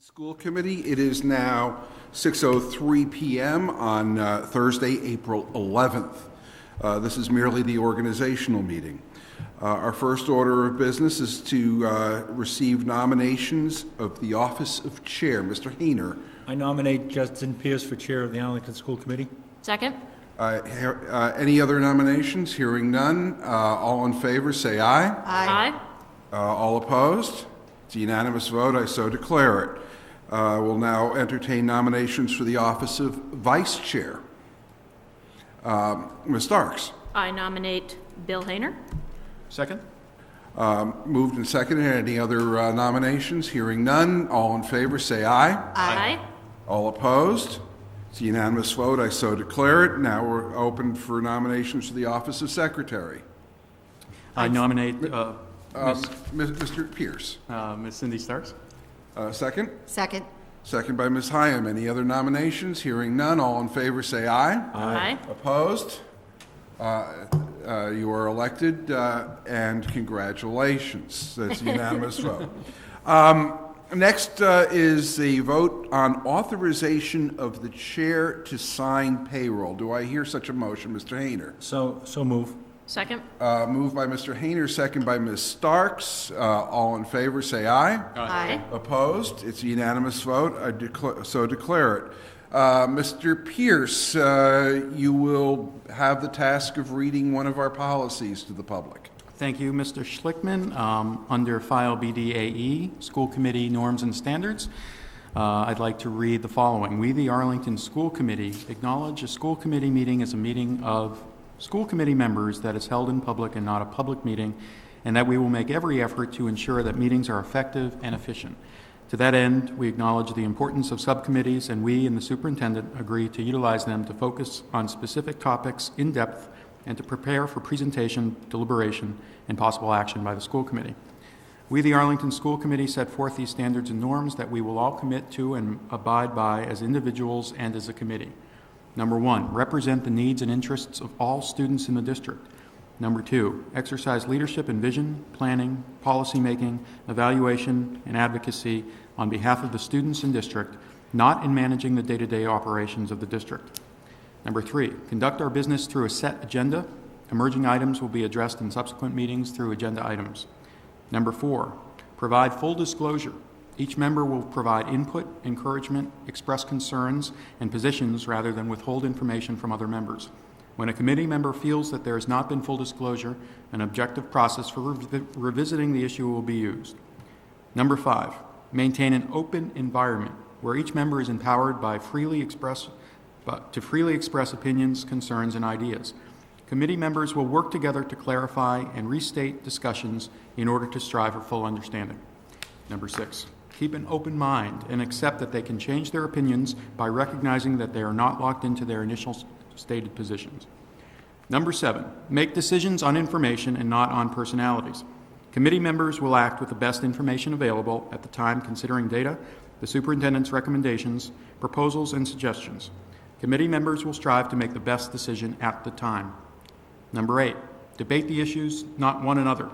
School Committee. It is now 6:03 p.m. on Thursday, April 11th. This is merely the organizational meeting. Our first order of business is to receive nominations of the office of chair. Mr. Hayner. I nominate Justin Pierce for chair of the Arlington School Committee. Second. Any other nominations? Hearing none. All in favor, say aye. Aye. All opposed? It's a unanimous vote. I so declare it. We'll now entertain nominations for the office of vice chair. Ms. Starks. I nominate Bill Hayner. Second. Moved and seconded. Any other nominations? Hearing none. All in favor, say aye. Aye. All opposed? It's a unanimous vote. I so declare it. Now we're open for nominations for the office of secretary. I nominate Mr. Pierce. Ms. Cindy Starks. Second? Second. Second by Ms. Hyam. Any other nominations? Hearing none. All in favor, say aye. Aye. Opposed? You are elected, and congratulations. That's a unanimous vote. Next is the vote on authorization of the chair to sign payroll. Do I hear such a motion, Mr. Hayner? So move. Second. Moved by Mr. Hayner, second by Ms. Starks. All in favor, say aye. Aye. Opposed? It's a unanimous vote. I declare it. Mr. Pierce, you will have the task of reading one of our policies to the public. Thank you, Mr. Schlickman. Under File BDAE, School Committee Norms and Standards, I'd like to read the following. We, the Arlington School Committee, acknowledge a school committee meeting is a meeting of school committee members that is held in public and not a public meeting, and that we will make every effort to ensure that meetings are effective and efficient. To that end, we acknowledge the importance of subcommittees, and we and the superintendent agree to utilize them to focus on specific topics in depth and to prepare for presentation, deliberation, and possible action by the school committee. We, the Arlington School Committee, set forth these standards and norms that we will all commit to and abide by as individuals and as a committee. Number one, represent the needs and interests of all students in the district. Number two, exercise leadership in vision, planning, policy making, evaluation, and advocacy on behalf of the students and district, not in managing the day-to-day operations of the district. Number three, conduct our business through a set agenda. Emerging items will be addressed in subsequent meetings through agenda items. Number four, provide full disclosure. Each member will provide input, encouragement, express concerns, and positions rather than withhold information from other members. When a committee member feels that there has not been full disclosure, an objective process for revisiting the issue will be used. Number five, maintain an open environment where each member is empowered to freely express opinions, concerns, and ideas. Committee members will work together to clarify and restate discussions in order to strive for full understanding. Number six, keep an open mind and accept that they can change their opinions by recognizing that they are not locked into their initial stated positions. Number seven, make decisions on information and not on personalities. Committee members will act with the best information available at the time, considering data, the superintendent's recommendations, proposals, and suggestions. Committee members will strive to make the best decision at the time. Number eight, debate the issues, not one another.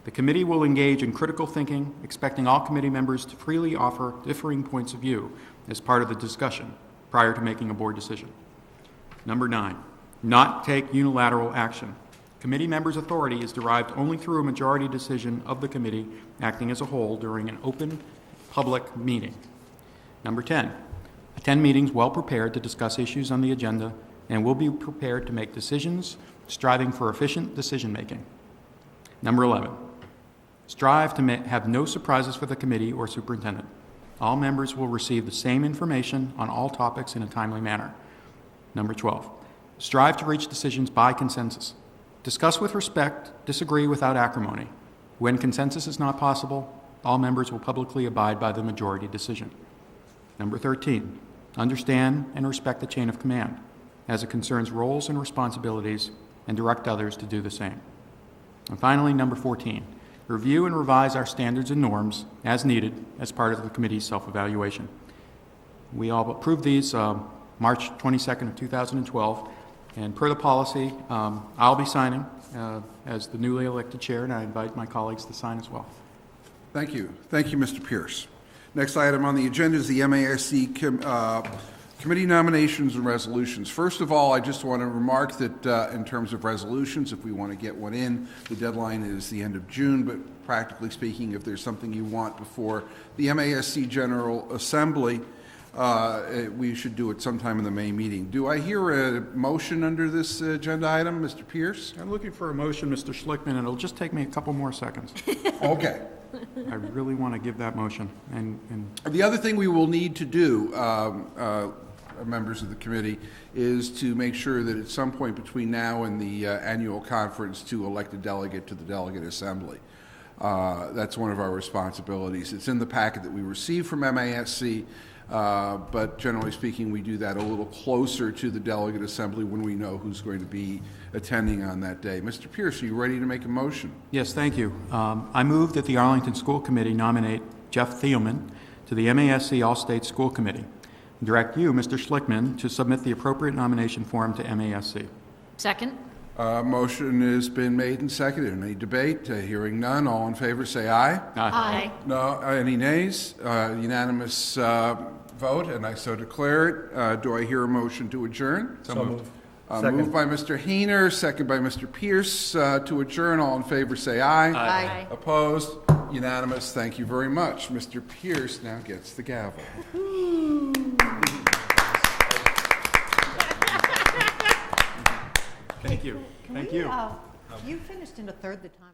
The committee will engage in critical thinking, expecting all committee members to freely offer differing points of view as part of the discussion prior to making a board decision. Number nine, not take unilateral action. Committee members' authority is derived only through a majority decision of the committee acting as a whole during an open, public meeting. Number 10, attend meetings well prepared to discuss issues on the agenda and will be prepared to make decisions, striving for efficient decision making. Number 11, strive to have no surprises for the committee or superintendent. All members will receive the same information on all topics in a timely manner. Number 12, strive to reach decisions by consensus. Discuss with respect, disagree without acrimony. When consensus is not possible, all members will publicly abide by the majority decision. Number 13, understand and respect the chain of command as it concerns roles and responsibilities, and direct others to do the same. And finally, number 14, review and revise our standards and norms as needed as part of the committee's self-evaluation. We all approved these March 22nd of 2012, and per the policy, I'll be signing as the newly elected chair, and I invite my colleagues to sign as well. Thank you. Thank you, Mr. Pierce. Next item on the agenda is the MASC committee nominations and resolutions. First of all, I just want to remark that in terms of resolutions, if we want to get one in, the deadline is the end of June, but practically speaking, if there's something you want before the MASC General Assembly, we should do it sometime in the May meeting. Do I hear a motion under this agenda item, Mr. Pierce? I'm looking for a motion, Mr. Schlickman, and it'll just take me a couple more seconds. Okay. I really want to give that motion. And The other thing we will need to do, members of the committee, is to make sure that at some point between now and the annual conference to elect a delegate to the delegate assembly. That's one of our responsibilities. It's in the packet that we received from MASC, but generally speaking, we do that a little closer to the delegate assembly when we know who's going to be attending on that day. Mr. Pierce, are you ready to make a motion? yes, thank you. I move that the Arlington School Committee nominate Jeff Thielman to the MASC All-State School Committee. Direct you, Mr. Schlickman, to submit the appropriate nomination form to MASC. Second? Motion has been made and seconded. Any debate? Hearing none. All in favor, say aye. Aye. No, any nays? Unanimous vote, and I so declare it. Do I hear a motion to adjourn? So moved. Moved by Mr. Hayner, second by Mr. Pierce to adjourn. All in favor, say aye. Aye. Opposed? Unanimous. Thank you very much. Mr. Pierce now gets the gavel. Thank you. Thank you. You finished in a third the time.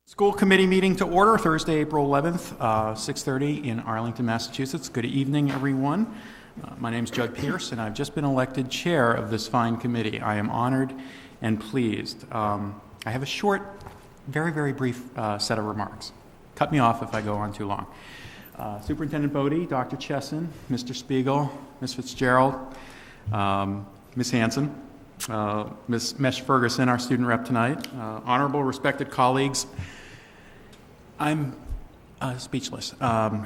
School committee meeting to order Thursday, April 11th, 6:30 in Arlington, Massachusetts. Good evening, everyone. My name is Judd Pierce, and I've just been elected chair of this fine committee. I am honored and pleased. I have a short, very, very brief set of remarks. Cut me off if I go on too long. Superintendent Bodie, Dr. Chesson, Mr. Spiegel, Ms. Fitzgerald, Ms. Hanson, Ms. Mesh Ferguson, our student rep tonight, honorable, respected colleagues. I'm speechless. I'm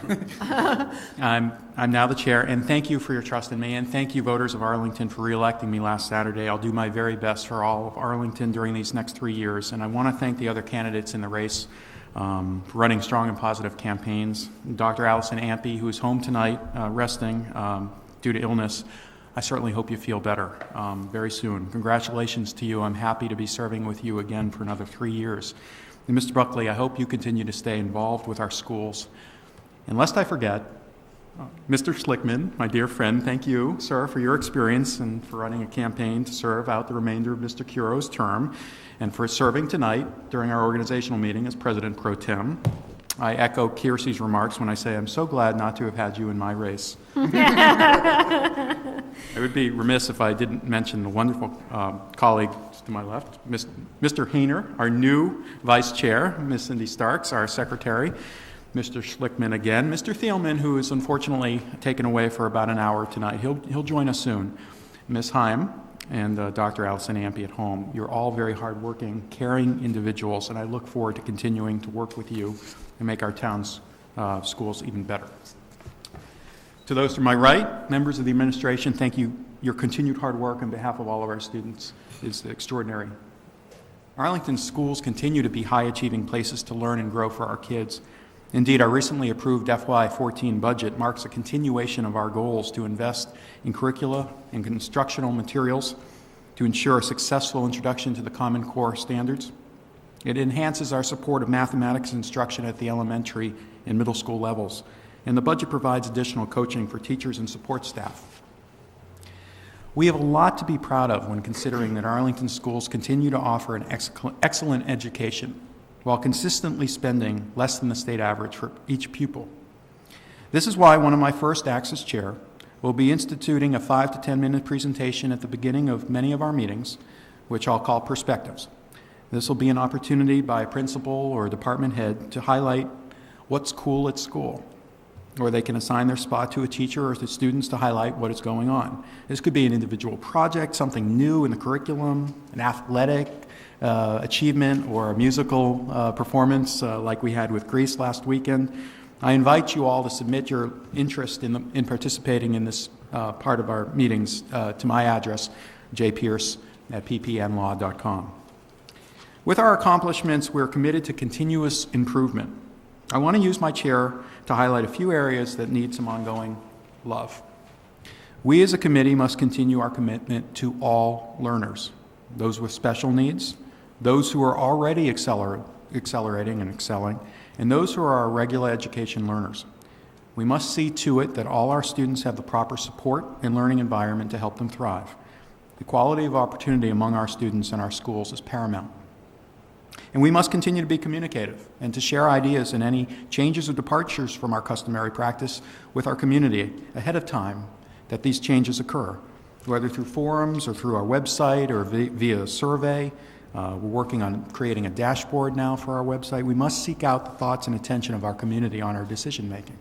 now the chair, and thank you for your trust in me, and thank you, voters of Arlington, for re-electing me last Saturday. I'll do my very best for all of Arlington during these next 3 years, and I want to thank the other candidates in the race for running strong and positive campaigns. Dr. Allison Ampe, who is home tonight, resting due to illness. I certainly hope you feel better very soon. Congratulations to you. I'm happy to be serving with you again for another 3 years. And Mr. Buckley, I hope you continue to stay involved with our schools. And lest I forget, Mr. Schlickman, my dear friend, thank you, sir, for your experience and for running a campaign to serve out the remainder of Mr. Curo's term and for serving tonight during our organizational meeting as President Pro Tem. I echo Kiersey's remarks when I say I'm so glad not to have had you in my race. I would be remiss if I didn't mention the wonderful colleague to my left, Mr. Hayner, our new vice chair, Ms. Cindy Starks, our secretary, Mr. Schlickman again, Mr. Thielman, who is unfortunately taken away for about an hour tonight. He'll join us soon. Ms. Heim and Dr. Allison Ampe at home. You're all very hardworking, caring individuals, and I look forward to continuing to work with you and make our town's schools even better. To those to my right, members of the administration, thank you. Your continued hard work on behalf of all of our students is extraordinary. Arlington schools continue to be high-achieving places to learn and grow for our kids. Indeed, our recently approved FY14 budget marks a continuation of our goals to invest in curricula and instructional materials to ensure a successful introduction to the Common Core standards. It enhances our support of mathematics instruction at the elementary and middle school levels, and the budget provides additional coaching for teachers and support staff. We have a lot to be proud of when considering that Arlington schools continue to offer an excellent education while consistently spending less than the state average for each pupil. This is why one of my first acts as chair will be instituting a 5 to 10 minute presentation at the beginning of many of our meetings, which I'll call perspectives. This will be an opportunity by a principal or a department head to highlight what's cool at school, or they can assign their spot to a teacher or to students to highlight what is going on. This could be an individual project, something new in the curriculum, an athletic achievement, or a musical performance like we had with Grease last weekend. I invite you all to submit your interest in participating in this part of our meetings to my address, jpierce@ppnlaw.com. With our accomplishments, we're committed to continuous improvement. I want to use my chair to highlight a few areas that need some ongoing love. We as a committee must continue our commitment to all learners, those with special needs, those who are already accelerating and excelling, and those who are our regular education learners. We must see to it that all our students have the proper support and learning environment to help them thrive. The quality of opportunity among our students in our schools is paramount. And we must continue to be communicative and to share ideas and any changes or departures from our customary practice with our community ahead of time that these changes occur, whether through forums or through our website or via survey. We're working on creating a dashboard now for our website. We must seek out the thoughts and attention of our community on our decision making.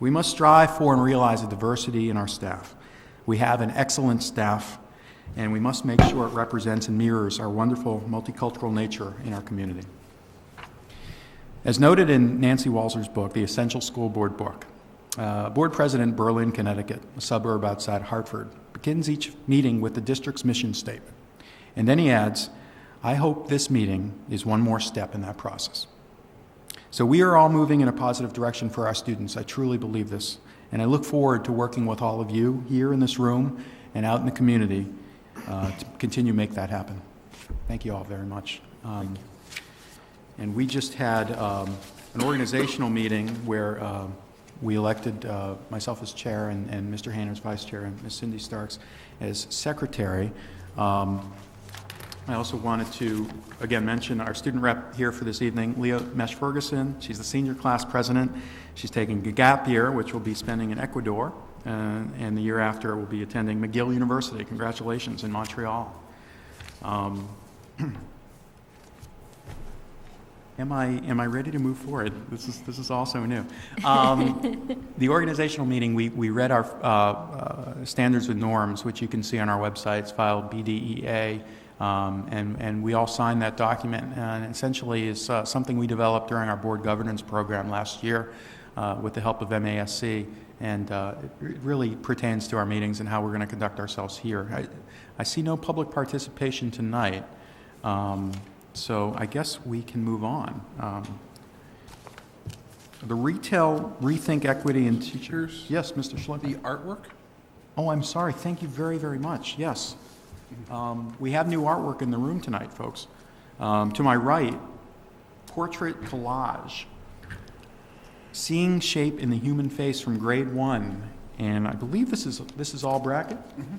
We must strive for and realize the diversity in our staff. We have an excellent staff, and we must make sure it represents and mirrors our wonderful multicultural nature in our community. As noted in Nancy Walzer's book, The Essential School Board Book, Board President Berlin, Connecticut, a suburb outside Hartford, begins each meeting with the district's mission statement. And then he adds, "I hope this meeting is one more step in that process." So we are all moving in a positive direction for our students. I truly believe this. And I look forward to working with all of you here in this room and out in the community to continue to make that happen. Thank you all very much. And we just had an organizational meeting where we elected myself as chair and Mr. Hayner as vice chair and Ms. Cindy Starks as secretary. I also wanted to, again, mention our student rep here for this evening, Leah Mesh-Ferguson. She's the senior class president. She's taking a gap year, which will be spending in Ecuador, and the year after will be attending McGill University. Congratulations, in Montreal. Am I ready to move forward? This is also new. The organizational meeting, we read our standards and norms, which you can see on our website. It's filed BDEA, and we all signed that document. And essentially, is something we developed during our board governance program last year with the help of MASC, and it really pertains to our meetings and how we're going to conduct ourselves here. I see no public participation tonight. So I guess we can move on. The retail rethink equity in teachers. Yes, Mr. Schlick. The artwork? Oh, I'm sorry. Thank you very, very much. Yes. We have new artwork in the room tonight, folks. To my right, portrait collage. Seeing shape in the human face from grade 1. And I believe this is all bracket. Mm-hmm.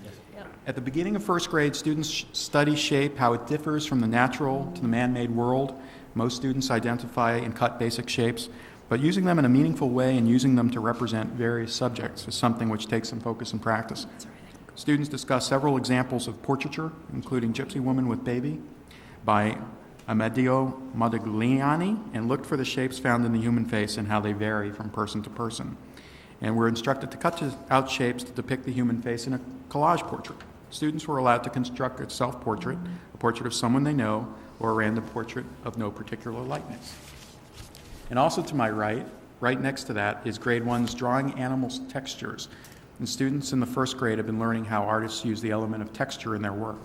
At the beginning of first grade, students study shape, how it differs from the natural to the man-made world. Most students identify and cut basic shapes, but using them in a meaningful way and using them to represent various subjects is something which takes some focus and practice. Students discuss several examples of portraiture, including Gypsy Woman with Baby by Amedeo Modigliani, and looked for the shapes found in the human face and how they vary from person to person. And we're instructed to cut out shapes to depict the human face in a collage portrait. Students were allowed to construct a self-portrait, a portrait of someone they know, or a random portrait of no particular likeness. And also to my right next to that, is grade 1's drawing animals' textures. And students in the first grade have been learning how artists use the element of texture in their work.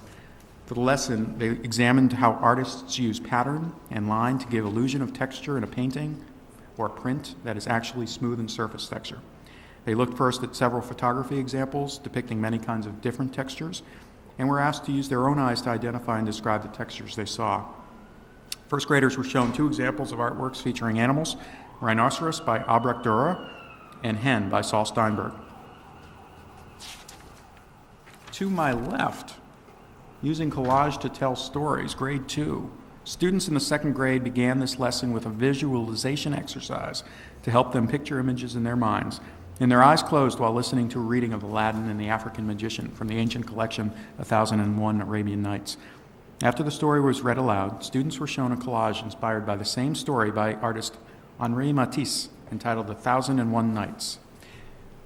For the lesson, they examined how artists use pattern and line to give illusion of texture in a painting or a print that is actually smooth and surface texture. They looked first at several photography examples depicting many kinds of different textures, and were asked to use their own eyes to identify and describe the textures they saw. First graders were shown 2 examples of artworks featuring animals, Rhinoceros by Albrecht Dürer and Hen by Saul Steinberg. To my left, using collage to tell stories, grade 2. Students in the second grade began this lesson with a visualization exercise to help them picture images in their minds, and their eyes closed while listening to a reading of Aladdin and the African Magician from the ancient collection 1001 Arabian Nights. After the story was read aloud, students were shown a collage inspired by the same story by artist Henri Matisse entitled 1001 Nights.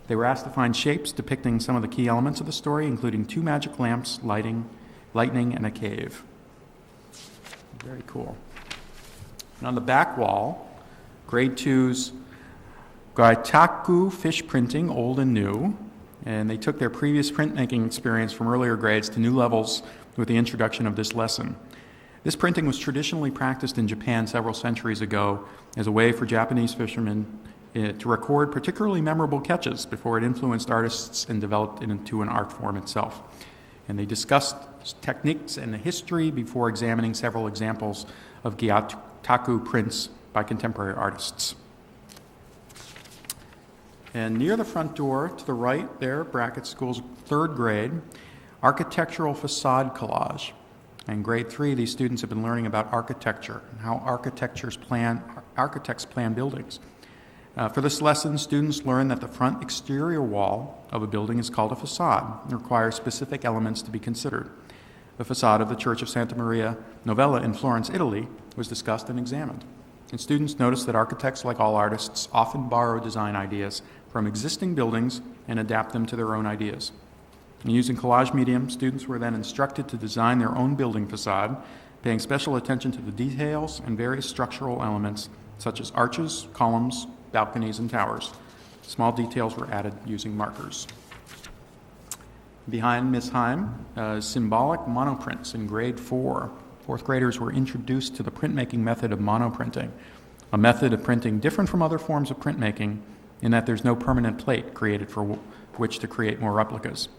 They were asked to find shapes depicting some of the key elements of the story, including 2 magic lamps, lightning, and a cave. Very cool. And on the back wall, grade 2's Gaitaku fish printing, old and new, and they took their previous printmaking experience from earlier grades to new levels with the introduction of this lesson. This printing was traditionally practiced in Japan several centuries ago as a way for Japanese fishermen to record particularly memorable catches before it influenced artists and developed it into an art form itself. And they discussed techniques and the history before examining several examples of Gaitaku prints by contemporary artists. And near the front door, to the right there, Brackett School's third grade, architectural facade collage. In grade 3, these students have been learning about architecture and how architects plan buildings. For this lesson, students learn that the front exterior wall of a building is called a facade and requires specific elements to be considered. The facade of the Church of Santa Maria Novella in Florence, Italy, was discussed and examined. And students noticed that architects, like all artists, often borrow design ideas from existing buildings and adapt them to their own ideas. And using collage medium, students were then instructed to design their own building facade, paying special attention to the details and various structural elements such as arches, columns, balconies, and towers. Small details were added using markers. Behind Ms. Heim, symbolic monoprints in grade 4. Fourth graders were introduced to the printmaking method of monoprinting, a method of printing different from other forms of printmaking in that there's no permanent plate created for which to create more replicas.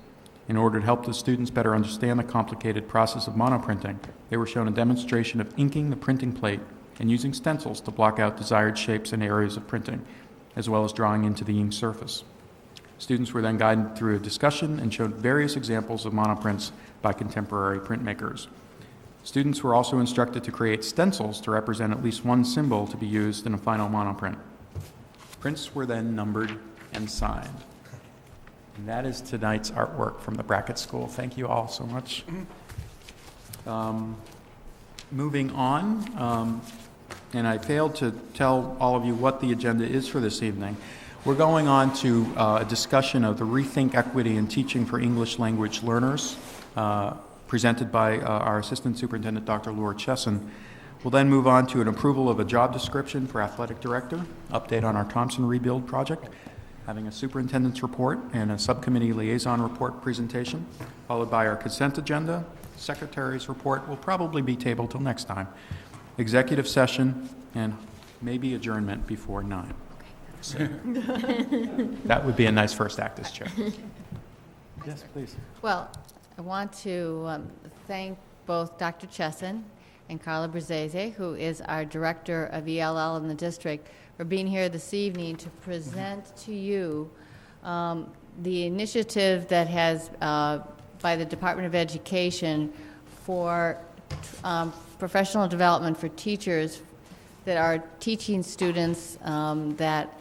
In order to help the students better understand the complicated process of monoprinting, they were shown a demonstration of inking the printing plate and using stencils to block out desired shapes and areas of printing, as well as drawing into the ink surface. Students were then guided through a discussion and showed various examples of monoprints by contemporary printmakers. Students were also instructed to create stencils to represent at least one symbol to be used in a final monoprint. Prints were then numbered and signed. And that is tonight's artwork from the Brackett School. Thank you all so much. Moving on, and I failed to tell all of you what the agenda is for this evening. We're going on to a discussion of the Rethink Equity in Teaching for English Language Learners, presented by our Assistant Superintendent, Dr. Laura Chesson. We'll then move on to an approval of a job description for Athletic Director, update on our Thompson Rebuild project, having a Superintendent's report and a Subcommittee Liaison report presentation, followed by our consent agenda. Secretary's report will probably be tabled till next time. Executive session and maybe adjournment before 9. So, that would be a nice first act as chair. Yes, please. Well, I want to thank both Dr. Chesson and Carla Brzeze, who is our Director of ELL in the district, for being here this evening to present to you the initiative that has, by the Department of Education, for professional development for teachers that are teaching students that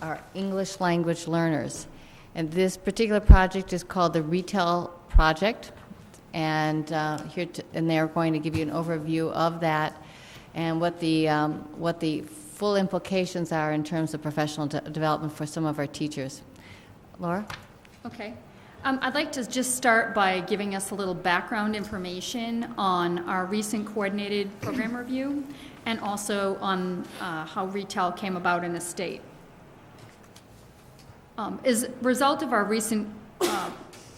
are English language learners. And this particular project is called the Retail Project, and and they're going to give you an overview of that and what the full implications are in terms of professional development for some of our teachers. Laura? Okay. I'd like to just start by giving us a little background information on our recent coordinated program review and also on how retail came about in the state. As a result of our recent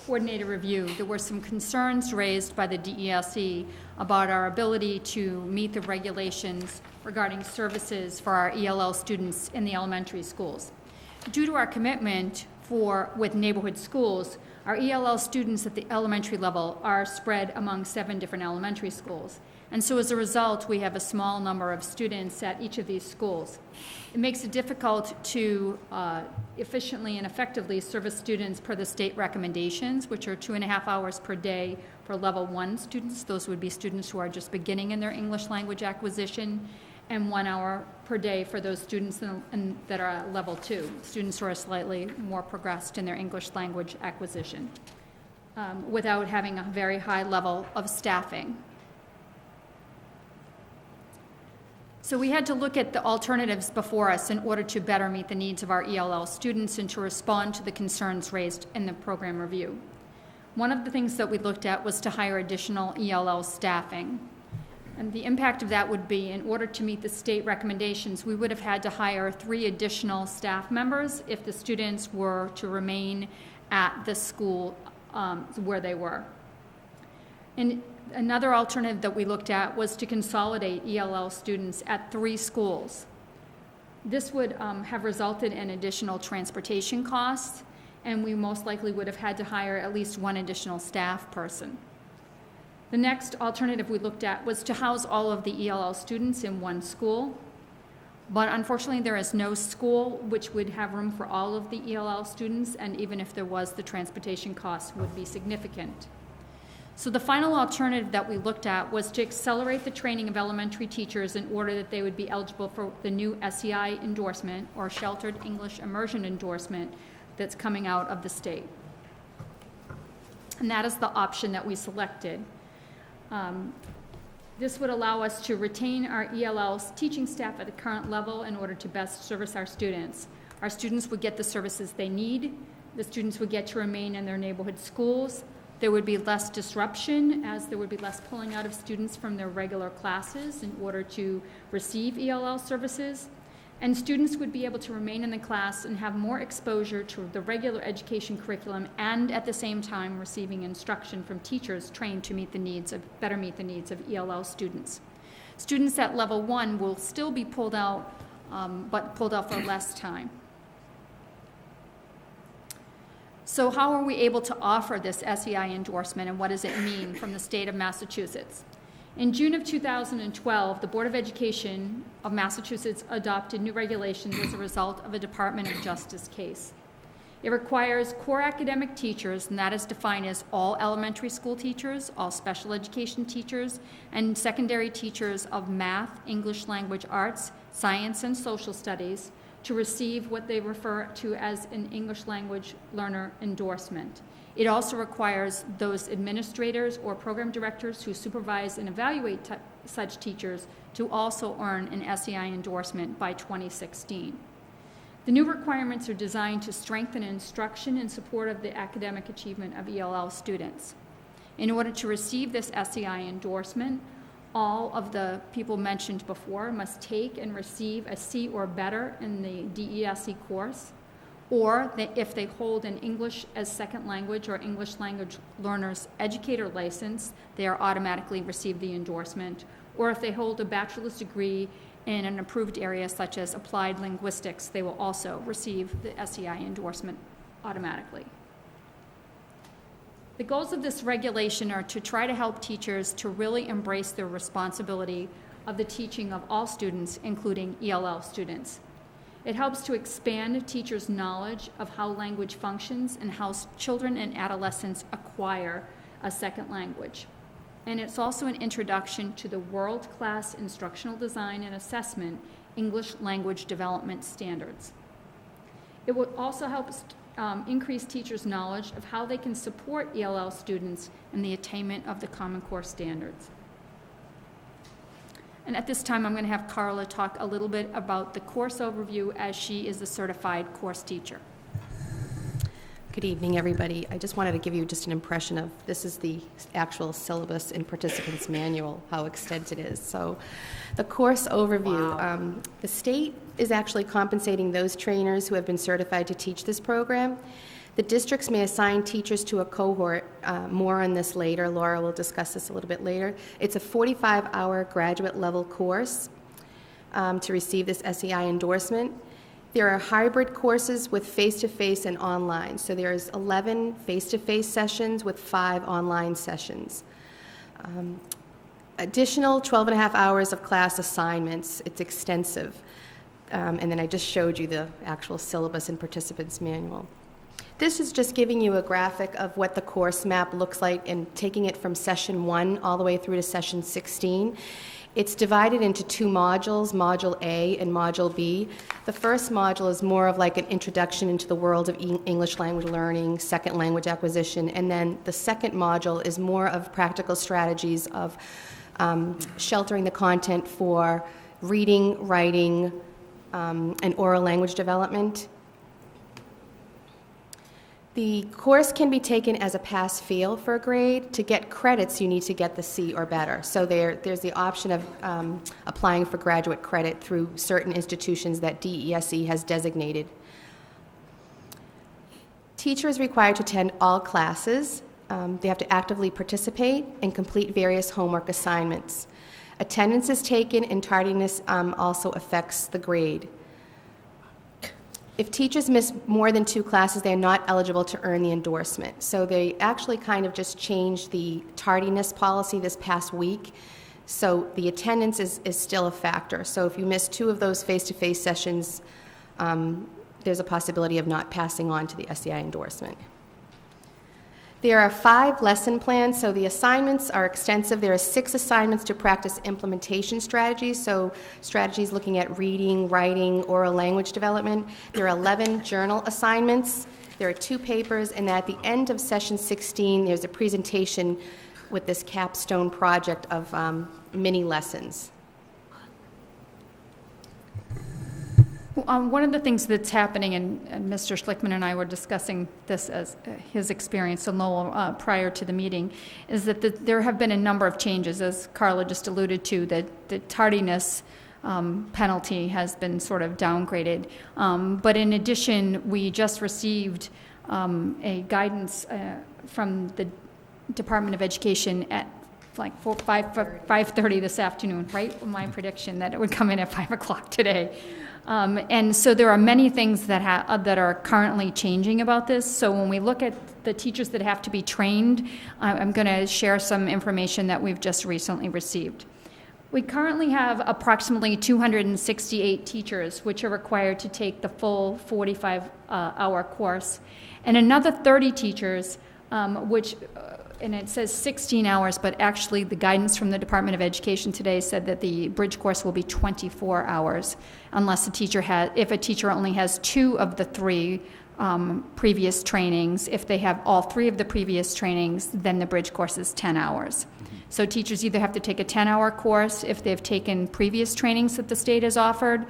coordinated review, there were some concerns raised by the DESE about our ability to meet the regulations regarding services for our ELL students in the elementary schools. Due to our commitment with neighborhood schools, our ELL students at the elementary level are spread among 7 different elementary schools. And so as a result, we have a small number of students at each of these schools. It makes it difficult to efficiently and effectively service students per the state recommendations, which are 2.5 hours per day for level 1 students. Those would be students who are just beginning in their English language acquisition, and 1 hour per day for those students that are at level 2, students who are slightly more progressed in their English language acquisition, without having a very high level of staffing. So we had to look at the alternatives before us in order to better meet the needs of our ELL students and to respond to the concerns raised in the program review. One of the things that we looked at was to hire additional ELL staffing. And the impact of that would be, in order to meet the state recommendations, we would have had to hire 3 additional staff members if the students were to remain at the school where they were. And another alternative that we looked at was to consolidate ELL students at 3 schools. This would have resulted in additional transportation costs, and we most likely would have had to hire at least 1 additional staff person. The next alternative we looked at was to house all of the ELL students in 1 school, but unfortunately there is no school which would have room for all of the ELL students, and even if there was, the transportation costs would be significant. So the final alternative that we looked at was to accelerate the training of elementary teachers in order that they would be eligible for the new SEI endorsement, or Sheltered English Immersion endorsement, that's coming out of the state. And that is the option that we selected. This would allow us to retain our ELL teaching staff at the current level in order to best service our students. Our students would get the services they need. The students would get to remain in their neighborhood schools. There would be less disruption, as there would be less pulling out of students from their regular classes in order to receive ELL services. And students would be able to remain in the class and have more exposure to the regular education curriculum, and at the same time receiving instruction from teachers trained to better meet the needs of ELL students. Students at level 1 will still be pulled out, but pulled out for less time. So how are we able to offer this SEI endorsement, and what does it mean from the state of Massachusetts? In June of 2012, the Board of Education of Massachusetts adopted new regulations as a result of a Department of Justice case. It requires core academic teachers, and that is defined as all elementary school teachers, all special education teachers, and secondary teachers of math, English language arts, science, and social studies to receive what they refer to as an English language learner endorsement. It also requires those administrators or program directors who supervise and evaluate such teachers to also earn an SEI endorsement by 2016. The new requirements are designed to strengthen instruction in support of the academic achievement of ELL students. In order to receive this SEI endorsement, all of the people mentioned before must take and receive a C or better in the DESE course, or if they hold an English as second language or English language learners educator license, they are automatically receive the endorsement, or if they hold a bachelor's degree in an approved area such as applied linguistics, they will also receive the SEI endorsement automatically. The goals of this regulation are to try to help teachers to really embrace their responsibility of the teaching of all students, including ELL students. It helps to expand teachers' knowledge of how language functions and how children and adolescents acquire a second language. And it's also an introduction to the world-class instructional design and assessment English language development standards. It will also help increase teachers' knowledge of how they can support ELL students in the attainment of the Common Core standards. And at this time, I'm going to have Carla talk a little bit about the course overview as she is a certified course teacher. Good evening, everybody. I just wanted to give you just an impression of, this is the actual syllabus and participants manual, how extensive it is. So the course overview, the state is actually compensating those trainers who have been certified to teach this program. The districts may assign teachers to a cohort. More on this later. Laura will discuss this a little bit later. It's a 45-hour graduate level course to receive this SEI endorsement. There are hybrid courses with face-to-face and online. So there's 11 face-to-face sessions with 5 online sessions. Additional 12 and a half hours of class assignments. It's extensive. And then I just showed you the actual syllabus and participants manual. This is just giving you a graphic of what the course map looks like and taking it from session 1 all the way through to session 16. It's divided into 2 modules, Module A and Module B. The first module is more of like an introduction into the world of English language learning, second language acquisition, and then the second module is more of practical strategies of sheltering the content for reading, writing, and oral language development. The course can be taken as a pass-fail for a grade. To get credits, you need to get the C or better. So there's the option of applying for graduate credit through certain institutions that DESE has designated. Teacher is required to attend all classes. They have to actively participate and complete various homework assignments. Attendance is taken, and tardiness also affects the grade. If teachers miss more than 2 classes, they are not eligible to earn the endorsement. So they actually kind of just changed the tardiness policy this past week. So the attendance is still a factor. So if you miss 2 of those face-to-face sessions, there's a possibility of not passing on to the SEI endorsement. There are 5 lesson plans, so the assignments are extensive. There are 6 assignments to practice implementation strategies, so strategies looking at reading, writing, oral language development. There are 11 journal assignments. There are 2 papers, and at the end of session 16, there's a presentation with this capstone project of mini lessons. One of the things that's happening, and Mr. Schlickman and I were discussing this as his experience in Lowell prior to the meeting, is that there have been a number of changes, as Carla just alluded to, that the tardiness penalty has been sort of downgraded. But in addition, we just received a guidance from the Department of Education at like 5:30 this afternoon, right? My prediction that it would come in at 5 o'clock today. And so there are many things that are currently changing about this. So when we look at the teachers that have to be trained, I'm going to share some information that we've just recently received. We currently have approximately 268 teachers, which are required to take the full 45-hour course, and another 30 teachers, and it says 16 hours, but actually the guidance from the Department of Education today said that the bridge course will be 24 hours, unless if a teacher only has 2 of the 3 previous trainings. If they have all 3 of the previous trainings, then the bridge course is 10 hours. So teachers either have to take a 10-hour course if they've taken previous trainings that the state has offered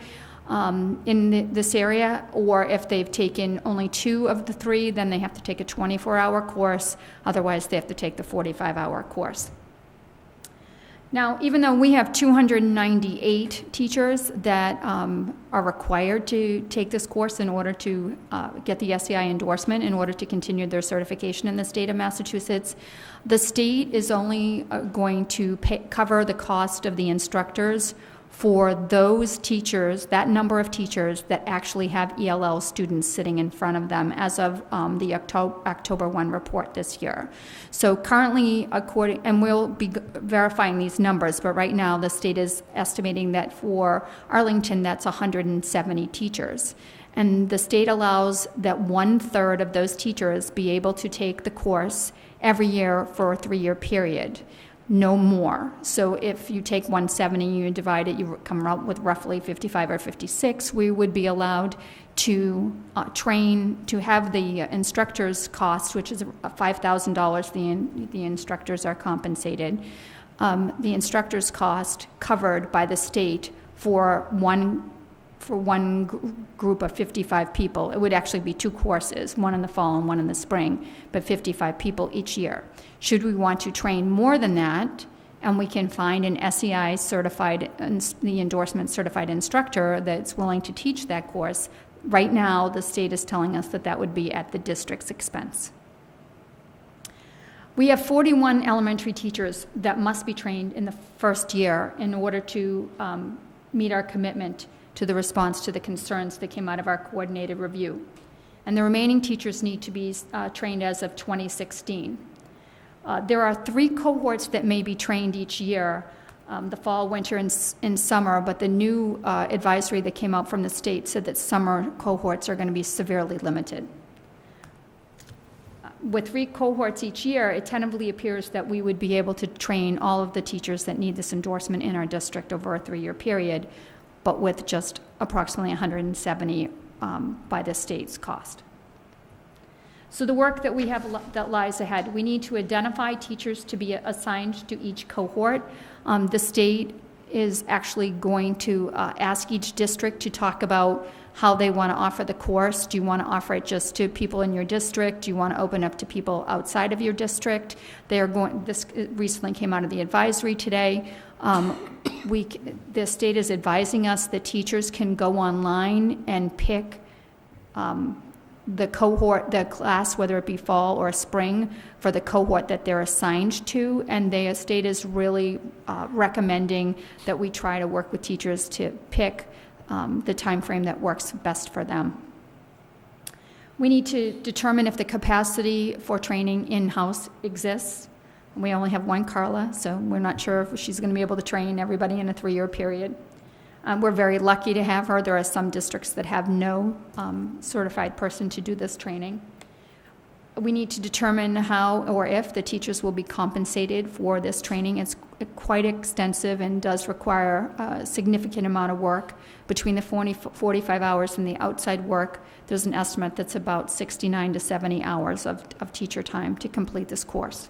in this area, or if they've taken only 2 of the 3, then they have to take a 24-hour course. Otherwise, they have to take the 45-hour course. Now, even though we have 298 teachers that are required to take this course in order to get the SEI endorsement, in order to continue their certification in the state of Massachusetts, the state is only going to cover the cost of the instructors for those teachers, that number of teachers that actually have ELL students sitting in front of them as of the October 1 report this year. So currently, and we'll be verifying these numbers, but right now the state is estimating that for Arlington, that's 170 teachers. And the state allows that 1/3 of those teachers be able to take the course every year for a 3-year period. No more. So if you take 170 and you divide it, you come out with roughly 55 or 56. We would be allowed to train, to have the instructor's cost, which is $5,000. The instructors are compensated. The instructor's cost covered by the state for one group of 55 people. It would actually be 2 courses, one in the fall and one in the spring, but 55 people each year. Should we want to train more than that, and we can find an SEI certified, the endorsement certified instructor that's willing to teach that course, right now the state is telling us that that would be at the district's expense. We have 41 elementary teachers that must be trained in the first year in order to meet our commitment to the response to the concerns that came out of our coordinated review. And the remaining teachers need to be trained as of 2016. There are 3 cohorts that may be trained each year, the fall, winter, and summer, but the new advisory that came out from the state said that summer cohorts are going to be severely limited. With 3 cohorts each year, it tentatively appears that we would be able to train all of the teachers that need this endorsement in our district over a 3-year period, but with just approximately 170 by the state's cost. So the work that we have that lies ahead, we need to identify teachers to be assigned to each cohort. The state is actually going to ask each district to talk about how they want to offer the course. Do you want to offer it just to people in your district? Do you want to open up to people outside of your district? This recently came out of the advisory today. The state is advising us that teachers can go online and pick the class, whether it be fall or spring, for the cohort that they're assigned to, and the state is really recommending that we try to work with teachers to pick the time frame that works best for them. We need to determine if the capacity for training in-house exists. We only have 1 Carla, so we're not sure if she's going to be able to train everybody in a 3-year period. We're very lucky to have her. There are some districts that have no certified person to do this training. We need to determine how or if the teachers will be compensated for this training. It's quite extensive and does require a significant amount of work. Between the 45 hours and the outside work, there's an estimate that's about 69 to 70 hours of teacher time to complete this course.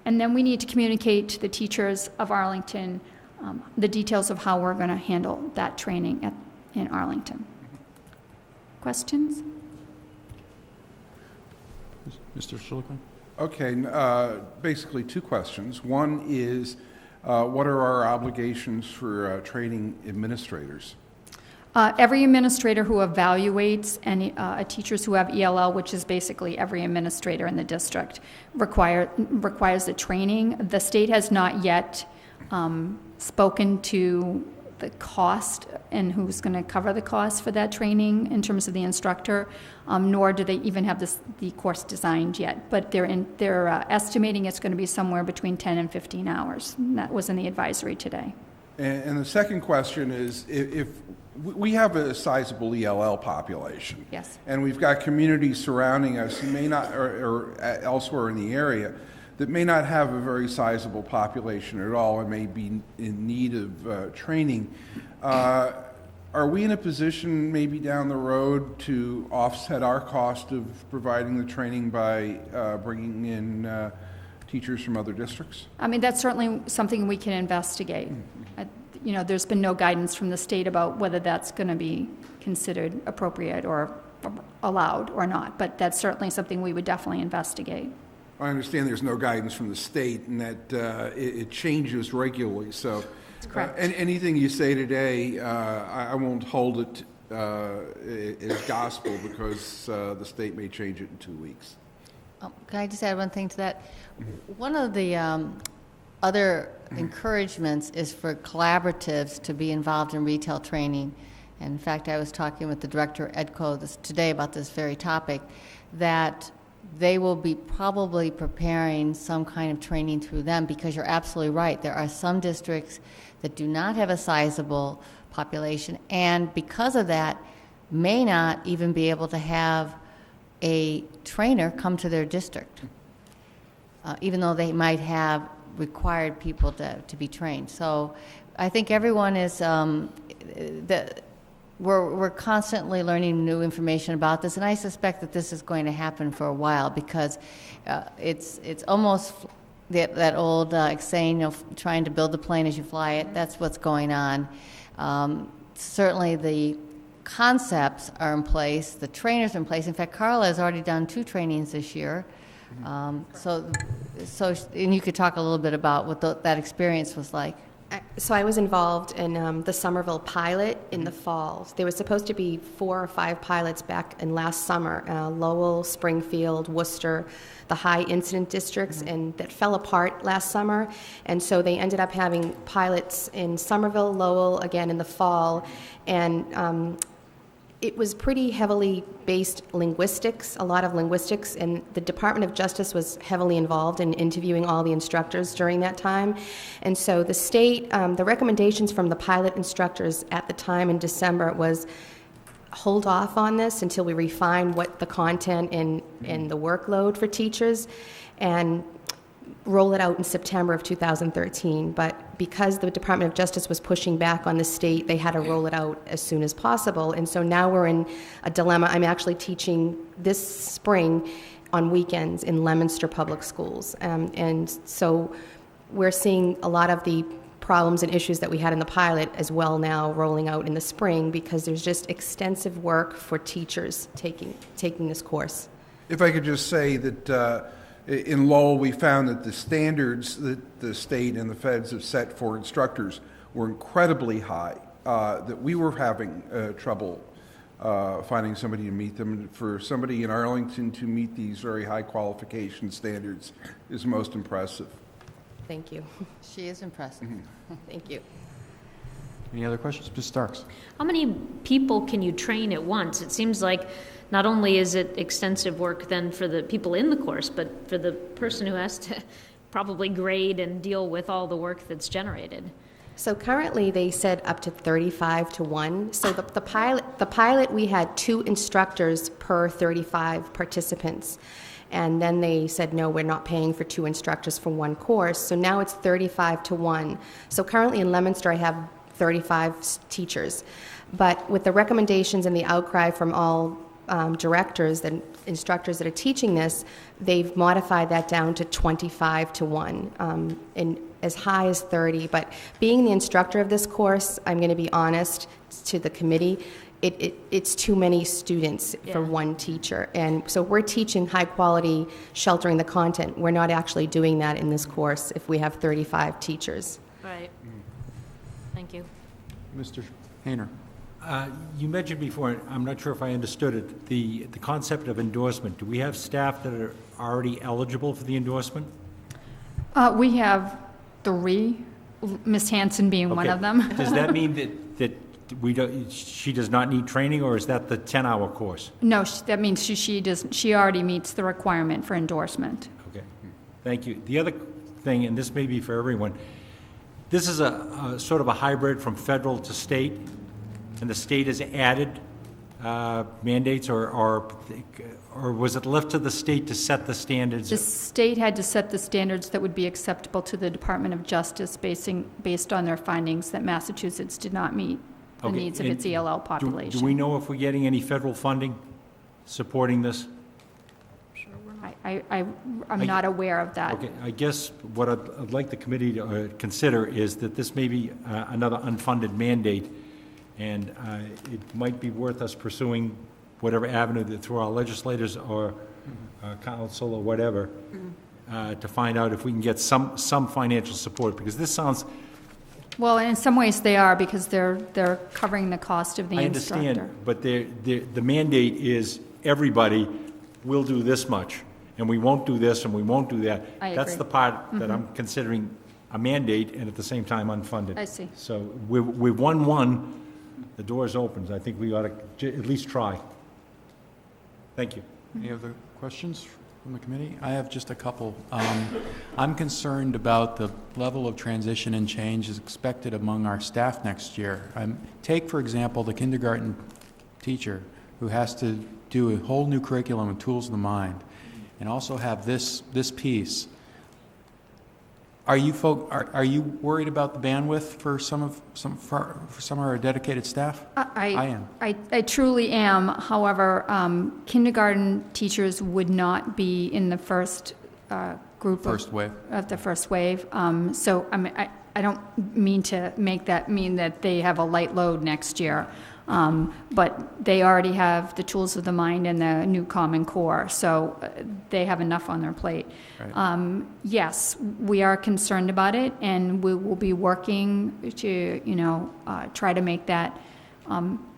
And then we need to communicate to the teachers of Arlington the details of how we're going to handle that training in Arlington. Questions? Mr. Schullickman? Okay, basically 2 questions. One is, what are our obligations for training administrators? Every administrator who evaluates any teachers who have ELL, which is basically every administrator in the district, requires the training. The state has not yet spoken to the cost and who's going to cover the cost for that training in terms of the instructor, nor do they even have the course designed yet. But they're estimating it's going to be somewhere between 10 and 15 hours. And that was in the advisory today. And the second question is, if we have a sizable ELL population. Yes. And we've got communities surrounding us who may not, or elsewhere in the area, that may not have a very sizable population at all and may be in need of training. Are we in a position maybe down the road to offset our cost of providing the training by bringing in teachers from other districts? I mean, that's certainly something we can investigate. You know, there's been no guidance from the state about whether that's going to be considered appropriate or allowed or not, but that's certainly something we would definitely investigate. I understand there's no guidance from the state and that it changes regularly, so correct. Anything you say today, I won't hold it as gospel because the state may change it in 2 weeks. Can I just add one thing to that? One of the other encouragements is for collaboratives to be involved in retail training. And in fact, I was talking with the director of EDCO today about this very topic, that they will be probably preparing some kind of training through them, because you're absolutely right. There are some districts that do not have a sizable population, and because of that, may not even be able to have a trainer come to their district, even though they might have required people to be trained. So I think everyone is, we're constantly learning new information about this, and I suspect that this is going to happen for a while, because it's almost that old saying, you know, trying to build the plane as you fly it. That's what's going on. Certainly the concepts are in place, the trainers are in place. In fact, Carla has already done 2 trainings this year. So, and you could talk a little bit about what that experience was like. So I was involved in the Somerville pilot in the fall. There was supposed to be 4 or 5 pilots back in last summer, Lowell, Springfield, Worcester, the high incident districts, and that fell apart last summer. And so they ended up having pilots in Somerville, Lowell, again in the fall, and it was pretty heavily based linguistics, a lot of linguistics, and the Department of Justice was heavily involved in interviewing all the instructors during that time. And so the state, the recommendations from the pilot instructors at the time in December was hold off on this until we refine what the content and the workload for teachers, and roll it out in September of 2013. But because the Department of Justice was pushing back on the state, they had to roll it out as soon as possible. And so now we're in a dilemma. I'm actually teaching this spring on weekends in Leominster Public Schools. And so we're seeing a lot of the problems and issues that we had in the pilot as well now rolling out in the spring, because there's just extensive work for teachers taking this course. If I could just say that in Lowell, we found that the standards that the state and the feds have set for instructors were incredibly high, that we were having trouble finding somebody to meet them. And for somebody in Arlington to meet these very high qualification standards is most impressive. Thank you. She is impressive. Thank you. Any other questions? Ms. Starks? How many people can you train at once? It seems like not only is it extensive work then for the people in the course, but for the person who has to probably grade and deal with all the work that's generated. So currently, they said up to 35 to 1. So the pilot, we had 2 instructors per 35 participants. And then they said, no, we're not paying for 2 instructors for 1 course. So now it's 35 to 1. So currently in Leominster, I have 35 teachers. But with the recommendations and the outcry from all directors and instructors that are teaching this, they've modified that down to 25 to 1, and as high as 30. But being the instructor of this course, I'm going to be honest to the committee, it's too many students for one teacher. And so we're teaching high quality, sheltering the content. We're not actually doing that in this course if we have 35 teachers. Right. Thank you. Mr. Hayner? You mentioned before, I'm not sure if I understood it, the concept of endorsement. Do we have staff that are already eligible for the endorsement? We have 3, Ms. Hanson being one Okay. of them. Does that mean that she does not need training, or is that the 10-hour course? No, that means she already meets the requirement for endorsement. Okay, thank you. The other thing, and this may be for everyone, this is a sort of a hybrid from federal to state, and the state has added mandates, or was it left to the state to set the standards? The state had to set the standards that would be acceptable to the Department of Justice based on their findings that Massachusetts did not meet the Okay, needs of and its ELL population. Do we know if we're getting any federal funding supporting this? I'm not aware of that. Okay, I guess what I'd like the committee to consider is that this may be another unfunded mandate, and it might be worth us pursuing whatever avenue that through our legislators or council or whatever, to find out if we can get some financial support, because this sounds, Well, in some ways they are, because they're covering the cost of the I instructor. understand, but the mandate is everybody will do this much, and we won't do this, and we won't do that. I That's agree. the part that I'm considering a mandate and at the same time unfunded. I see. So we've won one, the door's open. I think we ought to at least try. Thank you. Any other questions from the committee? I have just a couple. I'm concerned about the level of transition and change is expected among our staff next year. Take, for example, the kindergarten teacher who has to do a whole new curriculum and tools of the mind, and also have this piece. Are you worried about the bandwidth for some of our dedicated staff? I am. I truly am. However, kindergarten teachers would not be in the first group First wave. of the first wave. So I don't mean to make that mean that they have a light load next year. But they already have the tools of the mind and the new Common Core, so they have enough on their plate. Right. Yes, we are concerned about it, and we will be working to, try to make that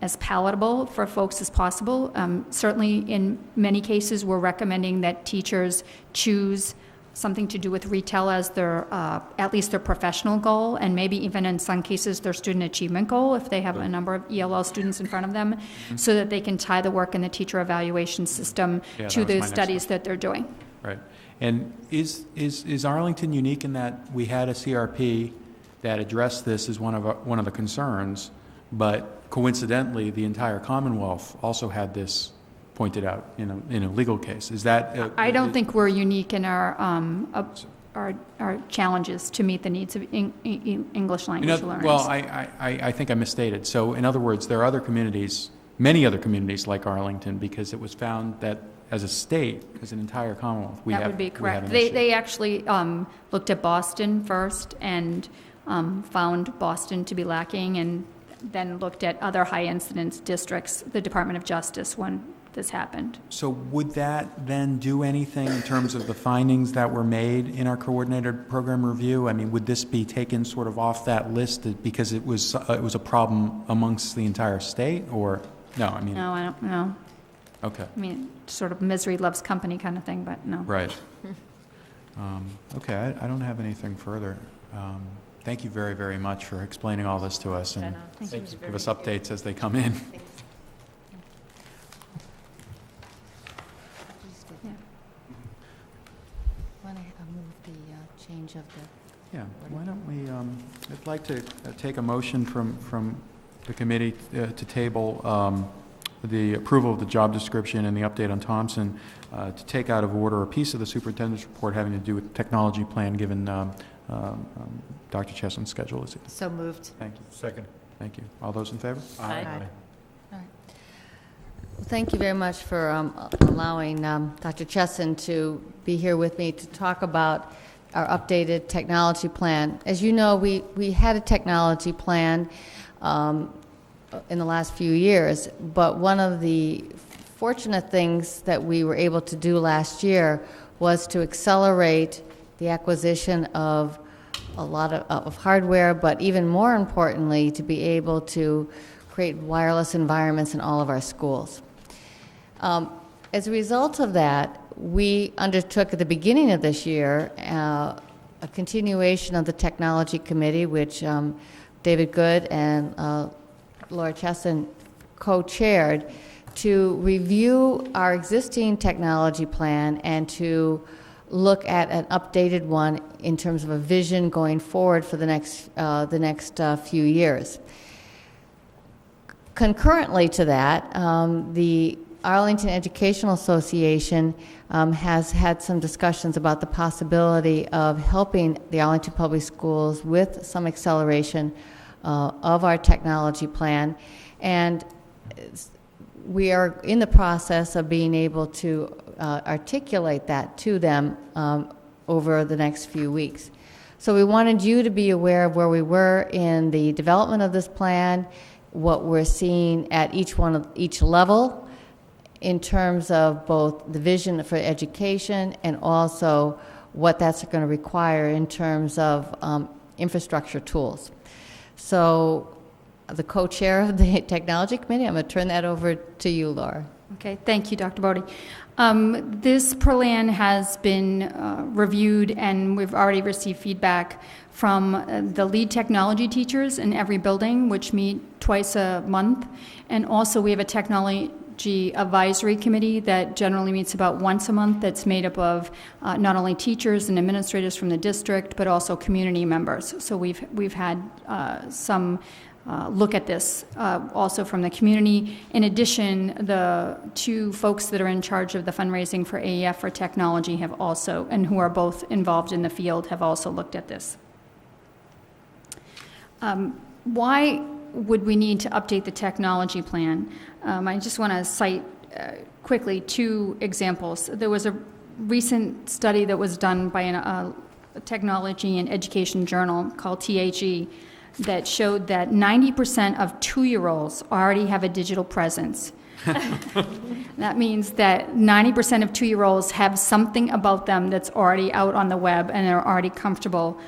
as palatable for folks as possible. Certainly, in many cases, we're recommending that teachers choose something to do with retail as their, at least their professional goal, and maybe even in some cases their student achievement goal if they have a number of ELL students in front of them, so that they can tie the work in the teacher evaluation system Yeah, to that was my the next studies that they're doing. Right. And is Arlington unique in that we had a CRP that addressed this as one of the concerns, but coincidentally, the entire Commonwealth also had this pointed out in a legal case? Is that? I don't think we're unique in our challenges to meet the needs of English language learners. Well, I think I misstated. So in other words, there are other communities, many other communities like Arlington, because it was found that as a state, as an entire Commonwealth, we have That would be we have correct. an issue. They actually looked at Boston first and found Boston to be lacking, and then looked at other high-incidence districts, the Department of Justice, when this happened. So would that then do anything in terms of the findings that were made in our coordinated program review? I mean, would this be taken sort of off that list because it was a problem amongst the entire state, or no? I mean, No, I don't know. okay, I mean, sort of misery loves company kind of thing, but no. right. Okay, I don't have anything further. Thank you very, very much for explaining all this to us and give us updates as they come in. Want to move the change of the... Yeah, why don't we, I'd like to take a motion from the committee to table the approval of the job description and the update on Thompson, to take out of order a piece of the superintendent's report having to do with the technology plan, given Dr. Cheslin's schedule. So moved. Thank you. Second. Thank you. All those in favor? All right. Well, thank you very much for allowing Dr. Chesson to be here with me to talk about our updated technology plan. As you know, we had a technology plan in the last few years, but one of the fortunate things that we were able to do last year was to accelerate the acquisition of a lot of hardware, but even more importantly, to be able to create wireless environments in all of our schools. As a result of that, we undertook at the beginning of this year a continuation of the Technology Committee, which David Good and Laura Chesson co-chaired, to review our existing technology plan and to look at an updated one in terms of a vision going forward for the next few years. Concurrently to that, the Arlington Educational Association has had some discussions about the possibility of helping the Arlington Public Schools with some acceleration of our technology plan, and we are in the process of being able to articulate that to them over the next few weeks. So we wanted you to be aware of where we were in the development of this plan, what we're seeing at each level in terms of both the vision for education and also what that's going to require in terms of infrastructure tools. So the co-chair of the Technology Committee, I'm going to turn that over to you, Laura. Okay, thank you, Dr. Bodie. This plan has been reviewed, and we've already received feedback from the lead technology teachers in every building, which meet twice a month. And also we have a technology advisory committee that generally meets about once a month, that's made up of not only teachers and administrators from the district, but also community members. So we've had some look at this also from the community. In addition, the two folks that are in charge of the fundraising for AEF for technology have also, and who are both involved in the field, have also looked at this. Why would we need to update the technology plan? I just want to cite quickly two examples. There was a recent study that was done by a technology and education journal called THE that showed that 90% of 2-year-olds already have a digital presence. That means that 90% of 2-year-olds have something about them that's already out on the web, and they're already comfortable,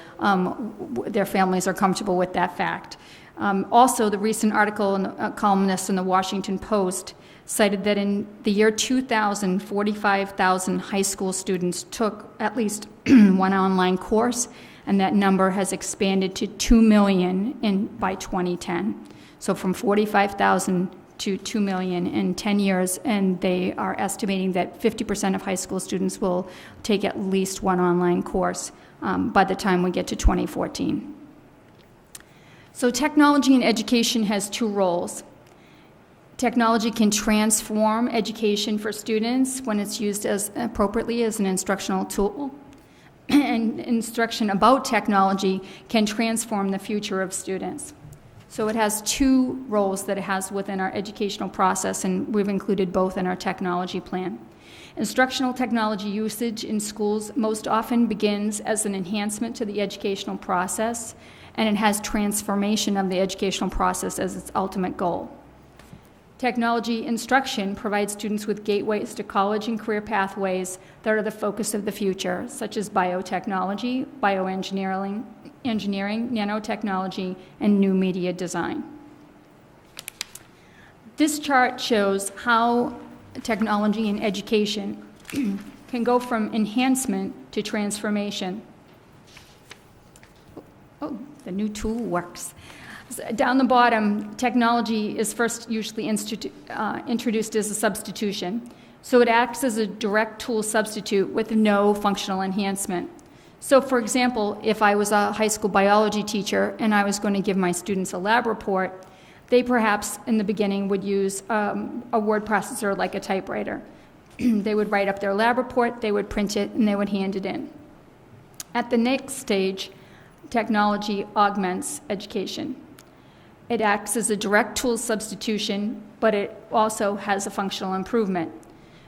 their families are comfortable with that fact. Also, the recent article in a columnist in the Washington Post cited that in the year 2000, 45,000 high school students took at least one online course, and that number has expanded to 2 million by 2010. So from 45,000 to 2 million in 10 years, and they are estimating that 50% of high school students will take at least one online course by the time we get to 2014. So technology in education has two roles. Technology can transform education for students when it's used as appropriately as an instructional tool. And instruction about technology can transform the future of students. So it has two roles that it has within our educational process, and we've included both in our technology plan. Instructional technology usage in schools most often begins as an enhancement to the educational process, and it has transformation of the educational process as its ultimate goal. Technology instruction provides students with gateways to college and career pathways that are the focus of the future, such as biotechnology, bioengineering, nanotechnology, and new media design. This chart shows how technology in education can go from enhancement to transformation. Oh, the new tool works. Down the bottom, technology is first usually introduced as a substitution. So it acts as a direct tool substitute with no functional enhancement. So for example, if I was a high school biology teacher and I was going to give my students a lab report, they perhaps in the beginning would use a word processor like a typewriter. They would write up their lab report, they would print it, and they would hand it in. At the next stage, technology augments education. It acts as a direct tool substitution, but it also has a functional improvement.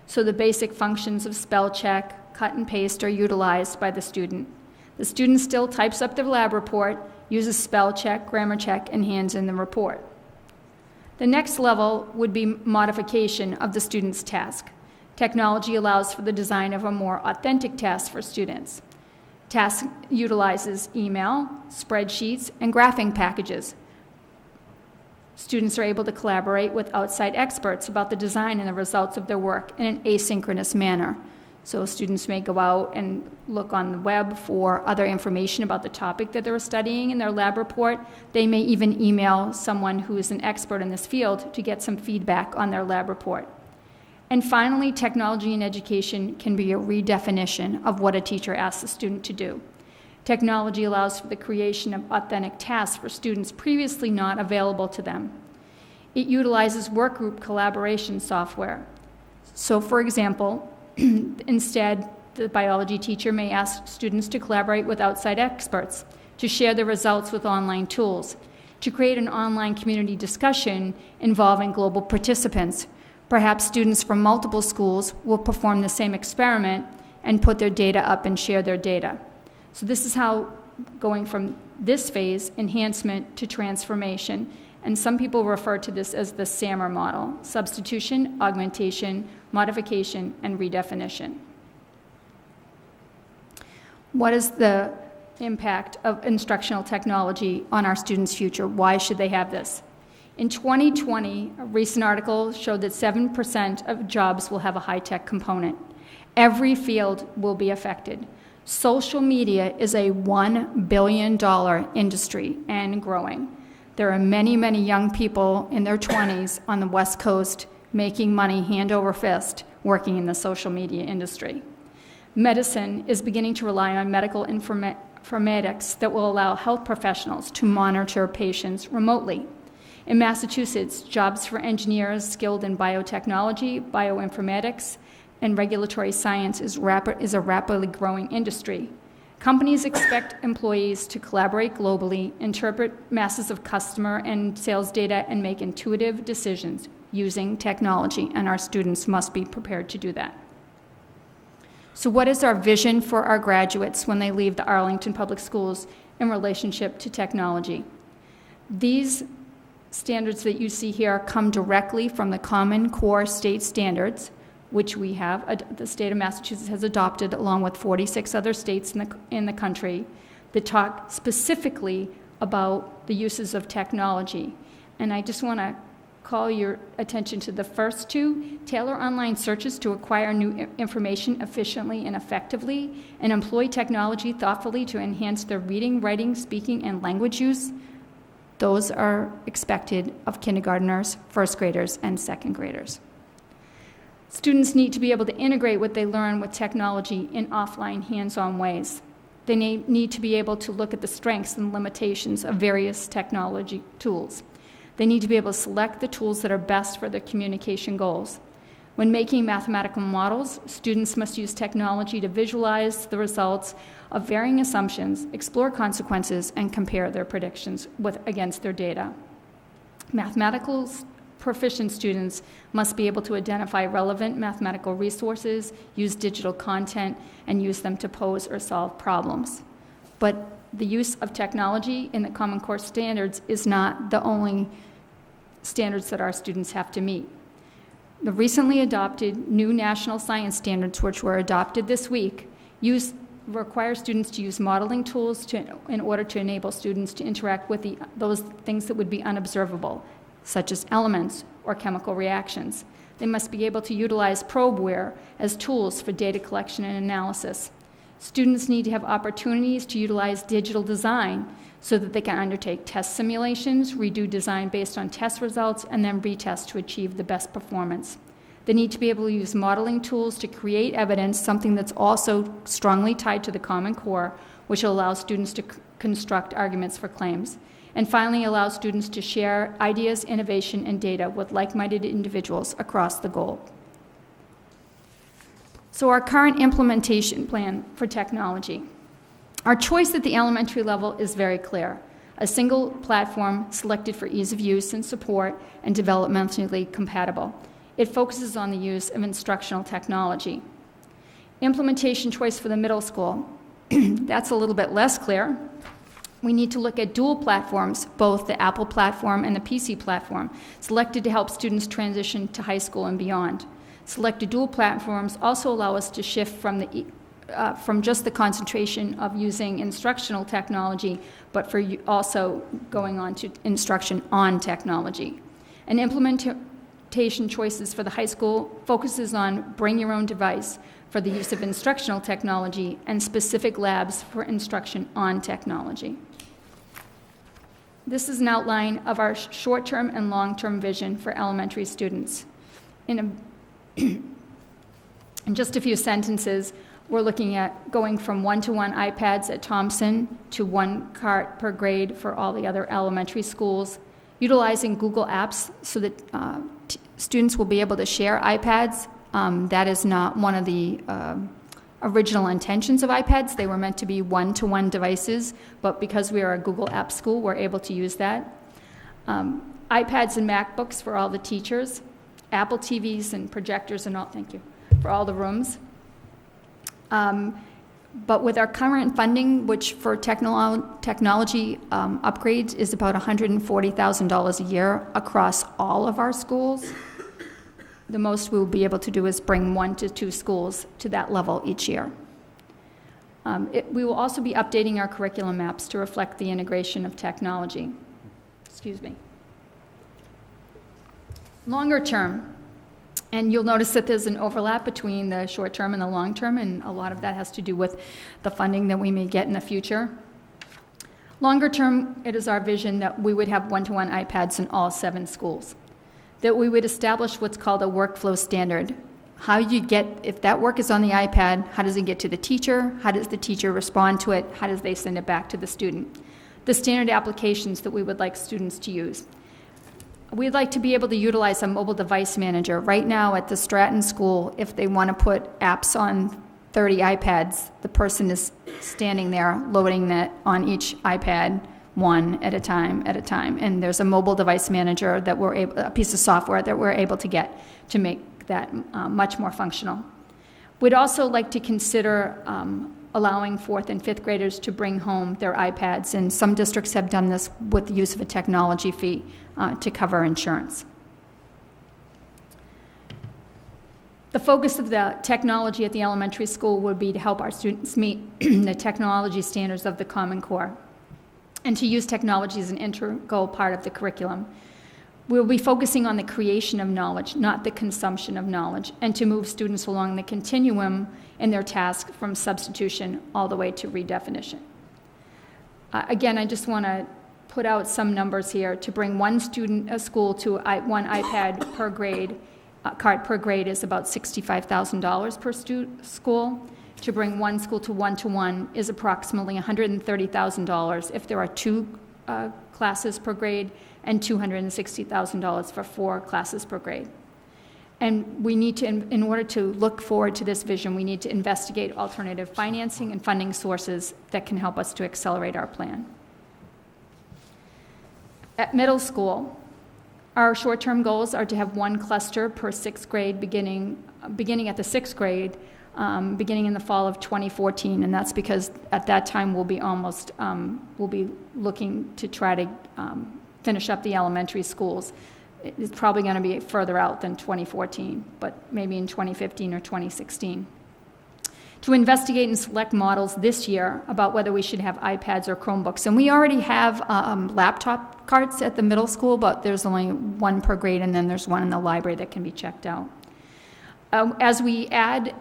So the basic functions of spell check, cut and paste are utilized by the student. The student still types up their lab report, uses spell check, grammar check, and hands in the report. The next level would be modification of the student's task. Technology allows for the design of a more authentic task for students. Task utilizes email, spreadsheets, and graphing packages. Students are able to collaborate with outside experts about the design and the results of their work in an asynchronous manner. So students may go out and look on the web for other information about the topic that they're studying in their lab report. They may even email someone who is an expert in this field to get some feedback on their lab report. And finally, technology in education can be a redefinition of what a teacher asks a student to do. Technology allows for the creation of authentic tasks for students previously not available to them. It utilizes workgroup collaboration software. So, for example, instead, the biology teacher may ask students to collaborate with outside experts, to share their results with online tools, to create an online community discussion involving global participants. Perhaps students from multiple schools will perform the same experiment and put their data up and share their data. So this is how going from this phase, enhancement, to transformation, and some people refer to this as the SAMR model: substitution, augmentation, modification, and redefinition. What is the impact of instructional technology on our students' future? Why should they have this? In 2020, a recent article showed that 7% of jobs will have a high-tech component. Every field will be affected. Social media is a $1 billion industry and growing. There are many, many young people in their 20s on the West Coast making money hand over fist working in the social media industry. Medicine is beginning to rely on medical informatics that will allow health professionals to monitor patients remotely. In Massachusetts, jobs for engineers skilled in biotechnology, bioinformatics, and regulatory science is a rapidly growing industry. Companies expect employees to collaborate globally, interpret masses of customer and sales data, and make intuitive decisions using technology, and our students must be prepared to do that. So what is our vision for our graduates when they leave the Arlington Public Schools in relationship to technology? These standards that you see here come directly from the Common Core state standards, which we have, the state of Massachusetts has adopted along with 46 other states in the country, that talk specifically about the uses of technology. And I just want to call your attention to the first two: tailor online searches to acquire new information efficiently and effectively, and employ technology thoughtfully to enhance their reading, writing, speaking, and language use. Those are expected of kindergartners, first graders, and second graders. Students need to be able to integrate what they learn with technology in offline, hands-on ways. They need to be able to look at the strengths and limitations of various technology tools. They need to be able to select the tools that are best for their communication goals. When making mathematical models, students must use technology to visualize the results of varying assumptions, explore consequences, and compare their predictions against their data. Mathematical proficient students must be able to identify relevant mathematical resources, use digital content, and use them to pose or solve problems. But the use of technology in the Common Core standards is not the only standards that our students have to meet. The recently adopted new national science standards, which were adopted this week, require students to use modeling tools in order to enable students to interact with those things that would be unobservable, such as elements or chemical reactions. They must be able to utilize probeware as tools for data collection and analysis. Students need to have opportunities to utilize digital design so that they can undertake test simulations, redo design based on test results, and then retest to achieve the best performance. They need to be able to use modeling tools to create evidence, something that's also strongly tied to the Common Core, which allows students to construct arguments for claims. And finally, allows students to share ideas, innovation, and data with like-minded individuals across the globe. So our current implementation plan for technology. Our choice at the elementary level is very clear: a single platform selected for ease of use and support and developmentally compatible. It focuses on the use of instructional technology. Implementation choice for the middle school. That's a little bit less clear. We need to look at dual platforms, both the Apple platform and the PC platform, selected to help students transition to high school and beyond. Selected dual platforms also allow us to shift from just the concentration of using instructional technology, but for also going on to instruction on technology. And implementation choices for the high school focuses on bring your own device for the use of instructional technology and specific labs for instruction on technology. This is an outline of our short-term and long-term vision for elementary students. In In just a few sentences, we're looking at going from 1-to-1 iPads at Thompson to 1 cart per grade for all the other elementary schools, utilizing Google Apps so that students will be able to share iPads. That is not one of the original intentions of iPads. They were meant to be 1-to-1 devices, but because we are a Google App school, we're able to use that. iPads and MacBooks for all the teachers, Apple TVs and projectors and all, thank you, for all the rooms. But with our current funding, which for technology upgrades is about $140,000 a year across all of our schools, the most we'll be able to do is bring 1 to 2 schools to that level each year. We will also be updating our curriculum maps to reflect the integration of technology. Excuse me. Longer term, and you'll notice that there's an overlap between the short term and the long term, and a lot of that has to do with the funding that we may get in the future. Longer term, it is our vision that we would have 1-to-1 iPads in all 7 schools, that we would establish what's called a workflow standard. How you get, if that work is on the iPad, how does it get to the teacher? How does the teacher respond to it? How does they send it back to the student? The standard applications that we would like students to use. We'd like to be able to utilize a mobile device manager. Right now at the Stratton School, if they want to put apps on 30 iPads, the person is standing there loading that on each iPad one at a time. And there's a mobile device manager that a piece of software that we're able to get to make that much more functional. We'd also like to consider allowing 4th and 5th graders to bring home their iPads, and some districts have done this with the use of a technology fee to cover insurance. The focus of the technology at the elementary school would be to help our students meet the technology standards of the Common Core and to use technology as an integral part of the curriculum. We'll be focusing on the creation of knowledge, not the consumption of knowledge, and to move students along the continuum in their task from substitution all the way to redefinition. Again, I just want to put out some numbers here. To bring one school to 1 iPad per grade, cart per grade is about $65,000 per school. To bring one school to 1-to-1 is approximately $130,000 if there are 2 classes per grade, and $260,000 for 4 classes per grade. And we need to, in order to look forward to this vision, we need to investigate alternative financing and funding sources that can help us to accelerate our plan. At middle school, our short-term goals are to have 1 cluster per 6th grade beginning at the 6th grade, beginning in the fall of 2014, and that's because at that time we'll be looking to try to finish up the elementary schools. It's probably going to be further out than 2014, but maybe in 2015 or 2016. To investigate and select models this year about whether we should have iPads or Chromebooks. And we already have laptop carts at the middle school, but there's only 1 per grade, and then there's 1 in the library that can be checked out. As we add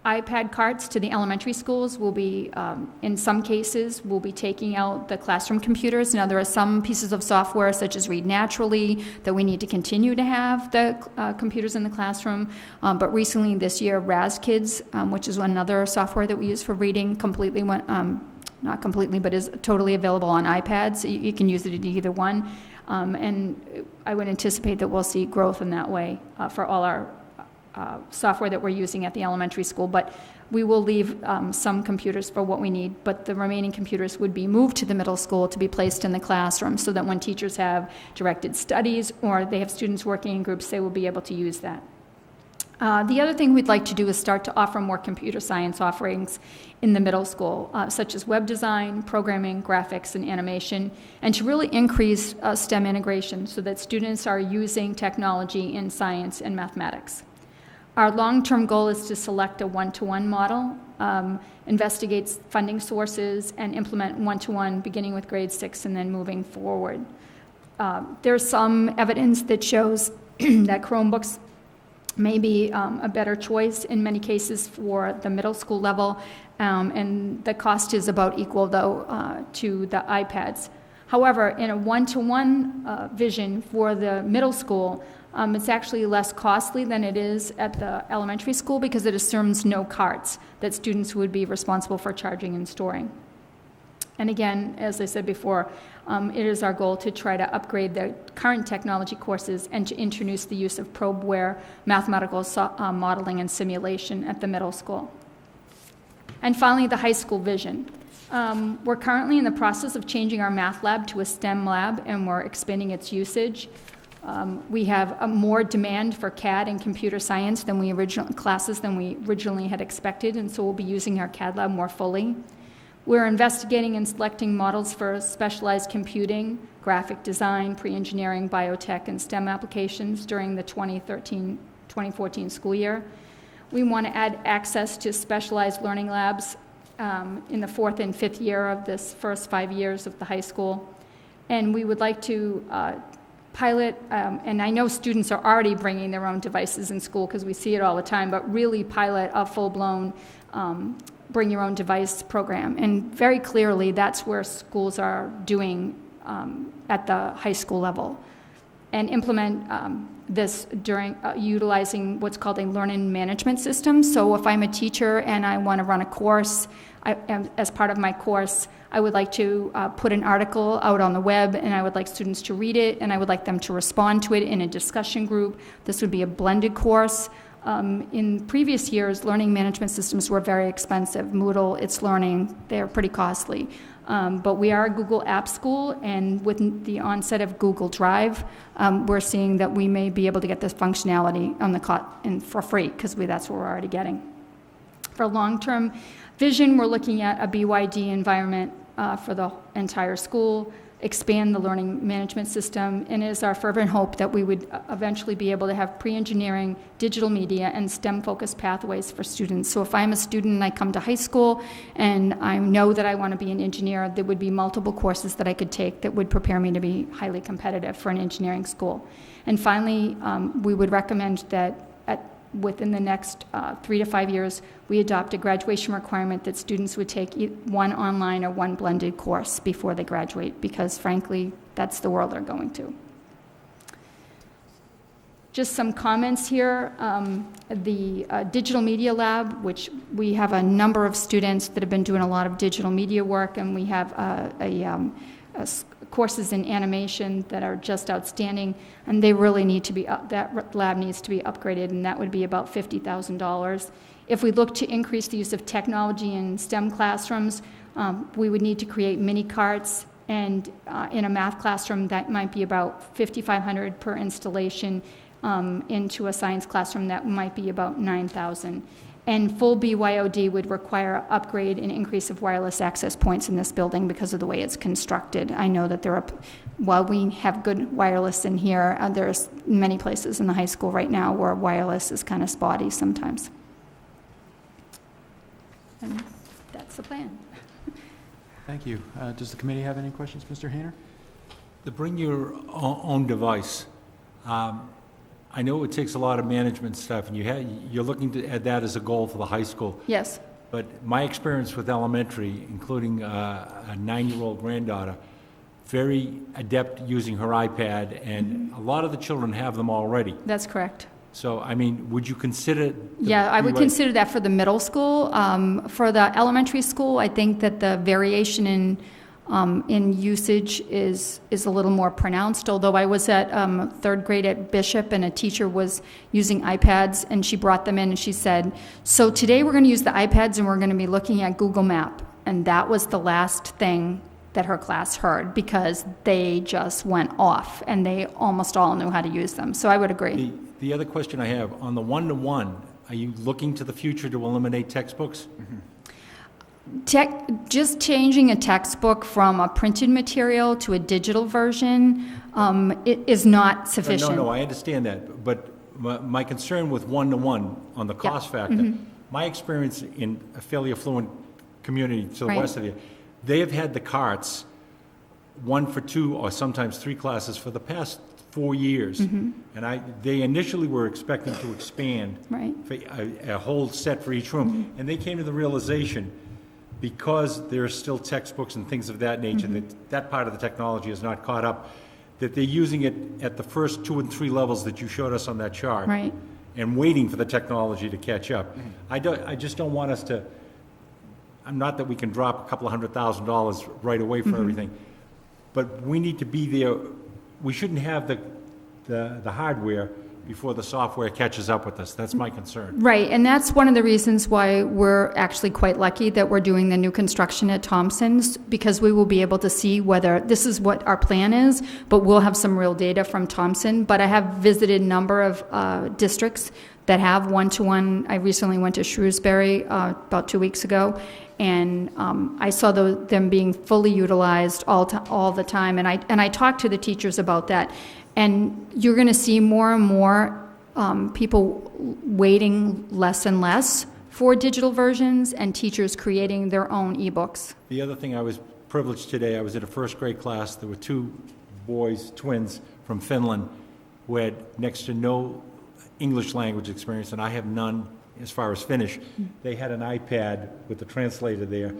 iPad carts to the elementary schools, we'll be, in some cases, we'll be taking out the classroom computers. Now, there are some pieces of software, such as Read Naturally, that we need to continue to have the computers in the classroom. But recently, this year, RazKids, which is another software that we use for reading, completely went, not completely, but is totally available on iPads. You can use it in either one. And I would anticipate that we'll see growth in that way for all our software that we're using at the elementary school, but we will leave some computers for what we need, but the remaining computers would be moved to the middle school to be placed in the classroom so that when teachers have directed studies or they have students working in groups, they will be able to use that. The other thing we'd like to do is start to offer more computer science offerings in the middle school, such as web design, programming, graphics, and animation, and to really increase STEM integration so that students are using technology in science and mathematics. Our long-term goal is to select a 1-to-1 model, investigate funding sources, and implement 1-to-1 beginning with grade 6 and then moving forward. There's some evidence that shows that Chromebooks may be a better choice in many cases for the middle school level, and the cost is about equal, though, to the iPads. However, in a 1-to-1 vision for the middle school, It's actually less costly than it is at the elementary school because it assumes no carts that students would be responsible for charging and storing. And again, as I said before, it is our goal to try to upgrade the current technology courses and to introduce the use of probeware, mathematical modeling, and simulation at the middle school. And finally, the high school vision. We're currently in the process of changing our math lab to a STEM lab, and we're expanding its usage. We have more demand for CAD and computer science classes than we originally had expected, and so we'll be using our CAD lab more fully. We're investigating and selecting models for specialized computing, graphic design, pre-engineering, biotech, and STEM applications during the 2013-2014 school year. We want to add access to specialized learning labs in the 4th and 5th year of this first 5 years of the high school. And we would like to pilot, and I know students are already bringing their own devices in school because we see it all the time, but really pilot a full-blown bring your own device program. And very clearly, that's where schools are doing at the high school level. And implement this during utilizing what's called a learning management system. So if I'm a teacher and I want to run a course, as part of my course, I would like to put an article out on the web, and I would like students to read it, and I would like them to respond to it in a discussion group. This would be a blended course. In previous years, learning management systems were very expensive. Moodle, It's Learning, they're pretty costly. But we are a Google App School, and with the onset of Google Drive, we're seeing that we may be able to get this functionality for free, because that's what we're already getting. For long-term vision, we're looking at a BYD environment for the entire school, expand the learning management system, and it is our fervent hope that we would eventually be able to have pre-engineering, digital media, and STEM-focused pathways for students. So if I'm a student and I come to high school and I know that I want to be an engineer, there would be multiple courses that I could take that would prepare me to be highly competitive for an engineering school. And finally, we would recommend that within the next 3 to 5 years, we adopt a graduation requirement that students would take one online or one blended course before they graduate, because frankly, that's the world they're going to. Just some comments here. The digital media lab, which we have a number of students that have been doing a lot of digital media work, and we have courses in animation that are just outstanding, and they really need to be that lab needs to be upgraded, and that would be about $50,000. If we look to increase the use of technology in STEM classrooms, we would need to create mini carts, and in a math classroom that might be about $5,500 per installation. Into a science classroom that might be about $9,000. And full BYOD would require upgrade and increase of wireless access points in this building because of the way it's constructed. I know that while we have good wireless in here, there's many places in the high school right now where wireless is kind of spotty sometimes. And that's the plan. Thank you. Does the committee have any questions, Mr. Hayner? The bring your own device. I know it takes a lot of management stuff, and you're looking to add that as a goal for the high school. Yes. But my experience with elementary, including a 9-year-old granddaughter, very adept using her iPad, and a lot of the children have them already. That's correct. So, I mean, would you consider... Yeah, I would consider that for the middle school. For the elementary school, I think that the variation in usage is a little more pronounced, although I was at 3rd grade at Bishop, and a teacher was using iPads, and she brought them in, and she said, so today we're going to use the iPads, and we're going to be looking at Google Map. And that was the last thing that her class heard, because they just went off, and they almost all knew how to use them. So I would agree. The other question I have, on the one-to-one, are you looking to the future to eliminate textbooks? Mm-hmm. Just changing a textbook from a printed material to a digital version it is not sufficient. No, I understand that. But my concern with one-to-one on the cost factor, my experience in a fairly affluent community to the west of you, they have had the carts 1 for 2 or sometimes 3 classes for the past 4 years. And they initially were expecting to expand for a whole set for each room. And they came to the realization, because there are still textbooks and things of that nature, that part of the technology is not caught up, that they're using it at the first 2 and 3 levels that you showed us on that chart. Right. And waiting for the technology to catch up. I just don't want us to, not that we can drop a couple of $100,000 right away for everything, but we need to be there. We shouldn't have the hardware before the software catches up with us. That's my concern. Right, and that's one of the reasons why we're actually quite lucky that we're doing the new construction at Thompson's, because we will be able to see whether this is what our plan is, but we'll have some real data from Thompson. But I have visited a number of districts that have one-to-one. I recently went to Shrewsbury about 2 weeks ago, and I saw them being fully utilized all the time. And I talked to the teachers about that. And you're going to see more and more people waiting less and less for digital versions, and teachers creating their own ebooks. The other thing, I was privileged today, I was in a first grade class. There were 2 boys, twins from Finland, who had next to no English language experience, and I have none as far as Finnish. They had an iPad with the translator there.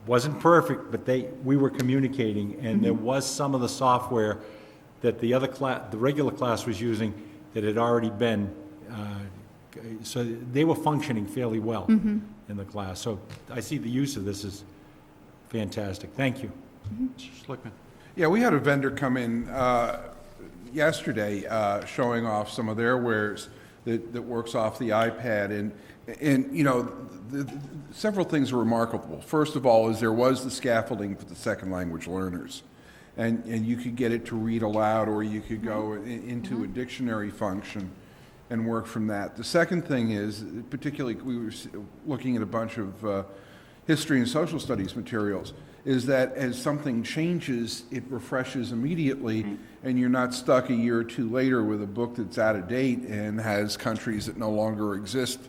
Wasn't perfect, but we were communicating, and there was some of the software that the regular class was using that had already been, so they were functioning fairly well in the class. So I see the use of this is fantastic. Thank you. Mr. Schlickman. Yeah, we had a vendor come in yesterday showing off some of their wares that works off the iPad, and you know, several things are remarkable. First of all, is there was the scaffolding for the second language learners. And you could get it to read aloud, or you could go into a dictionary function and work from that. The second thing is, particularly we were looking at a bunch of history and social studies materials, is that as something changes, it refreshes immediately, and you're not stuck a year or 2 later with a book that's out of date and has countries that no longer exist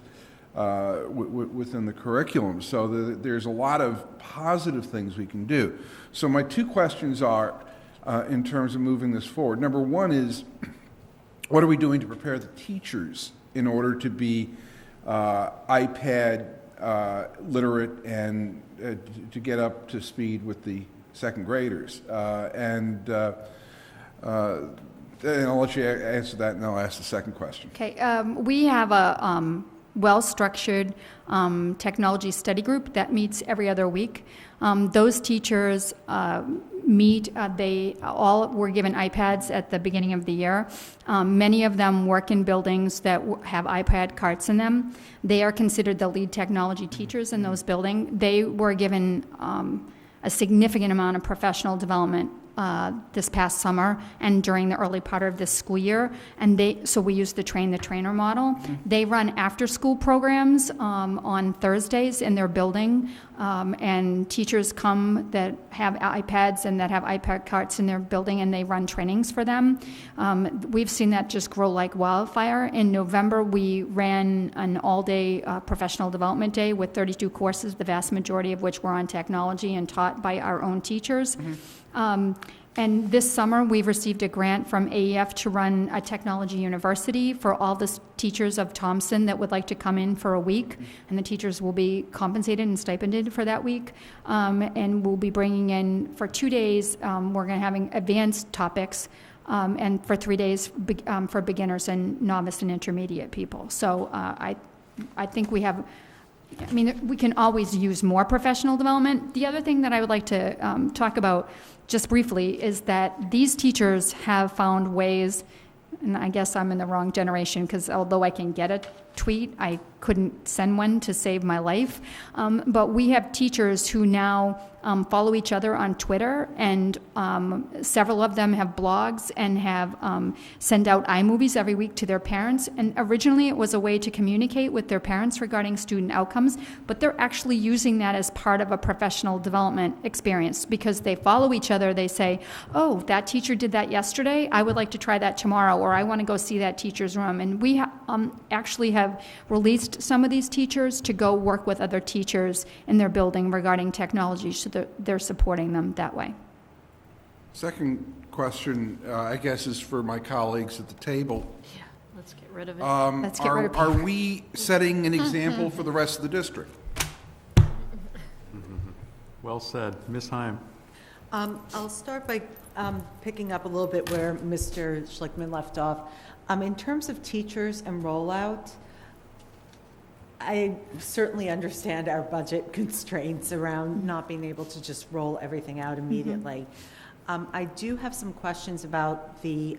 within the curriculum. So there's a lot of positive things we can do. So my 2 questions are, in terms of moving this forward. Number 1 is, what are we doing to prepare the teachers in order to be iPad literate and to get up to speed with the second graders? And I'll let you answer that, and I'll ask the second question. Okay, we have a well-structured technology study group that meets every other week. Those teachers meet, they all were given iPads at the beginning of the year. Many of them work in buildings that have iPad carts in them. They are considered the lead technology teachers in those buildings. They were given a significant amount of professional development this past summer and during the early part of this school year, and so we use the train the trainer model. They run after school programs on Thursdays in their building, and teachers come that have iPads and that have iPad carts in their building, and they run trainings for them. We've seen that just grow like wildfire. In November, we ran an all-day professional development day with 32 courses, the vast majority of which were on technology and taught by our own teachers. And this summer, we've received a grant from AEF to run a technology university for all the teachers of Thompson that would like to come in for a week, and the teachers will be compensated and stipended for that week. And we'll be bringing in, for 2 days, we're going to having advanced topics, and for 3 days for beginners and novice and intermediate people. So I think we have, I mean, we can always use more professional development. The other thing that I would like to talk about just briefly is that these teachers have found ways, and I guess I'm in the wrong generation because although I can get a tweet, I couldn't send one to save my life. But we have teachers who now follow each other on Twitter, and several of them have blogs and have send out iMovies every week to their parents. And originally it was a way to communicate with their parents regarding student outcomes, but they're actually using that as part of a professional development experience because they follow each other. They say, oh, that teacher did that yesterday. I would like to try that tomorrow, or I want to go see that teacher's room. And we actually have released some of these teachers to go work with other teachers in their building regarding technology, so that they're supporting them that way. Second question, I guess, is for my colleagues at the table. Yeah, let's get rid of it. Let's get rid of Are we setting an example for the rest of the district? Well said. Ms. Heim. I'll start by picking up a little bit where Mr. Schlickman left off. In terms of teachers and rollout, I certainly understand our budget constraints around not being able to just roll everything out immediately. I do have some questions about the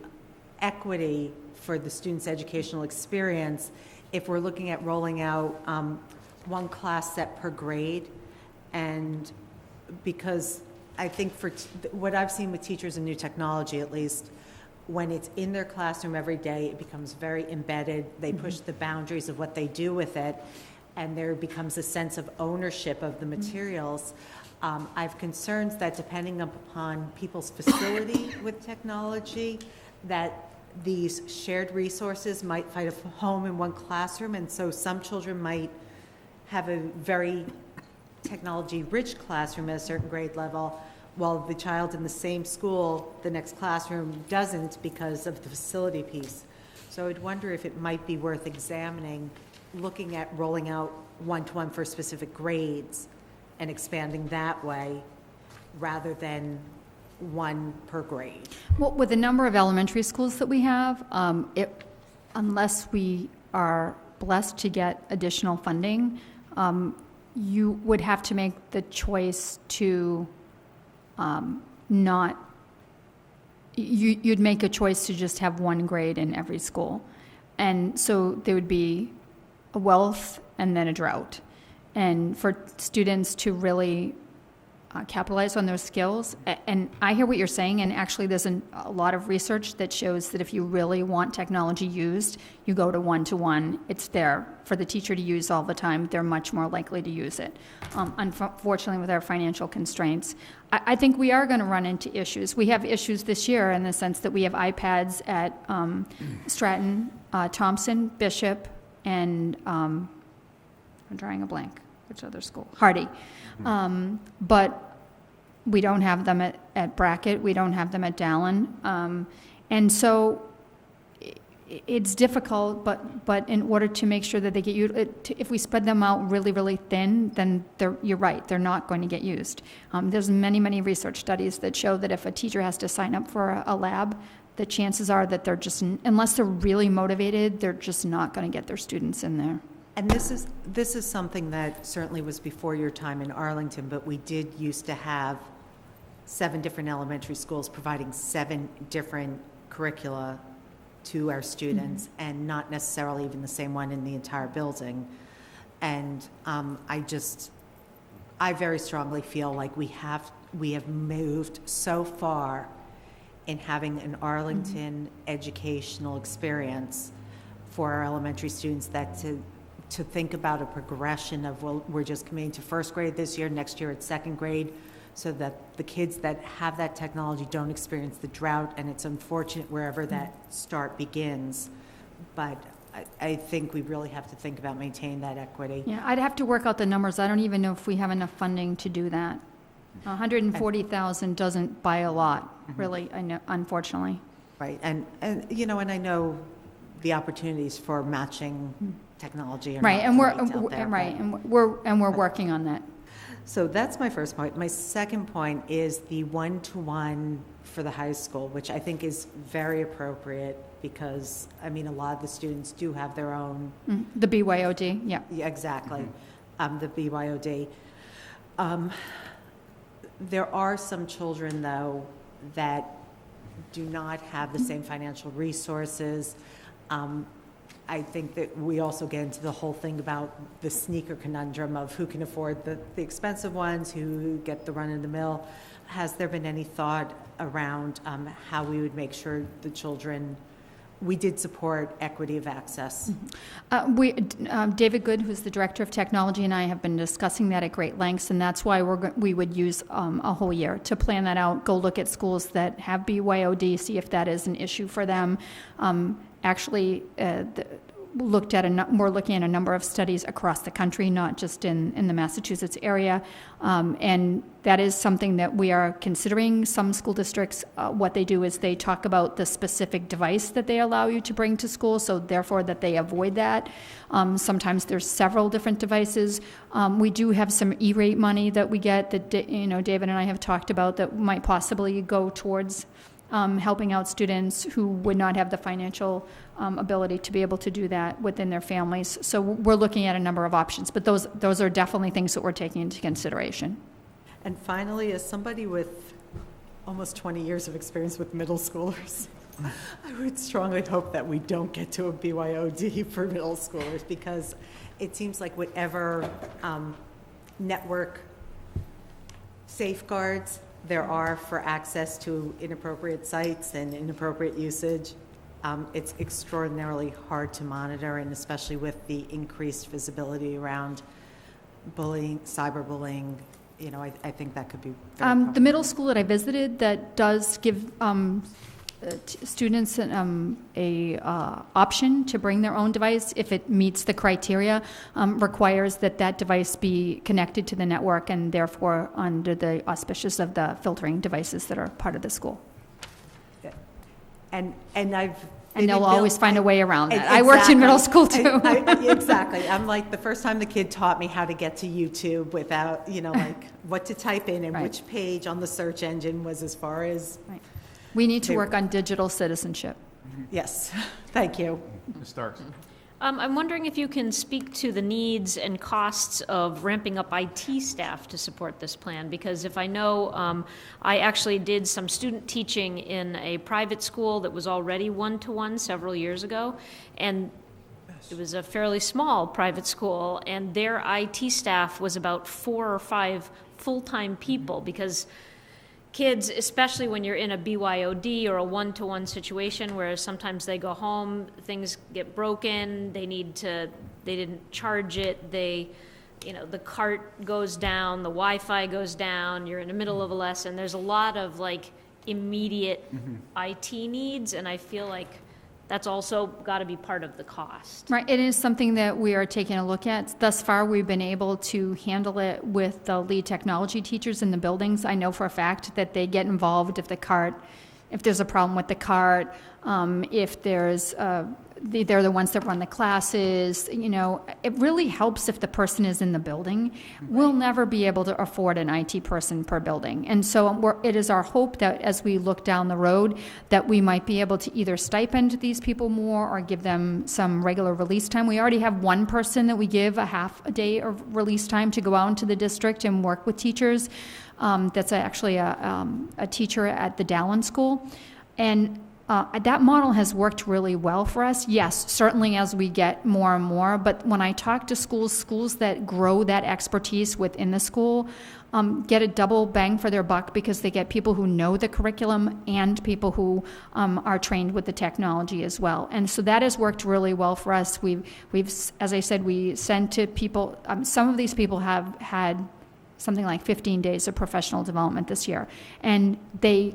equity for the student's educational experience if we're looking at rolling out one class set per grade. And because I think for what I've seen with teachers and new technology, at least, when it's in their classroom every day, it becomes very embedded. They push the boundaries of what they do with it, and there becomes a sense of ownership of the materials. I have concerns that depending upon people's facility with technology, that these shared resources might find a home in one classroom, and so some children might have a very technology-rich classroom at a certain grade level, while the child in the same school, the next classroom, doesn't because of the facility piece. So I'd wonder if it might be worth examining, looking at rolling out one-to-one for specific grades and expanding that way rather than one per grade. Well, with the number of elementary schools that we have, unless we are blessed to get additional funding, you would have to make the choice to you'd make a choice to just have one grade in every school. And so there would be a wealth and then a drought. And for students to really capitalize on those skills. And I hear what you're saying, and actually there's a lot of research that shows that if you really want technology used, you go to one-to-one. It's there for the teacher to use all the time. They're much more likely to use it. Unfortunately, with our financial constraints, I think we are going to run into issues. We have issues this year in the sense that we have iPads at Stratton, Thompson, Bishop, and I'm drawing a blank. Which other school? Hardy. But we don't have them at Brackett. We don't have them at Dallin. And so it's difficult, but in order to make sure that they get used, if we spread them out really, really thin, then you're right, they're not going to get used. There's many, many research studies that show that if a teacher has to sign up for a lab, the chances are that they're just, unless they're really motivated, they're just not going to get their students in there. And this is something that certainly was before your time in Arlington, but we did used to have 7 different elementary schools providing 7 different curricula to our students, and not necessarily even the same one in the entire building. And I very strongly feel like we have moved so far in having an Arlington educational experience for our elementary students that to think about a progression of, well, we're just coming to first grade this year, next year it's second grade, so that the kids that have that technology don't experience the drought, and it's unfortunate wherever that start begins. But I think we really have to think about maintaining that equity. Yeah, I'd have to work out the numbers. I don't even know if we have enough funding to do that. 140,000 doesn't buy a lot, really, I know, unfortunately. Right, and and I know the opportunities for matching technology are right, not and great out there, right, but- and we're working on that. So that's my first point. My second point is the one-to-one for the high school, which I think is very appropriate because, a lot of the students do have their own. The BYOD, yeah. Yeah, exactly, the BYOD. There are some children, though, that do not have the same financial resources. I think that we also get into the whole thing about the sneaker conundrum of who can afford the expensive ones, who get the run-of-the-mill. Has there been any thought around how we would make sure the children, we did support equity of access? David Good, who's the Director of Technology, and I have been discussing that at great lengths, and that's why we would use a whole year to plan that out, go look at schools that have BYOD, see if that is an issue for them. Actually, we're looking at a number of studies across the country, not just in the Massachusetts area. And that is something that we are considering. Some school districts, what they do is they talk about the specific device that they allow you to bring to school, so therefore that they avoid that. Sometimes there's several different devices. We do have some E-rate money that we get that, David and I have talked about that might possibly go towards helping out students who would not have the financial ability to be able to do that within their families. So we're looking at a number of options, but those are definitely things that we're taking into consideration. And finally, as somebody with almost 20 years of experience with middle schoolers, I would strongly hope that we don't get to a BYOD for middle schoolers, because it seems like whatever network safeguards there are for access to inappropriate sites and inappropriate usage, it's extraordinarily hard to monitor, and especially with the increased visibility around bullying, cyberbullying, I think that could be very The middle school that I visited that does give students a option to bring their own device if it meets the criteria, requires that device be connected to the network and therefore under the auspices of the filtering devices that are part of the school. And they'll always find a way around that. Exactly. I worked in middle school too. Exactly. I'm like, the first time the kid taught me how to get to YouTube without, like what to type in and Right. which page on the search engine was as far as, Right. We need to work on digital citizenship. yes, thank you. Ms. Starks? I'm wondering if you can speak to the needs and costs of ramping up IT staff to support this plan, because if I know, I actually did some student teaching in a private school that was already one-to-one several years ago, and it was a fairly small private school, and their IT staff was about 4 or 5 full-time people, because kids, especially when you're in a BYOD or a one-to-one situation where sometimes they go home, things get broken, they didn't charge it, the cart goes down, the Wi-Fi goes down, you're in the middle of a lesson. There's a lot of immediate IT needs, and I feel like that's also got to be part of the cost. Right, it is something that we are taking a look at. Thus far, we've been able to handle it with the lead technology teachers in the buildings. I know for a fact that they get involved if there's a problem with the cart, if there's they're the ones that run the classes. It really helps if the person is in the building. We'll never be able to afford an IT person per building. And so it is our hope that as we look down the road, that we might be able to either stipend these people more or give them some regular release time. We already have one person that we give a half a day of release time to go out into the district and work with teachers. That's actually a teacher at the Dallin School. And that model has worked really well for us. Yes, certainly as we get more and more, but when I talk to schools that grow that expertise within the school get a double bang for their buck, because they get people who know the curriculum and people who are trained with the technology as well. And so that has worked really well for us. We've as I said, we send to people, some of these people have had something like 15 days of professional development this year, and they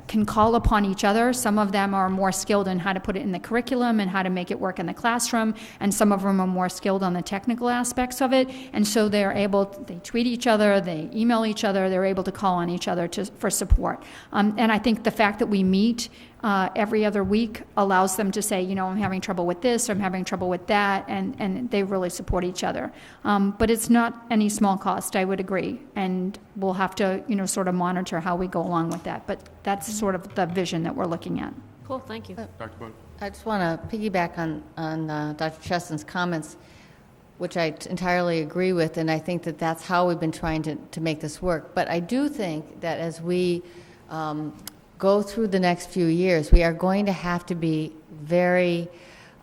can call upon each other. Some of them are more skilled in how to put it in the curriculum and how to make it work in the classroom, and some of them are more skilled on the technical aspects of it. And so they tweet each other, they email each other, they're able to call on each other for support. And I think the fact that we meet every other week allows them to say, I'm having trouble with this, or I'm having trouble with that, and they really support each other. But it's not any small cost, I would agree, and we'll have to, sort of monitor how we go along with that. But that's sort of the vision that we're looking at. Cool, thank you. Dr. Bode? I just want to piggyback on Dr. Cheston's comments, which I entirely agree with, and I think that that's how we've been trying to make this work. But I do think that as we go through the next few years, we are going to have to be very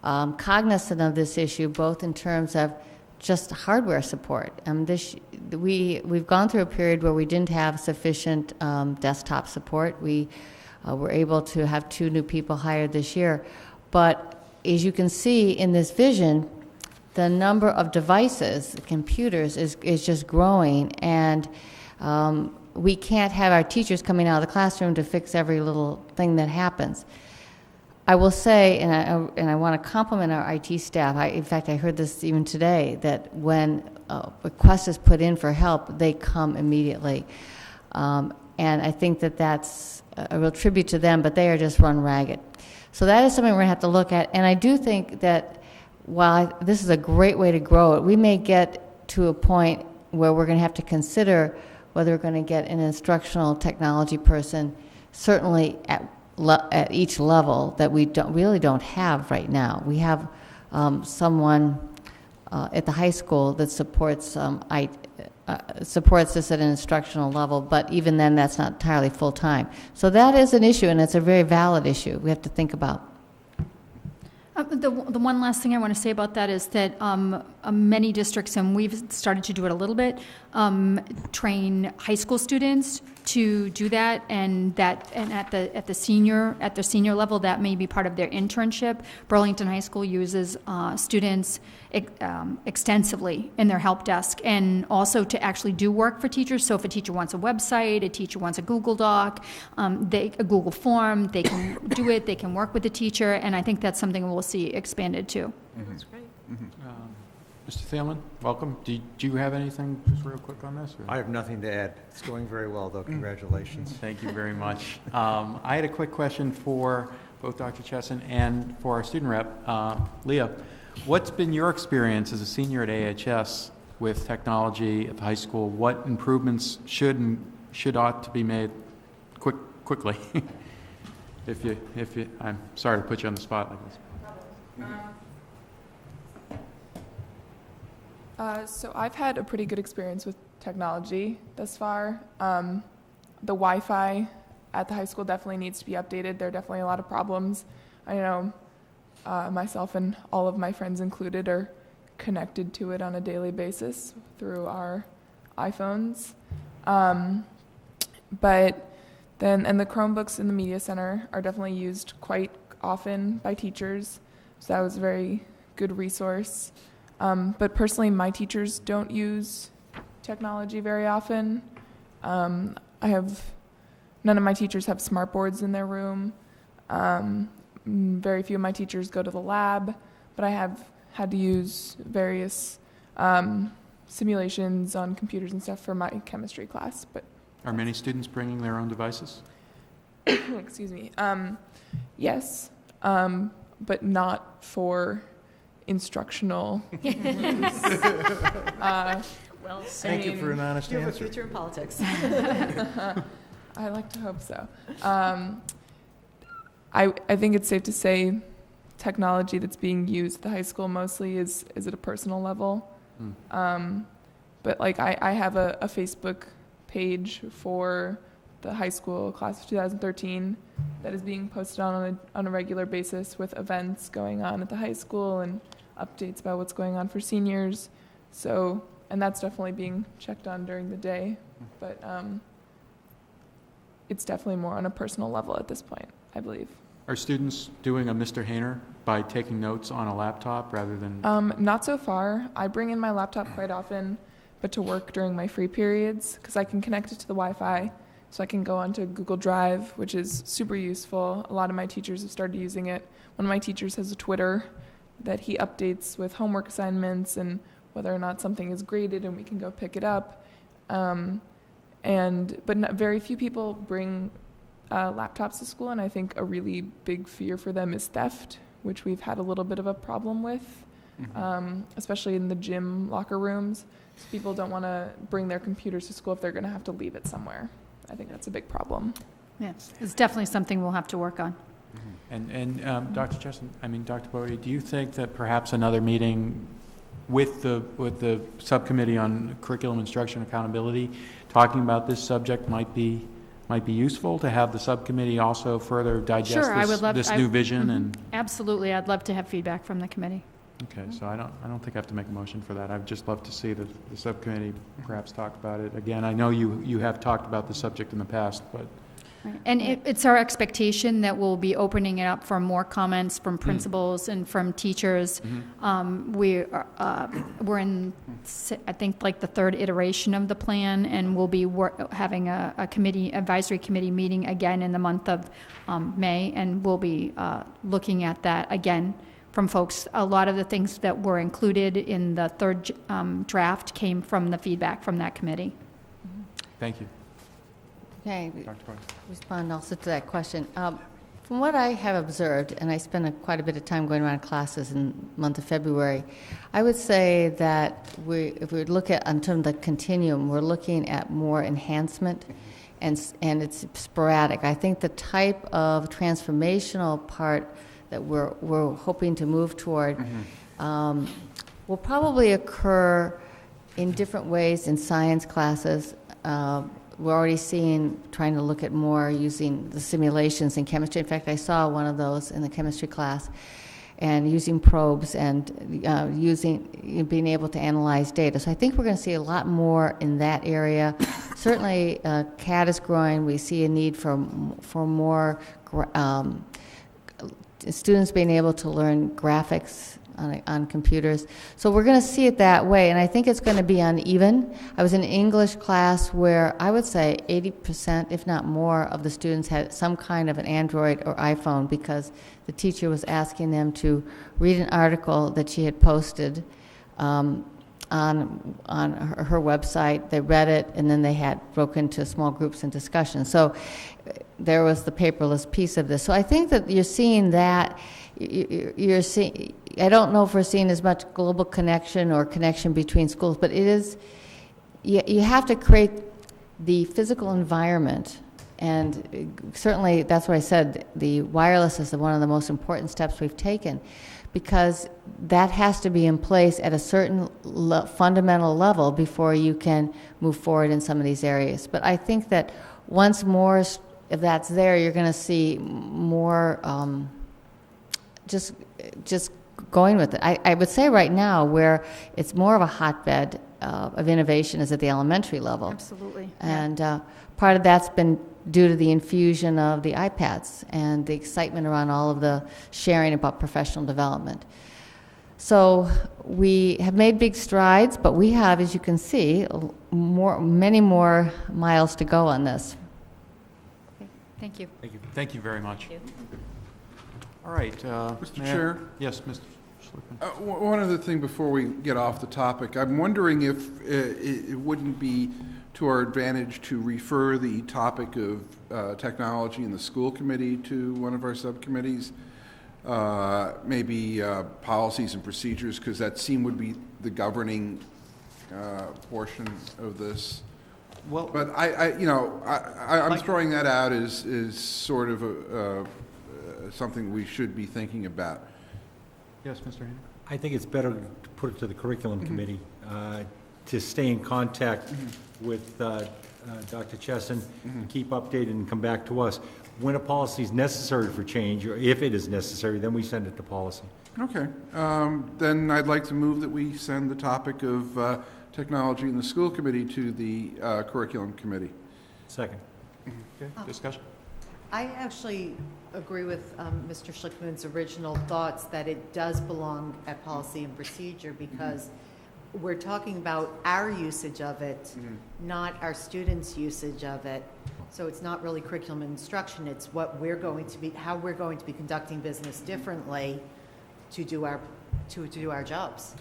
cognizant of this issue, both in terms of just hardware support. We've gone through a period where we didn't have sufficient desktop support. We were able to have 2 new people hired this year. But as you can see in this vision, the number of devices, computers, is just growing, and we can't have our teachers coming out of the classroom to fix every little thing that happens. I will say, and I want to compliment our IT staff. In fact, I heard this even today, that when a request is put in for help, they come immediately. And I think that that's a real tribute to them, but they are just run ragged. So that is something we're going to have to look at. And I do think that while this is a great way to grow it, we may get to a point where we're going to have to consider whether we're going to get an instructional technology person, certainly at each level, that we really don't have right now. We have someone at the high school that supports this at an instructional level, but even then, that's not entirely full-time. So that is an issue, and it's a very valid issue we have to think about. The one last thing I want to say about that is that many districts, and we've started to do it a little bit, train high school students to do that, and at the senior level, that may be part of their internship. Burlington High School uses students extensively in their help desk, and also to actually do work for teachers. So if a teacher wants a website, a teacher wants a Google Doc, a Google form, they can do it. They can work with the teacher, and I think that's something we'll see expanded too. That's great. Mr. Thielman, welcome. Do you have anything just real quick on this? Or? I have nothing to add. It's going very well, though. Congratulations. Thank you very much. I had a quick question for both Dr. Chesson and for our student rep, Leah. What's been your experience as a senior at AHS with technology at the high school? What improvements ought to be made quickly? if you, I'm sorry to put you on the spot like this. So I've had a pretty good experience with technology thus far. The Wi-Fi at the high school definitely needs to be updated. There are definitely a lot of problems. I know myself and all of my friends included are connected to it on a daily basis through our iPhones. But then the Chromebooks in the media center are definitely used quite often by teachers. So that was a very good resource. But personally, my teachers don't use technology very often. None of my teachers have smart boards in their room. Very few of my teachers go to the lab, but I have had to use various simulations on computers and stuff for my chemistry class. But are many students bringing their own devices? excuse me. Yes, but not for instructional. Well said. Thank you for an honest You have a answer. future in politics. I like to hope so. I think it's safe to say technology that's being used at the high school mostly is at a personal level. But like I have a Facebook page for the high school class of 2013 that is being posted on a regular basis with events going on at the high school and updates about what's going on for seniors. So, and that's definitely being checked on during the day, but it's definitely more on a personal level at this point, I believe. Are students doing a Mr. Hayner by taking notes on a laptop rather than? Not so far. I bring in my laptop quite often, but to work during my free periods, because I can connect it to the Wi-Fi, so I can go onto Google Drive, which is super useful. A lot of my teachers have started using it. One of my teachers has a Twitter that he updates with homework assignments and whether or not something is graded, and we can go pick it up. But very few people bring laptops to school, and I think a really big fear for them is theft, which we've had a little bit of a problem with, especially in the gym locker rooms. So people don't want to bring their computers to school if they're going to have to leave it somewhere. I think that's a big problem. Yes, it's definitely something we'll have to work on. And Dr. Chesson, Dr. Bodie, do you think that perhaps another meeting with the subcommittee on curriculum instruction accountability, talking about this subject might be useful to have the subcommittee also further digest Sure, I would love this new vision and? Absolutely, I'd love to have feedback from the committee. Okay, so I don't think I have to make a motion for that. I'd just love to see the subcommittee perhaps talk about it. Again, I know you have talked about the subject in the past, but. And it's our expectation that we'll be opening it up for more comments from principals and from teachers. We're in, I think, like the third iteration of the plan, and we'll be having a advisory committee meeting again in the month of May, and we'll be looking at that again from folks. A lot of the things that were included in the third draft came from the feedback from that committee. Thank you. Okay, Dr. Price. respond also to that question. From what I have observed, and I spent quite a bit of time going around classes in the month of February, I would say that if we look at, in terms of the continuum, we're looking at more enhancement, and it's sporadic. I think the type of transformational part that we're hoping to move toward will probably occur in different ways in science classes. We're already trying to look at more using the simulations in chemistry. In fact, I saw one of those in the chemistry class, and using probes and being able to analyze data. So I think we're going to see a lot more in that area. Certainly, CAD is growing. We see a need for more students being able to learn graphics on computers. So we're going to see it that way, and I think it's going to be uneven. I was in an English class where I would say 80%, if not more, of the students had some kind of an Android or iPhone because the teacher was asking them to read an article that she had posted on her website. They read it, and then they had broken into small groups and discussions. So there was the paperless piece of this. So I think that you're seeing that. You're seeing, I don't know if we're seeing as much global connection or connection between schools, but it is, you have to create the physical environment, and certainly that's what I said, the wireless is one of the most important steps we've taken, because that has to be in place at a certain fundamental level before you can move forward in some of these areas. But I think that once more, if that's there, you're going to see more just going with it. I would say right now where it's more of a hotbed of innovation is at the elementary level. Absolutely. And part of that's been due to the infusion of the iPads and the excitement around all of the sharing about professional development. So we have made big strides, but we have, as you can see, many more miles to go on this. Thank you. Thank you. Thank you very much. Thank you. All right. Mr. Chair? Yes, Mr. Schlickman. One other thing before we get off the topic. I'm wondering if it wouldn't be to our advantage to refer the topic of technology in the school committee to one of our subcommittees, maybe policies and procedures, because that would be the governing portion of this. Well, But I'm throwing that out as sort of something we should be thinking about. yes, Mr. Haney. I think it's better to put it to the curriculum committee, to stay in contact with Dr. Chesson, keep updated and come back to us. When a policy is necessary for change, or if it is necessary, then we send it to policy. Okay. Then I'd like to move that we send the topic of technology in the school committee to the curriculum committee. Second. Okay, discussion. I actually agree with Mr. Schlickman's original thoughts that it does belong at policy and procedure because we're talking about our usage of it, not our students' usage of it. So it's not really curriculum and instruction, it's what we're going to be, how we're going to be conducting business differently to do our jobs.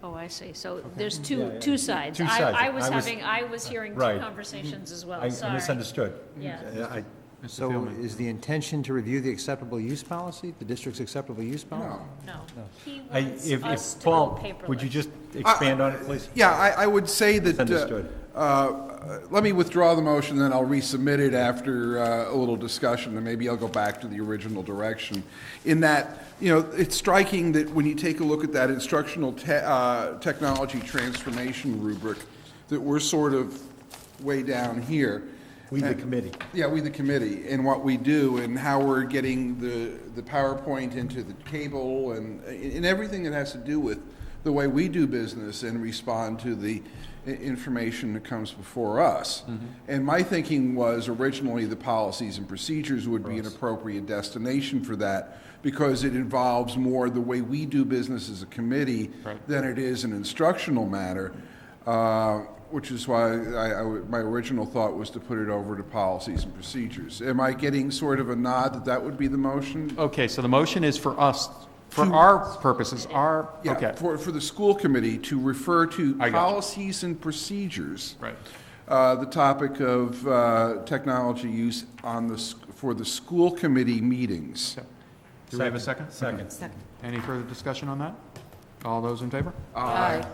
Oh, I see. So there's two sides. Two sides. I was hearing two Right. conversations as well. I Sorry. misunderstood. Yeah. Mr. So Thielman. is the intention to review the acceptable use policy, the district's acceptable use policy? No. He I- wants If, us if, to go Paul, paperless. would you just expand on it, please? Yeah, I would say that, Misunderstood. let me withdraw the motion, then I'll resubmit it after a little discussion, and maybe I'll go back to the original direction. In that, it's striking that when you take a look at that instructional technology transformation rubric, that we're sort of way down here. We, the committee. Yeah, we, the committee, and what we do, and how we're getting the PowerPoint into the cable, and everything that has to do with the way we do business and respond to the information that comes before us. And my thinking was originally the policies and procedures would be an appropriate destination for that, because it involves more the way we do business as a committee than it is an instructional matter, which is why my original thought was to put it over to policies and procedures. Am I getting sort of a nod that that would be the motion? Okay, so the motion is for us, for our purposes, Yeah, okay. for the school committee to refer to I got you. policies and procedures. Right. The topic of technology use for the school committee meetings. Okay. Do we have a second? Second. Any further discussion on that? All those in favor? Aye.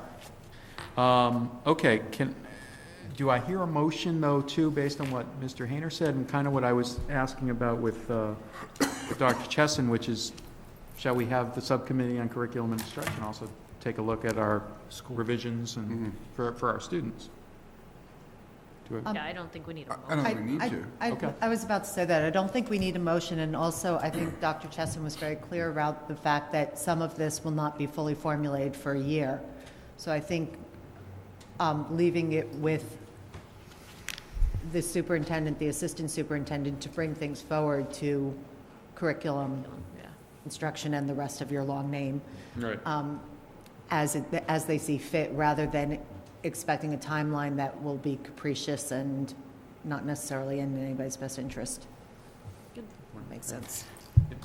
Okay, do I hear a motion, though, too, based on what Mr. Hayner said, and kind of what I was asking about with Dr. Chesson, which is, shall we have the subcommittee on curriculum and instruction also take a look at our school revisions and for our students? Yeah, I don't think we need a I motion. don't think we need to. Okay. I was about to say that. I don't think we need a motion, and also I think Dr. Chesson was very clear about the fact that some of this will not be fully formulated for a year. So I think leaving it with the superintendent, the assistant superintendent, to bring things forward to curriculum, instruction, and the rest of your long name, Right. as they see fit, rather than expecting a timeline that will be capricious and not necessarily in anybody's best interest. Makes sense.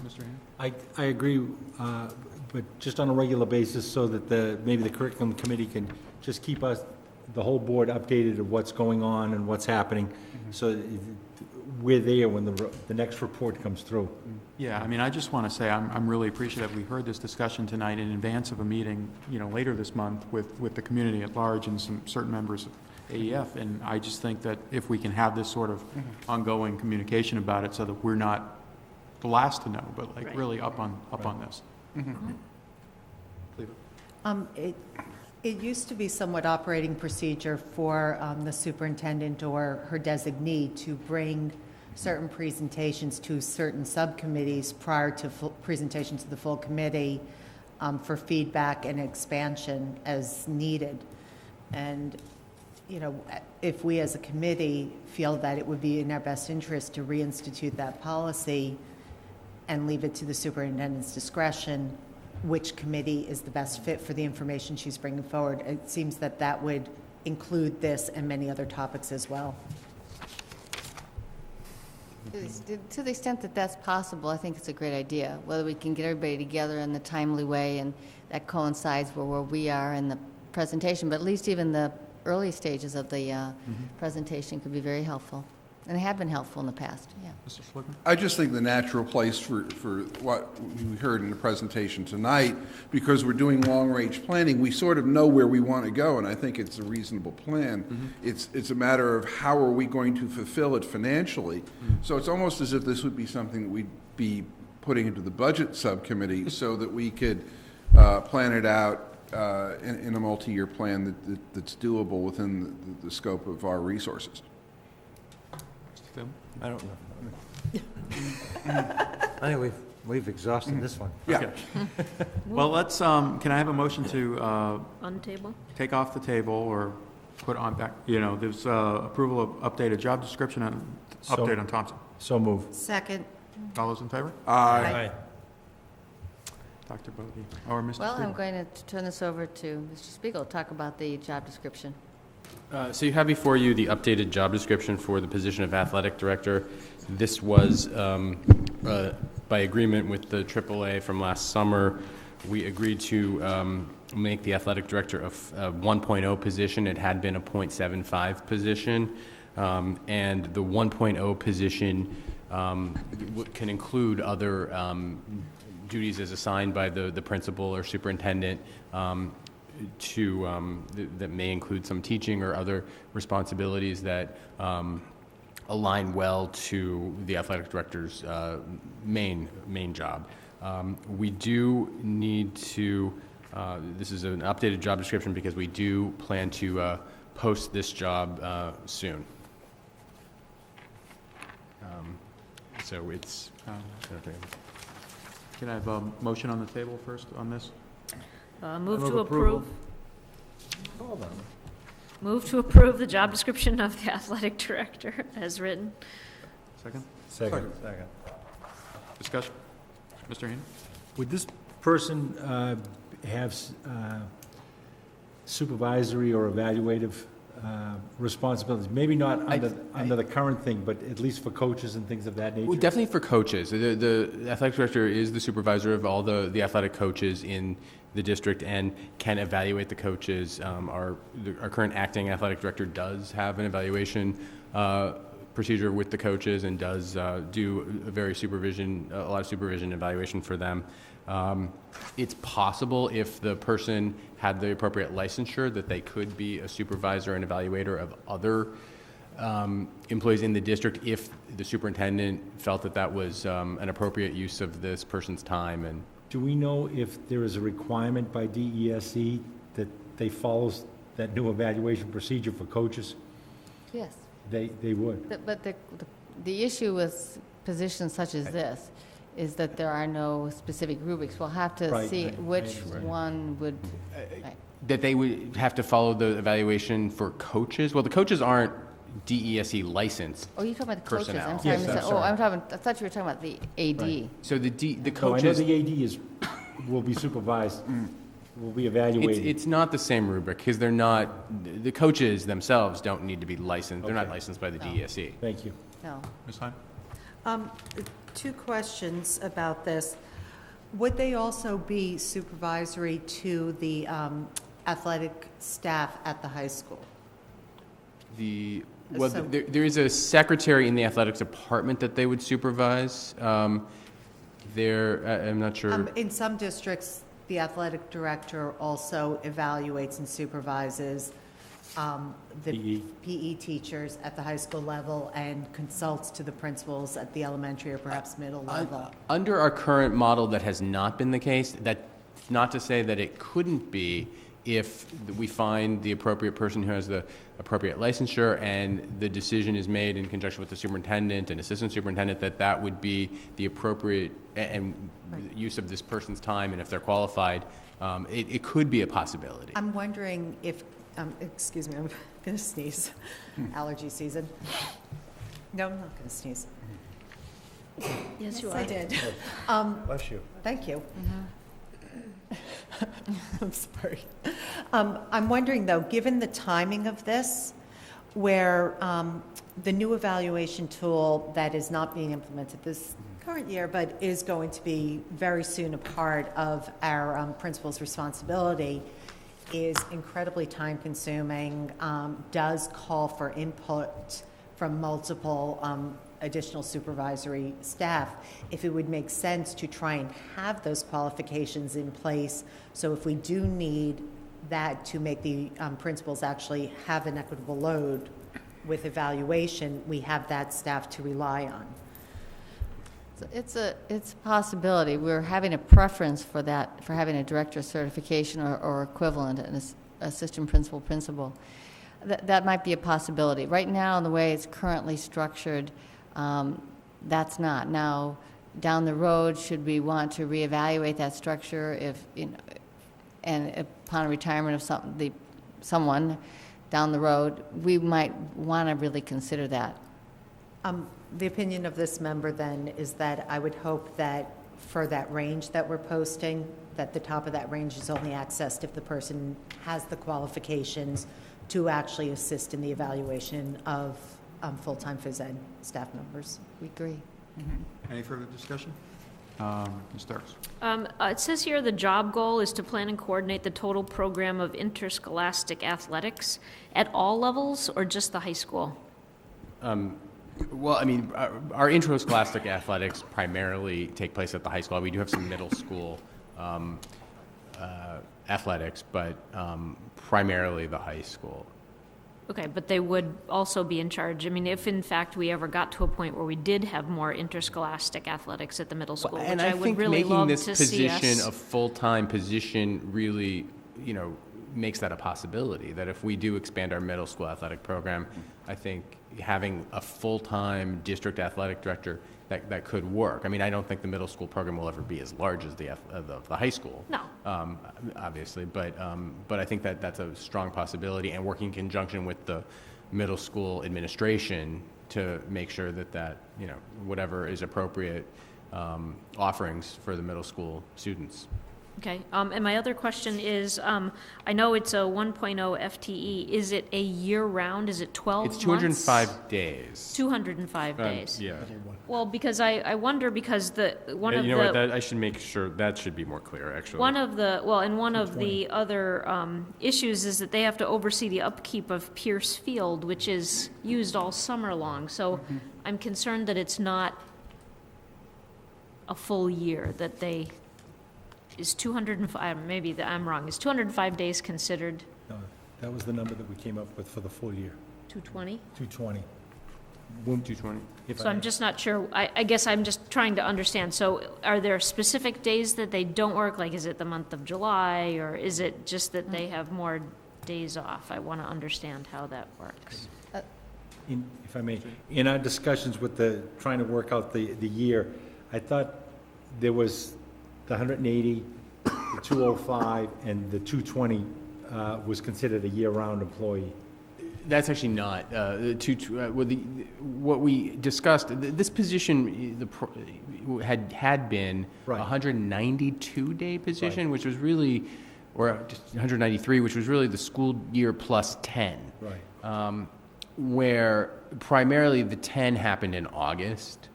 Mr. Hayner? I agree, but just on a regular basis, so that maybe the curriculum committee can just keep the whole board updated of what's going on and what's happening, so we're there when the next report comes through. Yeah, I mean, I just want to say I'm really appreciative. We heard this discussion tonight in advance of a meeting, later this month with the community at large and some certain members of AEF, and I just think that if we can have this sort of ongoing communication about it, so that we're not the last to know, but like really up on this. It used to be somewhat operating procedure for the superintendent or her designee to bring certain presentations to certain subcommittees prior to presentation to the full committee for feedback and expansion as needed. And, if we as a committee feel that it would be in our best interest to reinstitute that policy and leave it to the superintendent's discretion, which committee is the best fit for the information she's bringing forward, it seems that that would include this and many other topics as well. To the extent that that's possible, I think it's a great idea. Whether we can get everybody together in the timely way, and that coincides with where we are in the presentation, but at least even the early stages of the presentation could be very helpful. And they have been helpful in the past, yeah. Mr. Schlickman? I just think the natural place for what we heard in the presentation tonight, because we're doing long-range planning, we sort of know where we want to go, and I think it's a reasonable plan. It's a matter of how are we going to fulfill it financially. So it's almost as if this would be something that we'd be putting into the budget subcommittee so that we could plan it out in a multi-year plan that's doable within the scope of our resources. Phil? I don't know. I think we've exhausted this one. Yeah. Okay. Well, let's, can I have a motion to On table? take off the table or put on back, there's approval of updated job description and update on Thompson. So move. Second. All those in favor? Aye. Dr. Bodie, or Mr. Well, I'm Spiegel? going to turn this over to Mr. Spiegel to talk about the job description. So you have before you the updated job description for the position of athletic director. This was by agreement with the AAA from last summer. We agreed to make the athletic director a 1.0 position. It had been a 0.75 position. And the 1.0 position can include other duties as assigned by the principal or superintendent that may include some teaching or other responsibilities that align well to the athletic director's main job. We do need to, this is an updated job description because we do plan to post this job soon. So it's, Can I have a motion on the table first on this? Move move to approve. Hold on. Move to approve the job description of the athletic director as written. Second? Second. Discussion? Mr. Haney? Would this person have supervisory or evaluative responsibilities? Maybe not under the current thing, but at least for coaches and things of that nature? Well, definitely for coaches. The athletic director is the supervisor of all the athletic coaches in the district and can evaluate the coaches. Our current acting athletic director does have an evaluation procedure with the coaches and does do a lot of supervision and evaluation for them. It's possible if the person had the appropriate licensure that they could be a supervisor and evaluator of other employees in the district if the superintendent felt that that was an appropriate use of this person's time. And Do we know if there is a requirement by DESE that they follow that new evaluation procedure for coaches? Yes. They would. But the issue with positions such as this is that there are no specific rubrics. We'll have to Right, see right, which right. one would, right. that they would have to follow the evaluation for coaches. Well, the coaches aren't DESE licensed. Oh, you're talking about the coaches. Personnel. I'm sorry. Yes, I'm I sorry. I thought you were talking about the AD. Right. So the So I know coaches, the AD will be supervised, will be evaluated. it's not the same rubric because they're not, the coaches themselves don't need to be licensed. They're not Okay. licensed by the No. DESE. Thank you. No. Ms. Hyde? Two questions about this. Would they also be supervisory to the athletic staff at the high school? Well, So- there is a secretary in the athletics department that they would supervise. I'm not sure. In some districts, the athletic director also evaluates and supervises the PE. PE teachers at the high school level and consults to the principals at the elementary or perhaps middle level. Under our current model, that has not been the case. That's not to say that it couldn't be if we find the appropriate person who has the appropriate licensure and the decision is made in conjunction with the superintendent and assistant superintendent that would be the appropriate and use of this person's time, and if they're qualified, it could be a possibility. I'm wondering if, excuse me, I'm going to sneeze. Allergy season. No, I'm not going to sneeze. Yes, you I are. did. Bless you. Thank you. I'm sorry. I'm wondering, though, given the timing of this, where the new evaluation tool that is not being implemented this current year, but is going to be very soon a part of our principal's responsibility, is incredibly time-consuming, does call for input from multiple additional supervisory staff, if it would make sense to try and have those qualifications in place, so if we do need that to make the principals actually have an equitable load with evaluation, we have that staff to rely on. It's a possibility. We're having a preference for that, for having a director certification or equivalent, an assistant principal. That might be a possibility. Right now, the way it's currently structured, that's not. Now, down the road, should we want to reevaluate that structure if, and upon retirement of someone down the road, we might want to really consider that. The opinion of this member, then, is that I would hope that for that range that we're posting, that the top of that range is only accessed if the person has the qualifications to actually assist in the evaluation of full-time phys ed staff members. We agree. Any further discussion? Ms. Starks? It says here the job goal is to plan and coordinate the total program of interscholastic athletics at all levels or just the high school? Well, I mean, our interscholastic athletics primarily take place at the high school. We do have some middle school athletics, but primarily the high school. Okay, but they would also be in charge. I mean, if in fact we ever got to a point where we did have more interscholastic athletics at the middle school, And which I I would think really making love this to see position us. a full-time position really, makes that a possibility, that if we do expand our middle school athletic program, I think having a full-time district athletic director, that could work. I mean, I don't think the middle school program will ever be as large as the high school. No. Obviously, but I think that that's a strong possibility, and working in conjunction with the middle school administration to make sure that whatever is appropriate offerings for the middle school students. Okay, and my other question is, I know it's a 1.0 FTE. Is it a year-round? Is it 12 months? It's 205 days. 205 days. Yeah. Well, because I wonder, because one of You know the... what, I should make sure, that should be more clear, actually. One of the other issues is that they have to oversee the upkeep of Pierce Field, which is used all summer long. So I'm concerned that it's not a full year, that they... Is 205, maybe I'm wrong, is 205 days considered No, that was the number that we came up with for the full year, 220? 220. 220. So I'm just not sure, I guess I'm just trying to understand. So are there specific days that they don't work? Like, is it the month of July, or is it just that they have more days off? I want to understand how that works. If I may, in our discussions with trying to work out the year, I thought there was the 180, the 205, and the 220 was considered a year-round employee. That's actually not. What we discussed, this position had been a Right. 192-day position, Right. which was really, or just 193, which was really the school year plus 10. Right. Where primarily the 10 happened in August,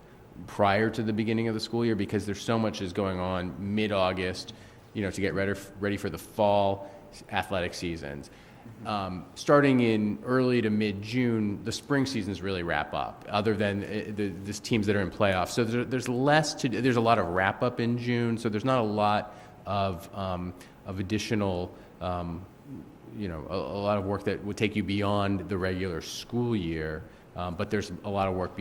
prior to the beginning of the school year, because there's so much is going on mid-August, to get ready for the fall athletic seasons. Starting in early to mid-June, the spring seasons really wrap up, other than the teams that are in playoffs. So there's less to do. There's a lot of wrap-up in June, so there's not a lot of additional, a lot of work that would take you beyond the regular school year, but there's a lot of work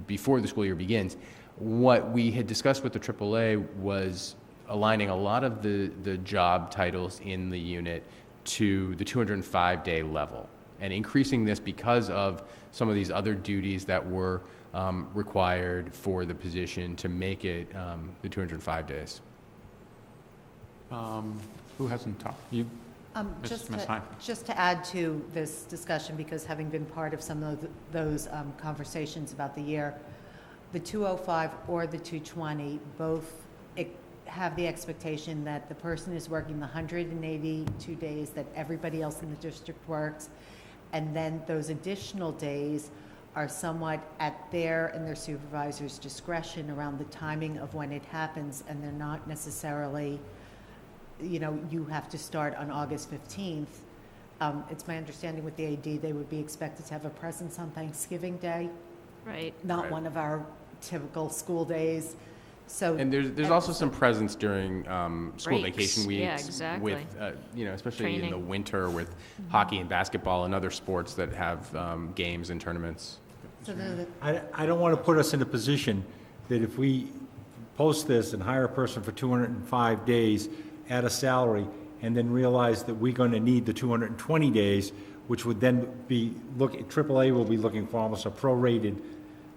before the school year begins. What we had discussed with the AAA was aligning a lot of the job titles in the unit to the 205-day level, and increasing this because of some of these other duties that were required for the position to make it the 205 days. Who hasn't talked? You, Just Ms. Hine. to add to this discussion, because having been part of some of those conversations about the year, the 205 or the 220 both have the expectation that the person is working the 182 days that everybody else in the district works, and then those additional days are somewhat at their and their supervisor's discretion around the timing of when it happens, and they're not necessarily, you have to start on August 15th. It's my understanding with the AD, they would be expected to have a presence on Thanksgiving Day, Right. not Right. one of our typical school days. So, And there's also some presence during school Breaks. vacation weeks. Yeah, exactly. With, especially in the Training. winter with hockey and basketball and other sports that have games and tournaments. I don't want to put us in a position that if we post this and hire a person for 205 days at a salary, and then realize that we're going to need the 220 days, which would then be, AAA will be looking for almost a prorated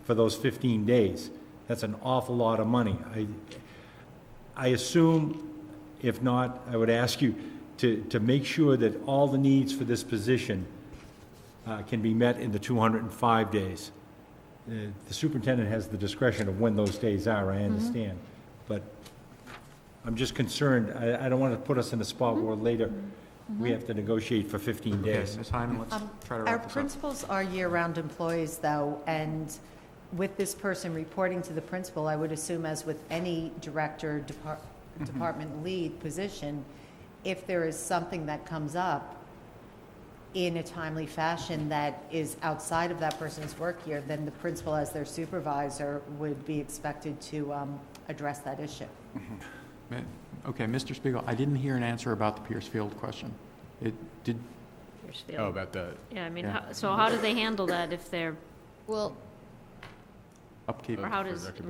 for those 15 days. That's an awful lot of money. I assume, if not, I would ask you to make sure that all the needs for this position can be met in the 205 days. The superintendent has the discretion of when those days are, I understand. But I'm just concerned, I don't want to put us in a spot where later we have to negotiate for 15 Okay, days. Ms. Hyman, let's try to our wrap this up. principals are year-round employees, though, and with this person reporting to the principal, I would assume, as with any director, department lead position, if there is something that comes up in a timely fashion that is outside of that person's work year, then the principal, as their supervisor, would be expected to address that issue. Okay, Mr. Spiegel, I didn't hear an answer about the Pierce Field question. It did, Pierce Oh, Field. about the Yeah, I mean, Yeah. so how do they handle that if they're, Well, upkeep or how for does, Dr.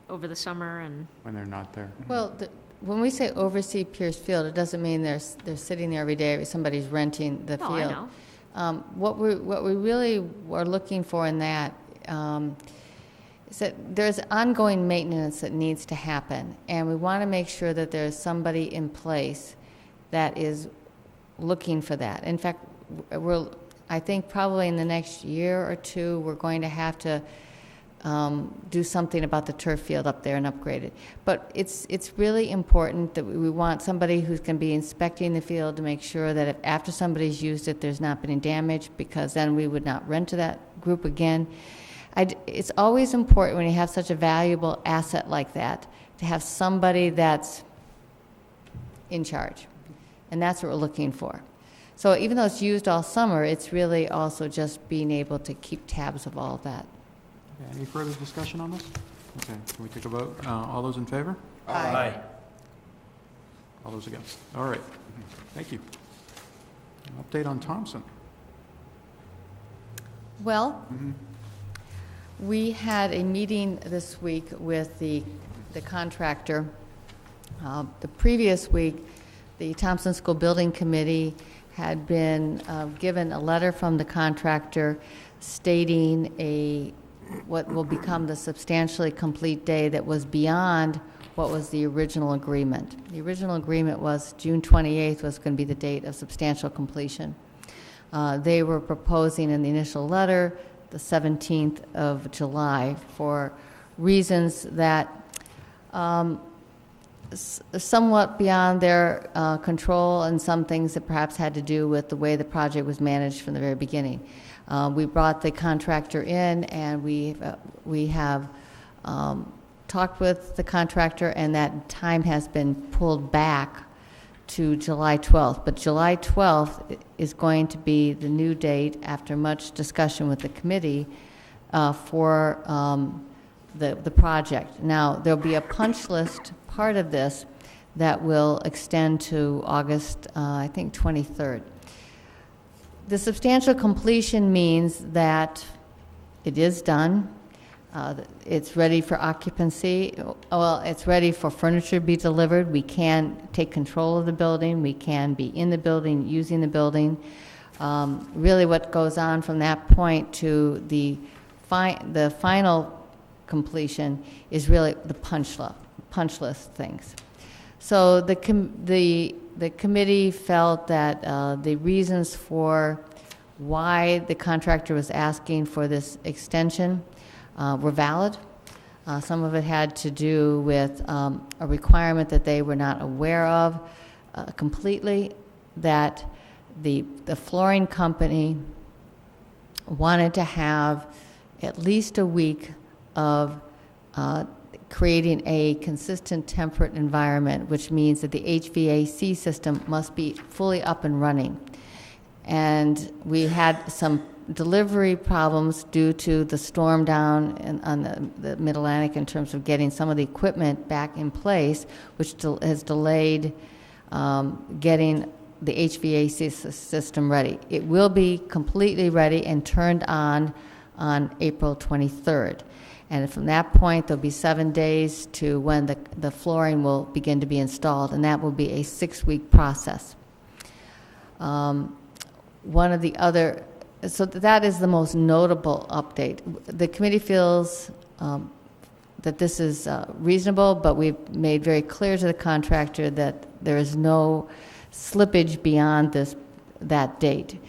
over the summer and, when they're not there. well, when we say oversee Pierce Field, it doesn't mean they're sitting there every day, somebody's renting the Oh, I field. know. What we really are looking for in that is that there's ongoing maintenance that needs to happen, and we want to make sure that there's somebody in place that is looking for that. In fact, I think probably in the next year or two, we're going to have to do something about the turf field up there and upgrade it. But it's really important that we want somebody who's going to be inspecting the field to make sure that if after somebody's used it, there's not been any damage, because then we would not rent to that group again. It's always important when you have such a valuable asset like that to have somebody that's in charge, and that's what we're looking for. So even though it's used all summer, it's really also just being able to keep tabs of all of that. Okay, any further discussion on this? Okay, can we take a vote? All those in favor? Aye. All those against? All right, thank you. An update on Thompson. Well, we had a meeting this week with the contractor. The previous week, the Thompson School Building Committee had been given a letter from the contractor stating what will become the substantially complete day that was beyond what was the original agreement. The original agreement was June 28th was going to be the date of substantial completion. They were proposing in the initial letter the 17th of July for reasons that somewhat beyond their control, and some things that perhaps had to do with the way the project was managed from the very beginning. We brought the contractor in, and we have talked with the contractor, and that time has been pulled back to July 12th. But July 12th is going to be the new date, after much discussion with the committee, for the project. Now, there'll be a punch list part of this that will extend to August, I think, 23rd. The substantial completion means that it is done. It's ready for occupancy. Well, it's ready for furniture to be delivered. We can take control of the building. We can be in the building, using the building. Really what goes on from that point to the final completion is really the punch list things. So the committee felt that the reasons for why the contractor was asking for this extension were valid. Some of it had to do with a requirement that they were not aware of completely, that the flooring company wanted to have at least a week of creating a consistent temperate environment, which means that the HVAC system must be fully up and running. And we had some delivery problems due to the storm down on the Mid-Atlantic in terms of getting some of the equipment back in place, which has delayed getting the HVAC system ready. It will be completely ready and turned on April 23rd. And from that point, there'll be 7 days to when the flooring will begin to be installed, and that will be a 6-week process. One of the other, so that is the most notable update. The committee feels that this is reasonable, but we've made very clear to the contractor that there is no slippage beyond that date.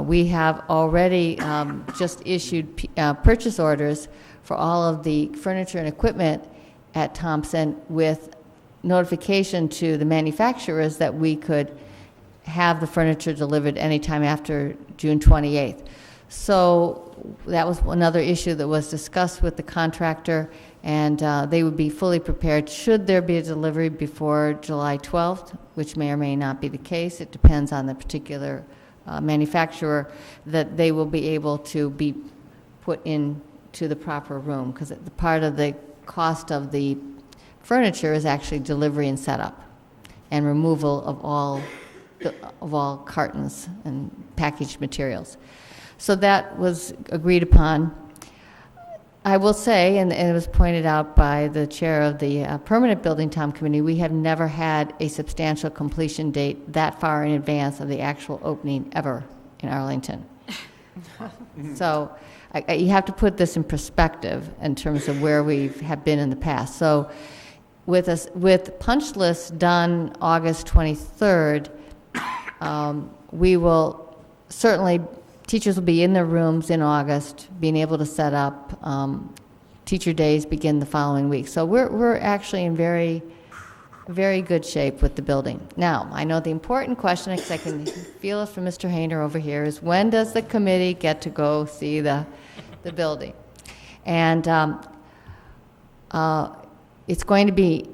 We have already just issued purchase orders for all of the furniture and equipment at Thompson, with notification to the manufacturers that we could have the furniture delivered anytime after June 28th. So that was another issue that was discussed with the contractor, and they would be fully prepared should there be a delivery before July 12th, which may or may not be the case. It depends on the particular manufacturer, that they will be able to be put into the proper room, because part of the cost of the furniture is actually delivery and setup and removal of all cartons and packaged materials. So that was agreed upon. I will say, and it was pointed out by the chair of the Permanent Building Tom Committee, we have never had a substantial completion date that far in advance of the actual opening ever in Arlington. So you have to put this in perspective in terms of where we have been in the past. So with punch lists done August 23rd, we will certainly, teachers will be in their rooms in August, being able to set up. Teacher days begin the following week. So we're actually in very, very good shape with the building. Now, I know the important question, because I can feel it from Mr. Hayner over here, is when does the committee get to go see the building? And it's going to be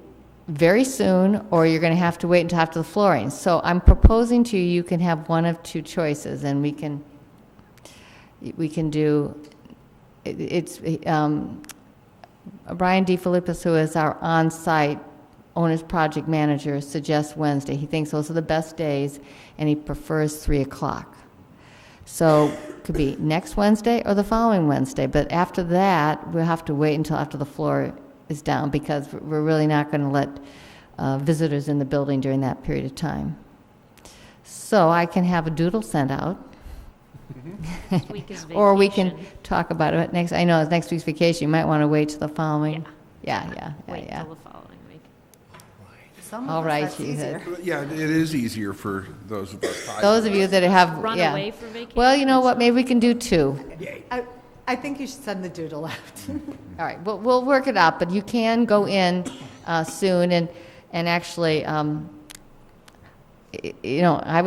very soon, or you're going to have to wait until after the flooring. So I'm proposing to you, you can have one of two choices, and we can do, it's, Brian DeFilippis, who is our on-site owner's project manager, suggests Wednesday. He thinks those are the best days, and he prefers 3 o'clock. So it could be next Wednesday or the following Wednesday, but after that, we'll have to wait until after the floor is down, because we're really not going to let visitors in the building during that period of time. So I can have a doodle sent out. Next week is Or we can vacation. talk about it next, I know it's next week's vacation, you might want to wait till the following. Yeah. Wait till the following week. All right, he said. Yeah, it is easier for those of us. Those of you that have, Run yeah. away for vacation? Well, you know what, maybe we can do 2. I think you should send the doodle out. All right, we'll work it out, but you can go in soon, and actually, you know, I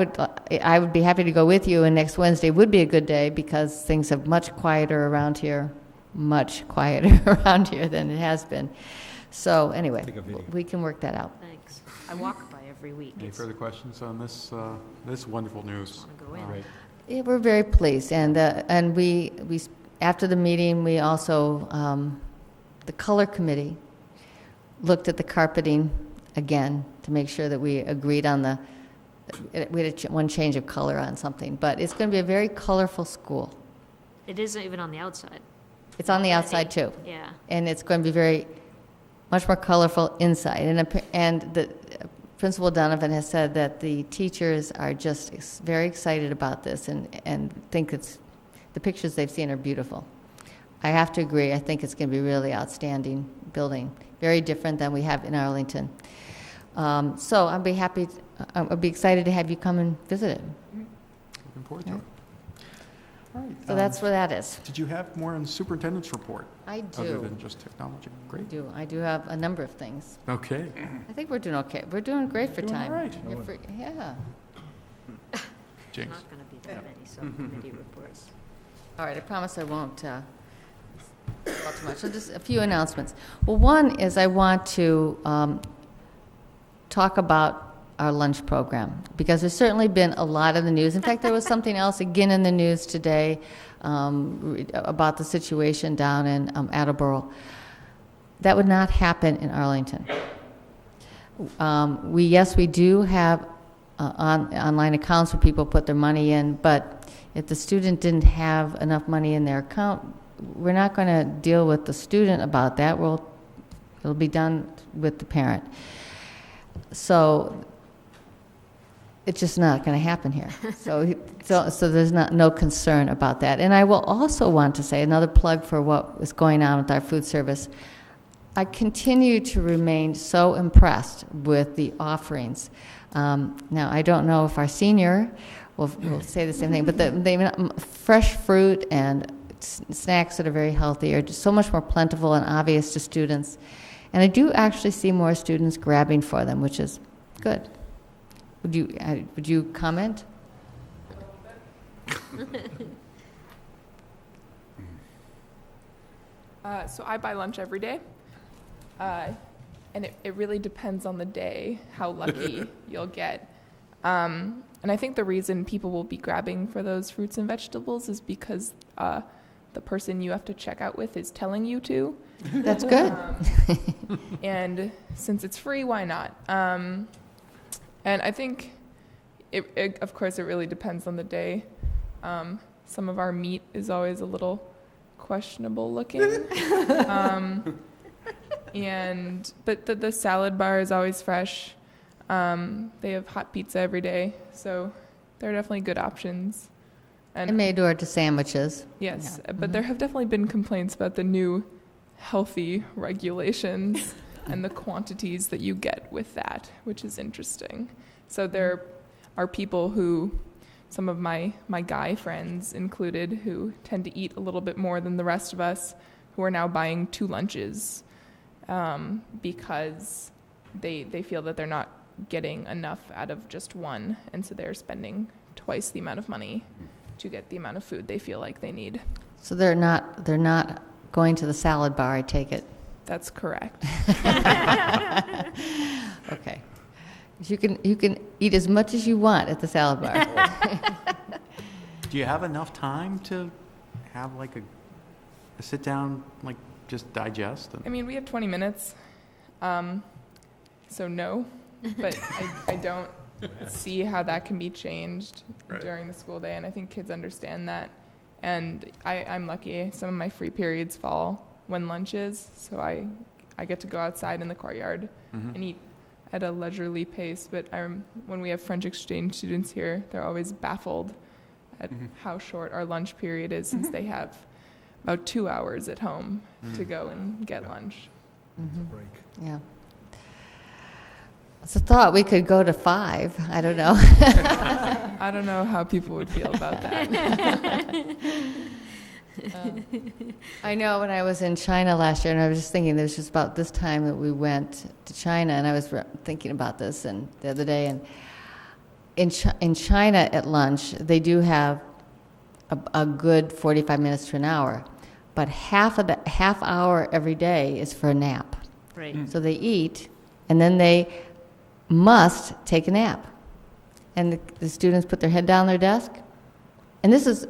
would be happy to go with you, and next Wednesday would be a good day, because things are much quieter around here than it has been. So anyway, Take a video. we can work that out. Thanks. I walk by every week. Any further questions on this, this wonderful news? Want to go in. Right. Yeah, we're very pleased, and we after the meeting, we also, the color committee looked at the carpeting again to make sure that we agreed on we had one change of color on something, but it's going to be a very colorful school. It isn't even on the outside. It's on the outside too, Yeah. and it's going to be much more colorful inside. And the Principal Donovan has said that the teachers are just very excited about this, and think the pictures they've seen are beautiful. I have to agree. I think it's going to be a really outstanding building, very different than we have in Arlington. So I'd be excited to have you come and visit it. Looking forward to it. All right. So that's where that is. Did you have more on the superintendent's report? I Other do. than just technology? Great. I do have a number of things. Okay. I think we're doing okay. We're doing great for Doing all time. right. Yeah. Jinx. Not going to be that many subcommittee reports. All right, I promise I won't talk too much. So just a few announcements. Well, one is I want to talk about our lunch program, because there's certainly been a lot in the news. In fact, there was something else again in the news today about the situation down in Attleboro. That would not happen in Arlington. We do have online accounts where people put their money in, but if the student didn't have enough money in their account, we're not going to deal with the student about that. It'll be done with the parent. So it's just not going to happen here. So there's no concern about that. And I will also want to say another plug for what is going on with our food service. I continue to remain so impressed with the offerings. Now, I don't know if our senior will say the same thing, but the fresh fruit and snacks that are very healthy are just so much more plentiful and obvious to students. And I do actually see more students grabbing for them, which is good. Would you comment? So I buy lunch every day, and it really depends on the day how lucky you'll get. And I think the reason people will be grabbing for those fruits and vegetables is because the person you have to check out with is telling you to. That's good. And since it's free, why not? And I think, of course, it really depends on the day. Some of our meat is always a little questionable looking. But the salad bar is always fresh. They have hot pizza every day, so they're definitely good options. And made to order sandwiches. Yes, Yeah. but there have definitely been complaints about the new healthy regulations and the quantities that you get with that, which is interesting. So there are people who, some of my guy friends included, who tend to eat a little bit more than the rest of us, who are now buying 2 lunches because they feel that they're not getting enough out of just one, and so they're spending twice the amount of money to get the amount of food they feel like they need. So they're not going to the salad bar, I take it? That's correct. Okay. You can eat as much as you want at the salad bar. Do you have enough time to have like a sit down, like just digest? I mean, we have 20 minutes, so no, but I don't see how that can be changed during the school day, and I think kids understand that. And I'm lucky. Some of my free periods fall when lunch is, so I get to go outside in the courtyard and eat at a leisurely pace. But when we have French exchange students here, they're always baffled at how short our lunch period is, since they have about 2 hours at home to go and get lunch. Break. Yeah. It's a thought we could go to 5. I don't know. I don't know how people would feel about that. I know when I was in China last year, and I was just thinking, it was just about this time that we went to China, and I was thinking about this and the other day. And in China at lunch, they do have a good 45 minutes to an hour, but half hour every day is for a nap. Right. So they eat, and then they must take a nap. And the students put their head down their desk. And this is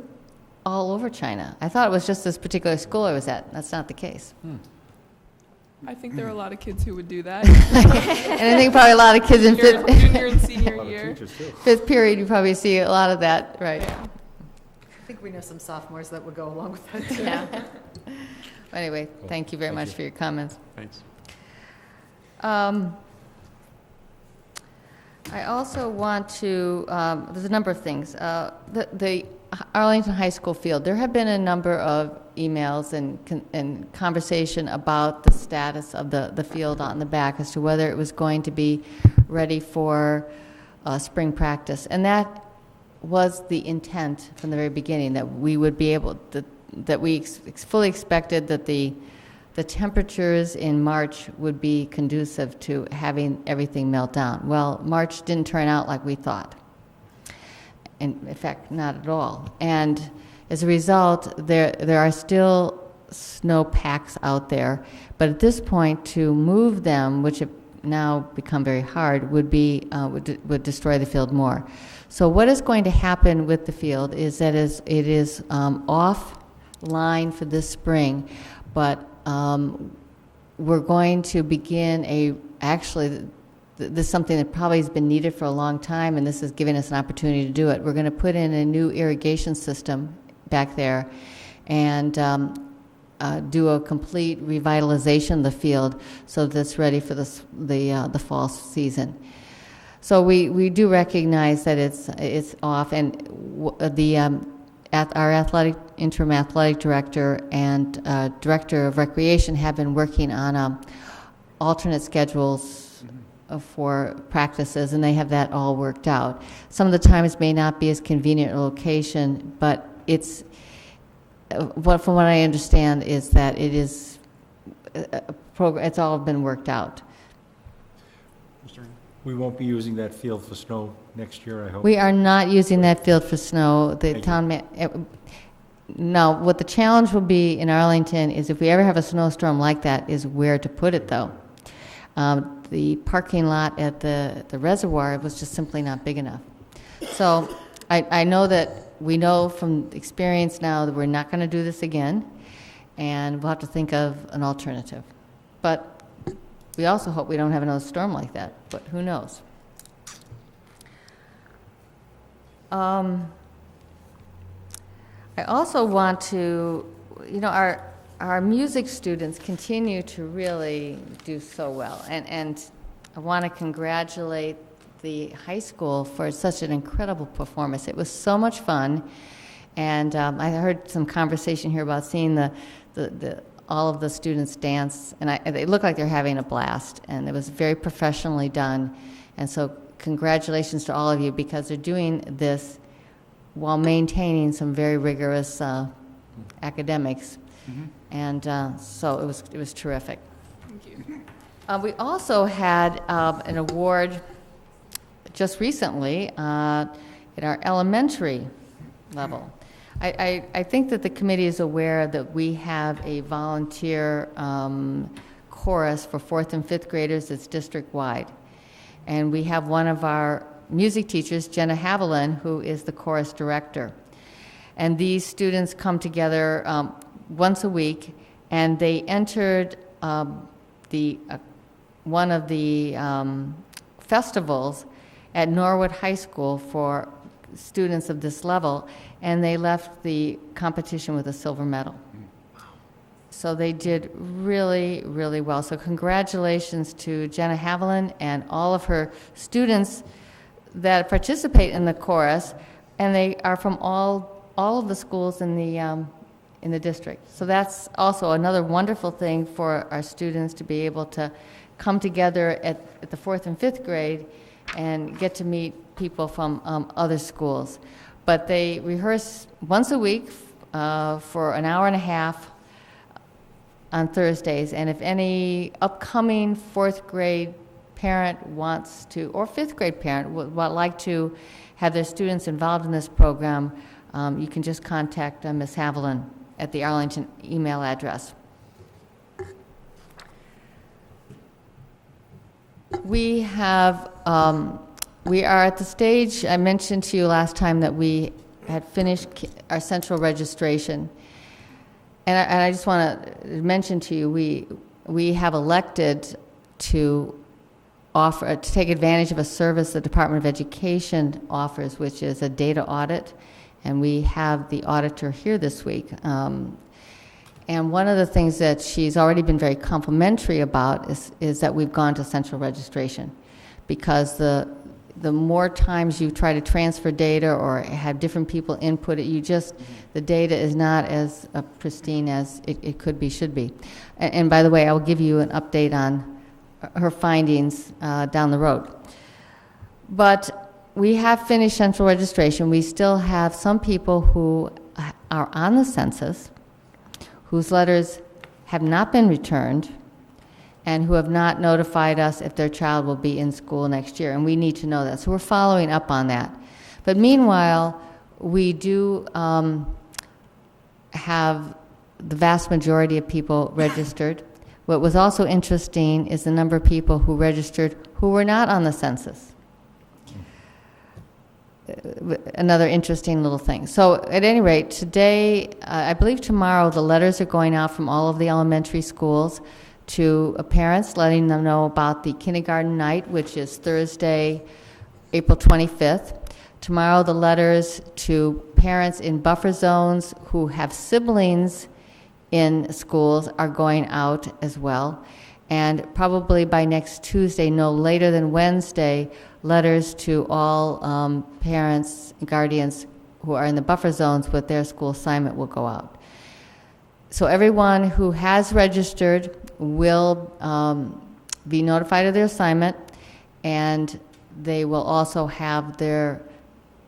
all over China. I thought it was just this particular school I was at. That's not the case. I think there are a lot of kids who would do that. And I think probably a lot of kids in Junior and senior year. fifth period, you probably see a lot of that, right? Yeah. I think we know some sophomores that would go along with that, too. Yeah. Anyway, thank you very much for your comments. Thanks. I also want to, there's a number of things. The Arlington High School field, there have been a number of emails and conversation about the status of the field on the back as to whether it was going to be ready for spring practice. And that was the intent from the very beginning, that we would be able to, that we fully expected that the temperatures in March would be conducive to having everything melt down. Well, March didn't turn out like we thought. In fact, not at all. And as a result, there are still snow packs out there. But at this point, to move them, which have now become very hard, would would destroy the field more. So what is going to happen with the field is that it is offline for this spring, but we're going to begin this is something that probably has been needed for a long time, and this is giving us an opportunity to do it. We're going to put in a new irrigation system back there and do a complete revitalization of the field so that it's ready for the fall season. So we do recognize that it's off, and our interim athletic director and director of recreation have been working on alternate schedules for practices, and they have that all worked out. Some of the times may not be as convenient a location, but it's from what I understand is that it is it's all been worked out. We won't be using that field for snow next year, I hope. We are not using that field for snow. The Thank town now, what the challenge will be in Arlington is if we ever have a snowstorm like that, is where to put it, though. The parking lot at the reservoir was just simply not big enough. So I know that we know from experience now that we're not going to do this again, and we'll have to think of an alternative. But we also hope we don't have another storm like that, but who knows? I also want to you know, our music students continue to really do so well. And I want to congratulate the high school for such an incredible performance. It was so much fun. And I heard some conversation here about seeing all of the students dance, and they look like they're having a blast. And it was very professionally done. And so congratulations to all of you, because they're doing this while maintaining some very rigorous academics. And so it was terrific. Thank you. We also had an award just recently in our elementary level. I think that the committee is aware that we have a volunteer chorus for 4th and 5th graders that's district-wide. And we have one of our music teachers, Jenna Haviland, who is the chorus director. And these students come together once a week, and they entered one of the festivals at Norwood High School for students of this level, and they left the competition with a silver medal. So they did really, really well. So congratulations to Jenna Haviland and all of her students that participate in the chorus, and they are from all of the schools in the district. So that's also another wonderful thing for our students to be able to come together at the 4th and 5th grade and get to meet people from other schools. But they rehearse once a week for an hour and a half on Thursdays, and if any upcoming 4th grade parent wants to, or 5th grade parent would like to have their students involved in this program, you can just contact Ms. Haviland at the Arlington email address. We are at the stage, I mentioned to you last time that we had finished our central registration. And I just want to mention to you, we have elected to take advantage of a service the Department of Education offers, which is a data audit. And we have the auditor here this week. And one of the things that she's already been very complimentary about is that we've gone to central registration, because the more times you try to transfer data or have different people input it, the data is not as pristine as it could be, should be. And by the way, I will give you an update on her findings down the road. But we have finished central registration. We still have some people who are on the census, whose letters have not been returned, and who have not notified us if their child will be in school next year, and we need to know that. So we're following up on that. But meanwhile, we do have the vast majority of people registered. What was also interesting is the number of people who registered who were not on the census. Another interesting little thing. So at any rate, today, I believe tomorrow, the letters are going out from all of the elementary schools to parents, letting them know about the kindergarten night, which is Thursday, April 25th. Tomorrow, the letters to parents in buffer zones who have siblings in schools are going out as well. And probably by next Tuesday, no later than Wednesday, letters to all parents and guardians who are in the buffer zones with their school assignment will go out. So everyone who has registered will be notified of their assignment, and they will also have their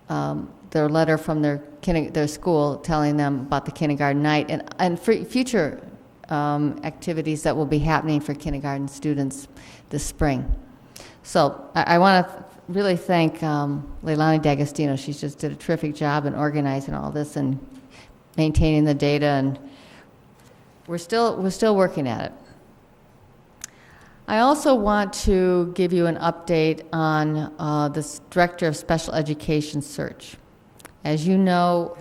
letter from their school telling them about the kindergarten night and for future activities that will be happening for kindergarten students this spring. So I want to really thank Leilani D'Agostino. She just did a terrific job in organizing all this and maintaining the data, and we're still working at it. I also want to give you an update on this Director of Special Education search. As you know,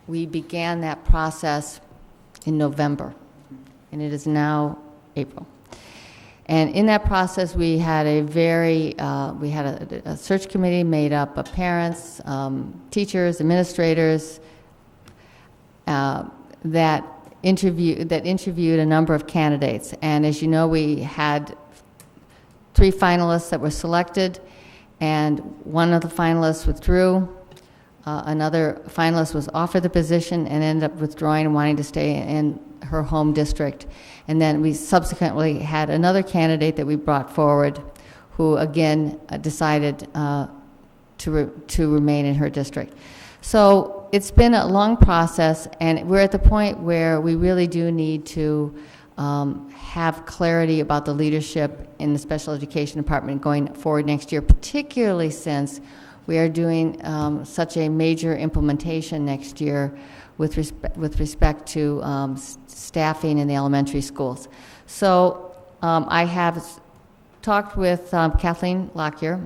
we began that process in November, and it is now April. And in that process, we had a search committee made up of parents, teachers, administrators, that interviewed a number of candidates. And as you know, we had 3 finalists that were selected, and one of the finalists withdrew. Another finalist was offered the position and ended up withdrawing and wanting to stay in her home district. And then we subsequently had another candidate that we brought forward who, again, decided to remain in her district. So it's been a long process, and we're at the point where we really do need to have clarity about the leadership in the special education department going forward next year, particularly since we are doing such a major implementation next year with respect to staffing in the elementary schools. So I have talked with Kathleen Lockyer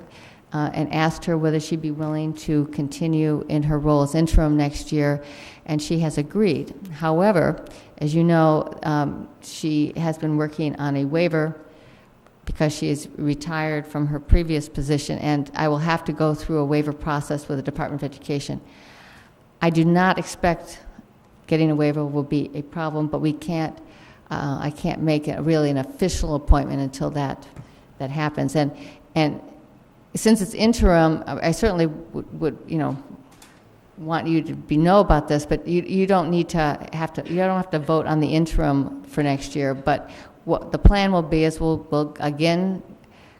and asked her whether she'd be willing to continue in her role as interim next year, and she has agreed. However, as you know, she has been working on a waiver because she is retired from her previous position, and I will have to go through a waiver process with the Department of Education. I do not expect getting a waiver will be a problem, but we can't, I can't make it really an official appointment until that happens. And since it's interim, I certainly would want you to know about this, but you don't need to you don't have to vote on the interim for next year. But what the plan will be is we'll again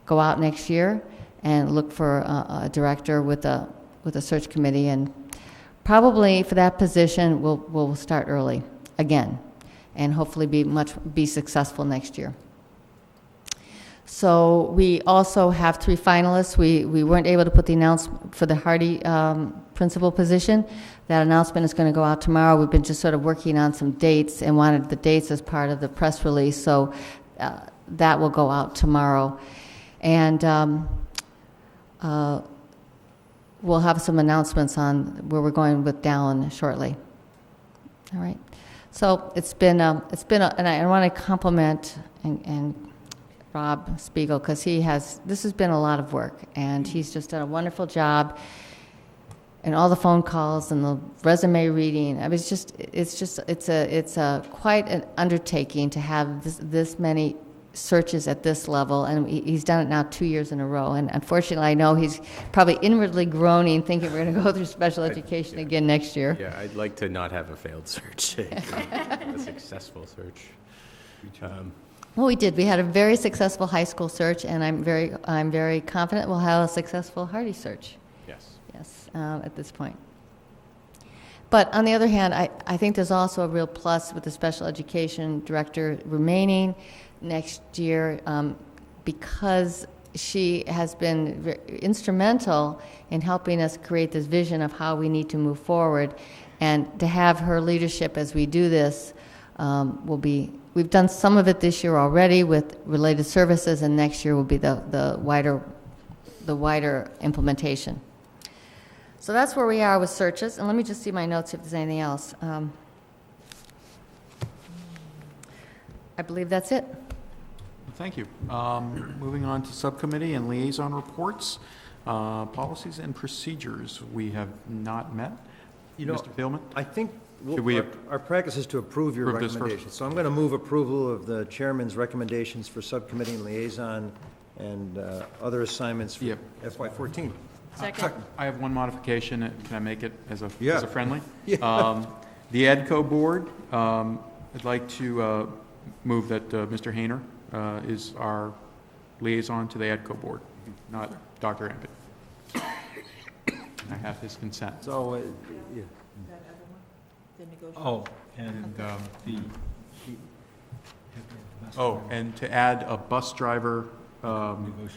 go out next year and look for a director with a search committee, and probably for that position we'll start early again, and hopefully be successful next year. So we also have 3 finalists. We weren't able to put the announcement for the Hardy principal position. That announcement is going to go out tomorrow. We've been just sort of working on some dates and wanted the dates as part of the press release, so that will go out tomorrow. And we'll have some announcements on where we're going with Dallin shortly. All right. So it's been and I want to compliment and Rob Spiegel, because this has been a lot of work, and he's just done a wonderful job, and all the phone calls and the resume reading. I mean, it's quite an undertaking to have this many searches at this level, and he's done it now 2 years in a row, and unfortunately I know he's probably inwardly groaning, thinking we're going to go through special education again next year. Yeah, I'd like to not have a failed search, a successful search. Well, we did. We had a very successful high school search, and I'm very confident we'll have a successful Hardy search. Yes, at this point. But on the other hand, I think there's also a real plus with the special education director remaining next year, because she has been instrumental in helping us create this vision of how we need to move forward, and to have her leadership as we do this will be. We've done some of it this year already with related services, and next year will be the wider implementation. So that's where we are with searches. And let me just see my notes if there's anything else. I believe that's it. Thank you. Moving on to subcommittee and liaison reports. Policies and procedures, we have not met. Mr. Thielman? I think Should we our practice is to approve your approve this first? recommendations. So I'm going to move approval of the chairman's recommendations for subcommittee and liaison and other assignments for Yep. FY14. Second. I have one modification. Can I make it as a Yeah. friendly? Yeah. The EDCO board, I'd like to move that Mr. Hayner is our liaison to the EDCO board, not Dr. Ampey. I have his consent. So, yeah. Oh, and And to add a bus driver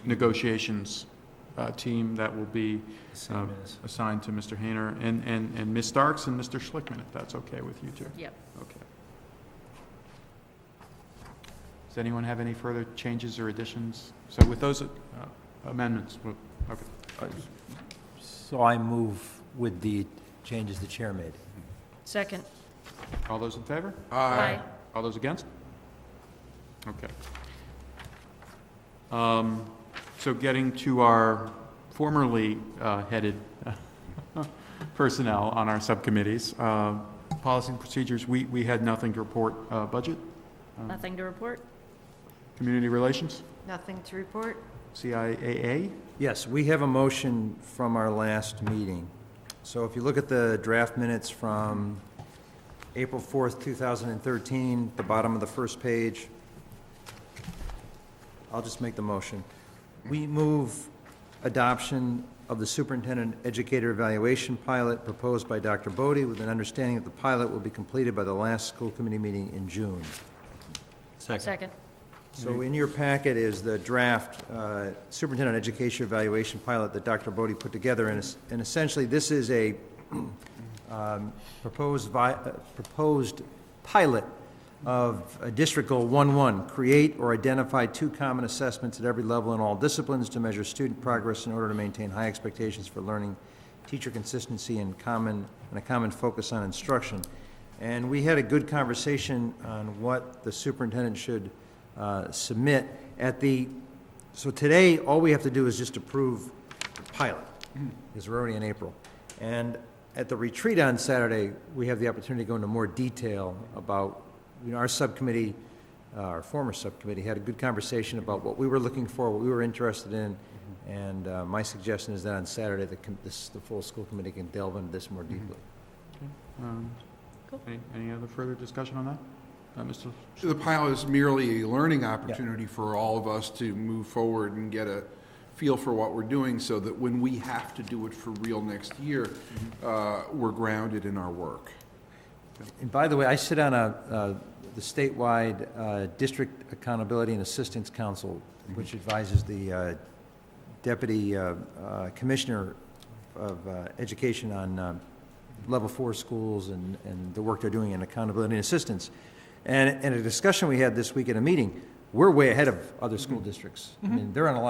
negotiations team that will be Same as. assigned to Mr. Hayner and Ms. Starks and Mr. Schlickman, if that's okay with you two. Yep. Okay. Does anyone have any further changes or additions? So with those amendments, okay. So I move with the changes the chair made. Second. All those in favor? Aye. All those against? Okay. So getting to our formerly headed personnel on our subcommittees, Policy and procedures, we had nothing to report. Budget? Nothing to report? Community relations? Nothing to report? CIAA? Yes, we have a motion from our last meeting. So if you look at the draft minutes from April 4th, 2013, the bottom of the first page, I'll just make the motion. We move adoption of the superintendent educator evaluation pilot proposed by Dr. Bodie with an understanding that the pilot will be completed by the last school committee meeting in June. Second. So in your packet is the draft superintendent education evaluation pilot that Dr. Bodie put together, and essentially this is a proposed pilot of District Goal 1-1, create or identify 2 common assessments at every level in all disciplines to measure student progress in order to maintain high expectations for learning, teacher consistency, and a common focus on instruction. And we had a good conversation on what the superintendent should submit so today, all we have to do is just approve the pilot, because we're already in April. And at the retreat on Saturday, we have the opportunity to go into more detail about, our subcommittee, our former subcommittee, had a good conversation about what we were looking for, what we were interested in, and my suggestion is that on Saturday, the full school committee can delve into this more deeply. Cool. Any other further discussion on that? Mr. The pilot is merely a learning opportunity for all of us to move forward and get a feel for what we're doing so that when we have to do it for real next year, we're grounded in our work. And by the way, I sit on the statewide District Accountability and Assistance Council, which advises the Deputy Commissioner of Education on Level 4 schools and the work they're doing in accountability and assistance. And in a discussion we had this week at a meeting, we're way ahead of other school districts. I mean, there are not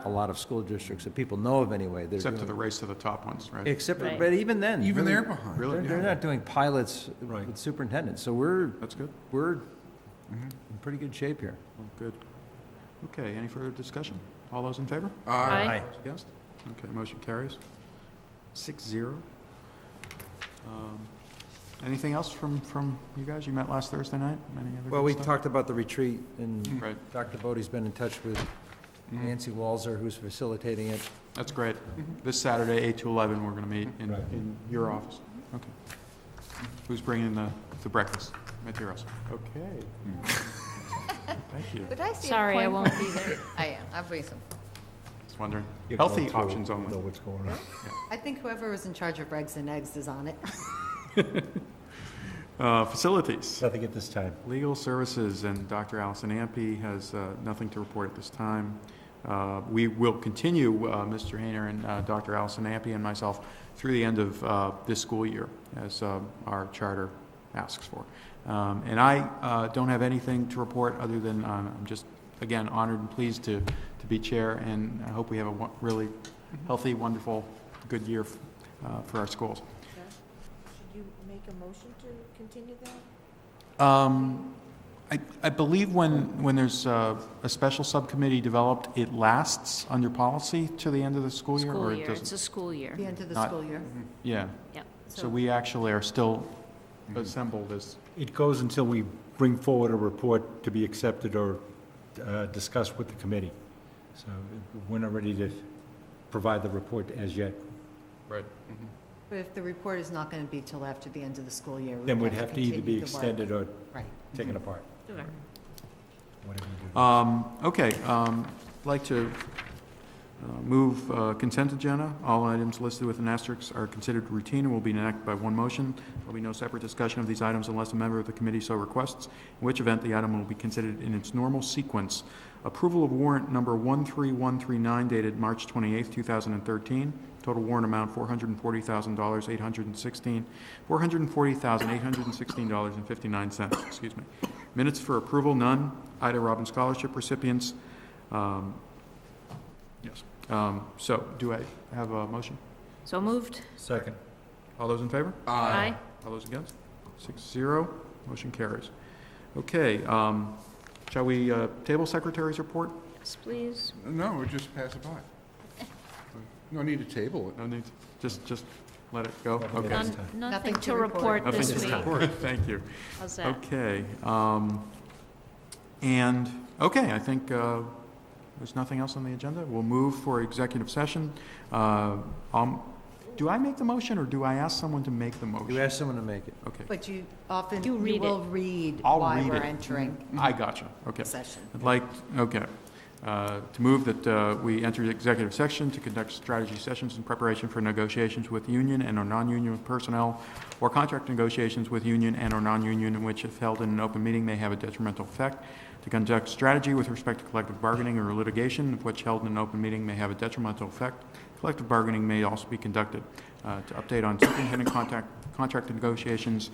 a lot of school districts that people know of anyway. Except for the race to the top ones, right? Right. But even then. Even really, they're behind. Really? They're not doing pilots with superintendents, so That's good. we're in pretty good shape here. Well, good. Okay, any further discussion? All those in favor? Aye. Against? Okay, motion carries. 6-0. Anything else from you guys? You met last Thursday night? Any other Well, good we stuff? talked about the retreat, and Right. Dr. Bodie's been in touch with Nancy Walzer, who's facilitating it. That's great. This Saturday, 8 to 11, we're going to meet in your office. Okay. Who's bringing the breakfast materials? Okay. Thank you. Could I see a Sorry, I coin won't flip? be there. I am. I'll bring some. Just wondering. Healthy options only. Know what's going on. I think whoever was in charge of eggs and eggs is on it. Facilities. Nothing at this time. Legal services, and Dr. Allison Ampe has nothing to report at this time. We will continue, Mr. Hayner and Dr. Allison Ampe and myself, through the end of this school year, as our charter asks for. And I don't have anything to report other than I'm just, again, honored and pleased to be chair, and I hope we have a really healthy, wonderful, good year for our schools. Should you make a motion to continue that? I believe when there's a special subcommittee developed, it lasts under policy to the end of the school year? School or it year, doesn't? it's a school year. The end of the Not- school year. Yeah, Yep. so we actually are still assembled as, It goes until we bring forward a report to be accepted or discussed with the committee. So we're not ready to provide the report as yet. right. But if the report is not going to be till after the end of the school year, Then we'd have to either be continue the work. extended or Right. taken apart, Okay. whatever we do. Okay, I'd like to move consent agenda. All items listed with an asterisk are considered routine and will be enacted by one motion. There will be no separate discussion of these items unless a member of the committee so requests, in which event the item will be considered in its normal sequence. Approval of warrant number 13139 dated March 28, 2013. Total warrant amount $440,816.59. Excuse me. Minutes for approval, none. Ida Robbins Scholarship recipients. Yes. So, do I have a motion? So moved. Second. All those in favor? Aye. All those against? 6-0. Motion carries. Okay. Shall we table secretary's report? Yes, please. No, we just pass it by. No need to table it. No need. Just Let it go? Okay. Nothing to report Nothing this to week. report. Thank you. How's that? Okay. I think there's nothing else on the agenda. We'll move for executive session. Do I make the motion, or do I ask someone to make the motion? You ask someone to make it. Okay. But you often, You you read will read I'll why read we're it. entering I gotcha. Okay. session. I'd like, to move that we enter executive session to conduct strategy sessions in preparation for negotiations with union and or non-union personnel, or contract negotiations with union and or non-union, in which, if held in an open meeting, may have a detrimental effect. To conduct strategy with respect to collective bargaining or litigation, of which held in an open meeting may have a detrimental effect. Collective bargaining may also be conducted. To update on superintendent contract negotiations,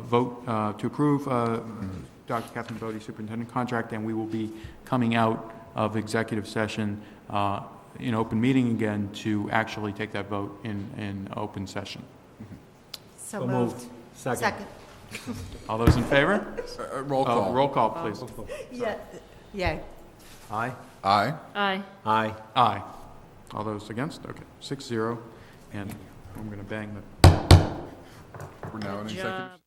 vote to approve Dr. Catherine Bodie superintendent contract, and we will be coming out of executive session in open meeting again to actually take that vote in open session. So moved. Second. All those in favor? Roll call. Roll call, please. Yeah, yeah. Aye? Aye. Aye. Aye. Aye. All those against? Okay, 6-0, and I'm going to bang the... We're now in Good executive. job.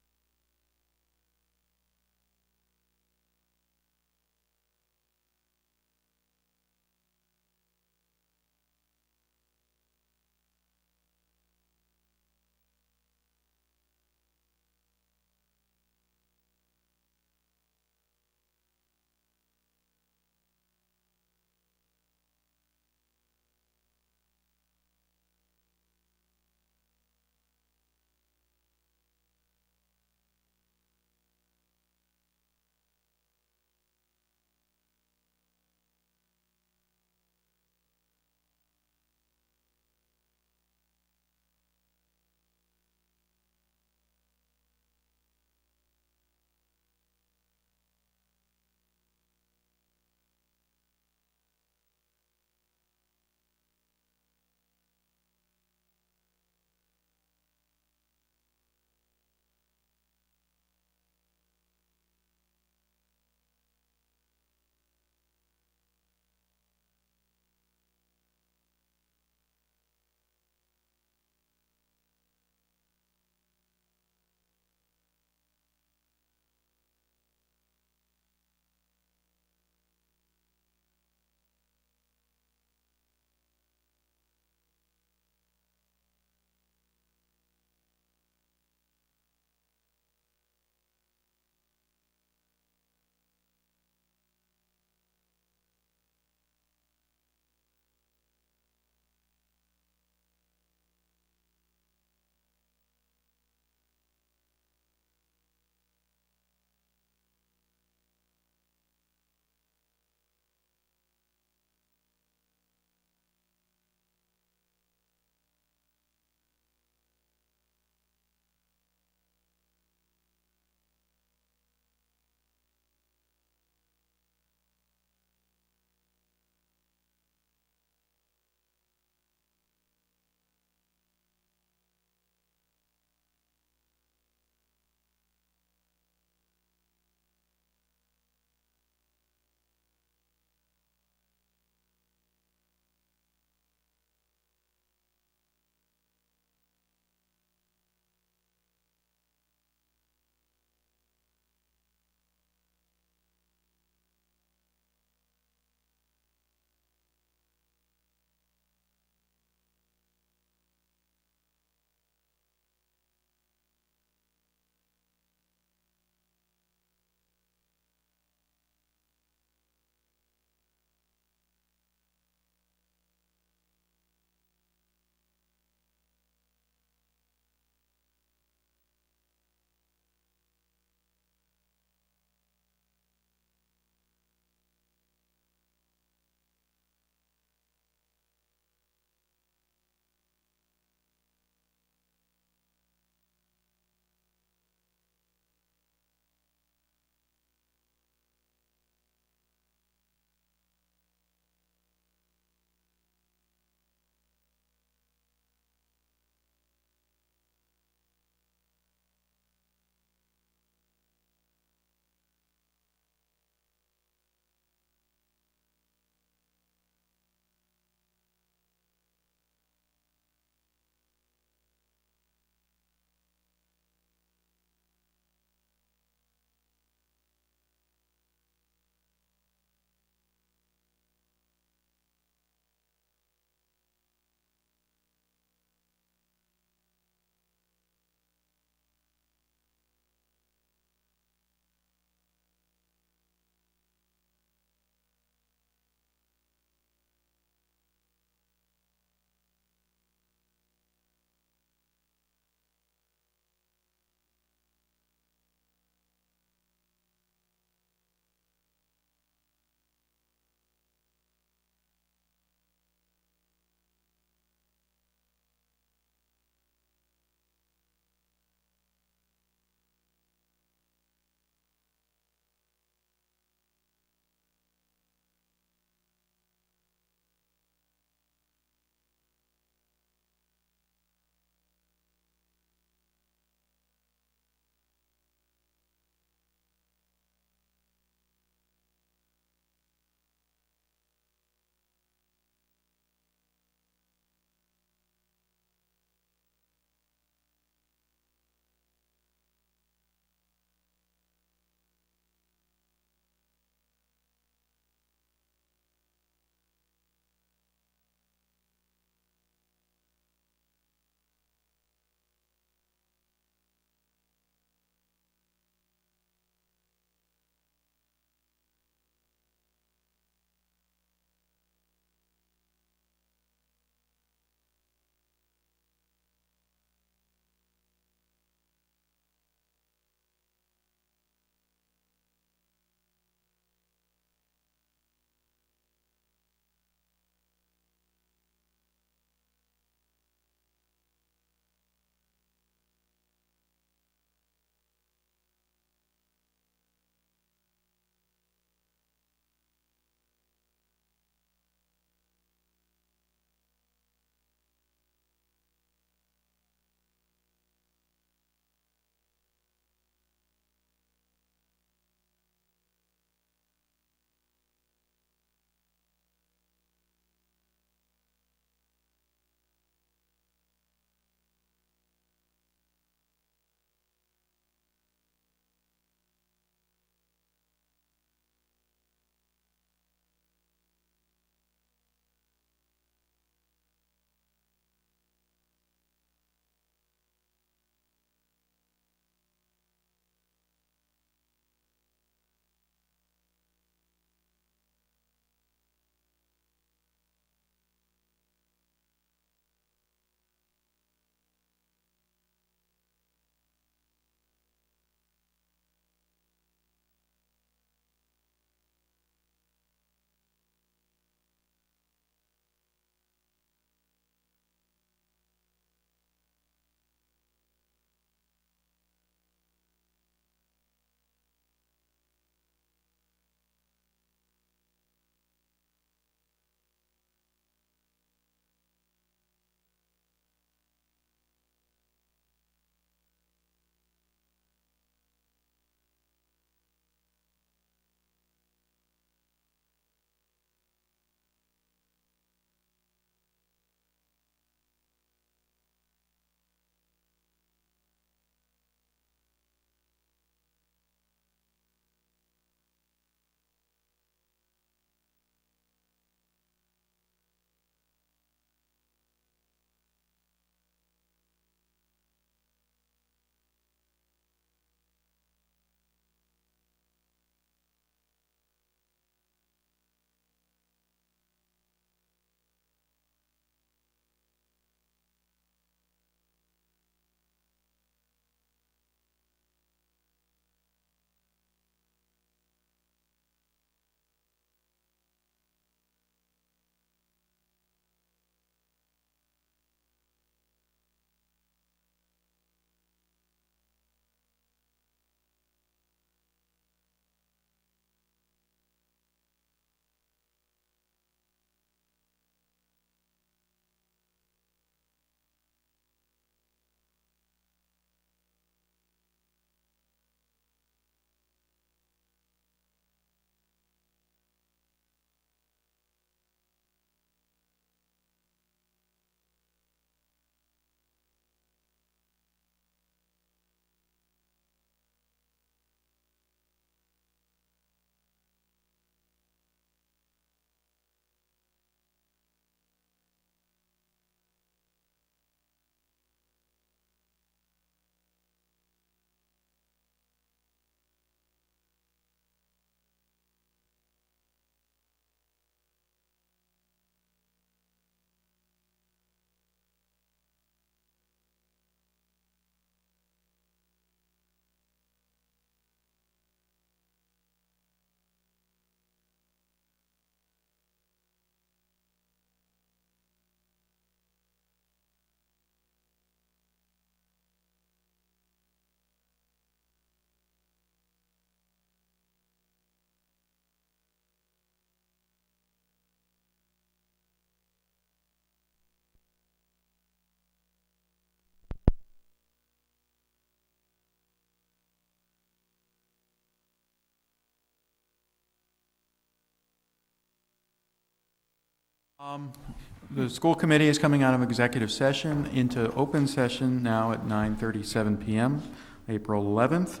The school committee is coming out of executive session into open session now at 9:37 PM, April 11th.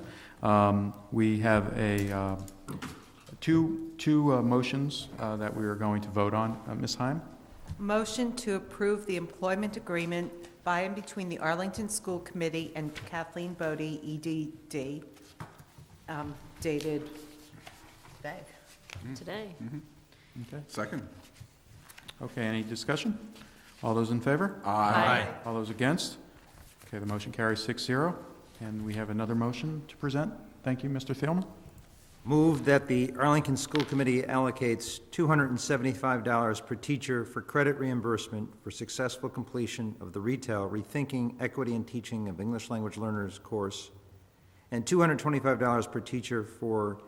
We have two motions that we are going to vote on. Ms. Heim? Motion to approve the employment agreement by and between the Arlington School Committee and Kathleen Bodie, EDD, dated Today. Okay. Second. Okay, any discussion? All those in favor? Aye. All those against? Okay, the motion carries 6-0. And we have another motion to present. Thank you, Mr. Thielman. Move that the Arlington School Committee allocates $275 per teacher for credit reimbursement for successful completion of the Retail Rethinking Equity in Teaching of English Language Learners course, and $225 per teacher for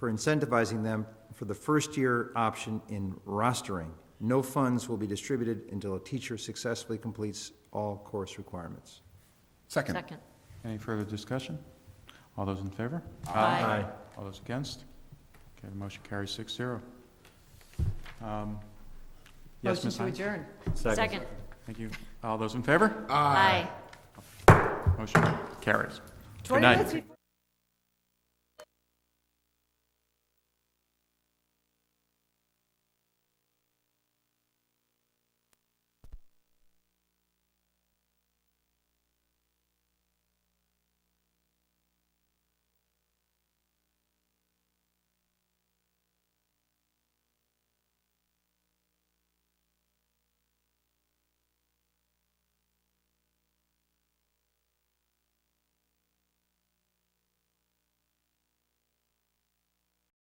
incentivizing them for the first-year option in rostering. No funds will be distributed until a teacher successfully completes all course requirements. Second. Second. Any further discussion? All those in favor? Aye. All those against? Okay, the motion carries 6-0. Yes, motion Ms. to Hines? adjourn. Second. Thank you. All those in favor? Aye. Motion carries. Good 20 night. minutes before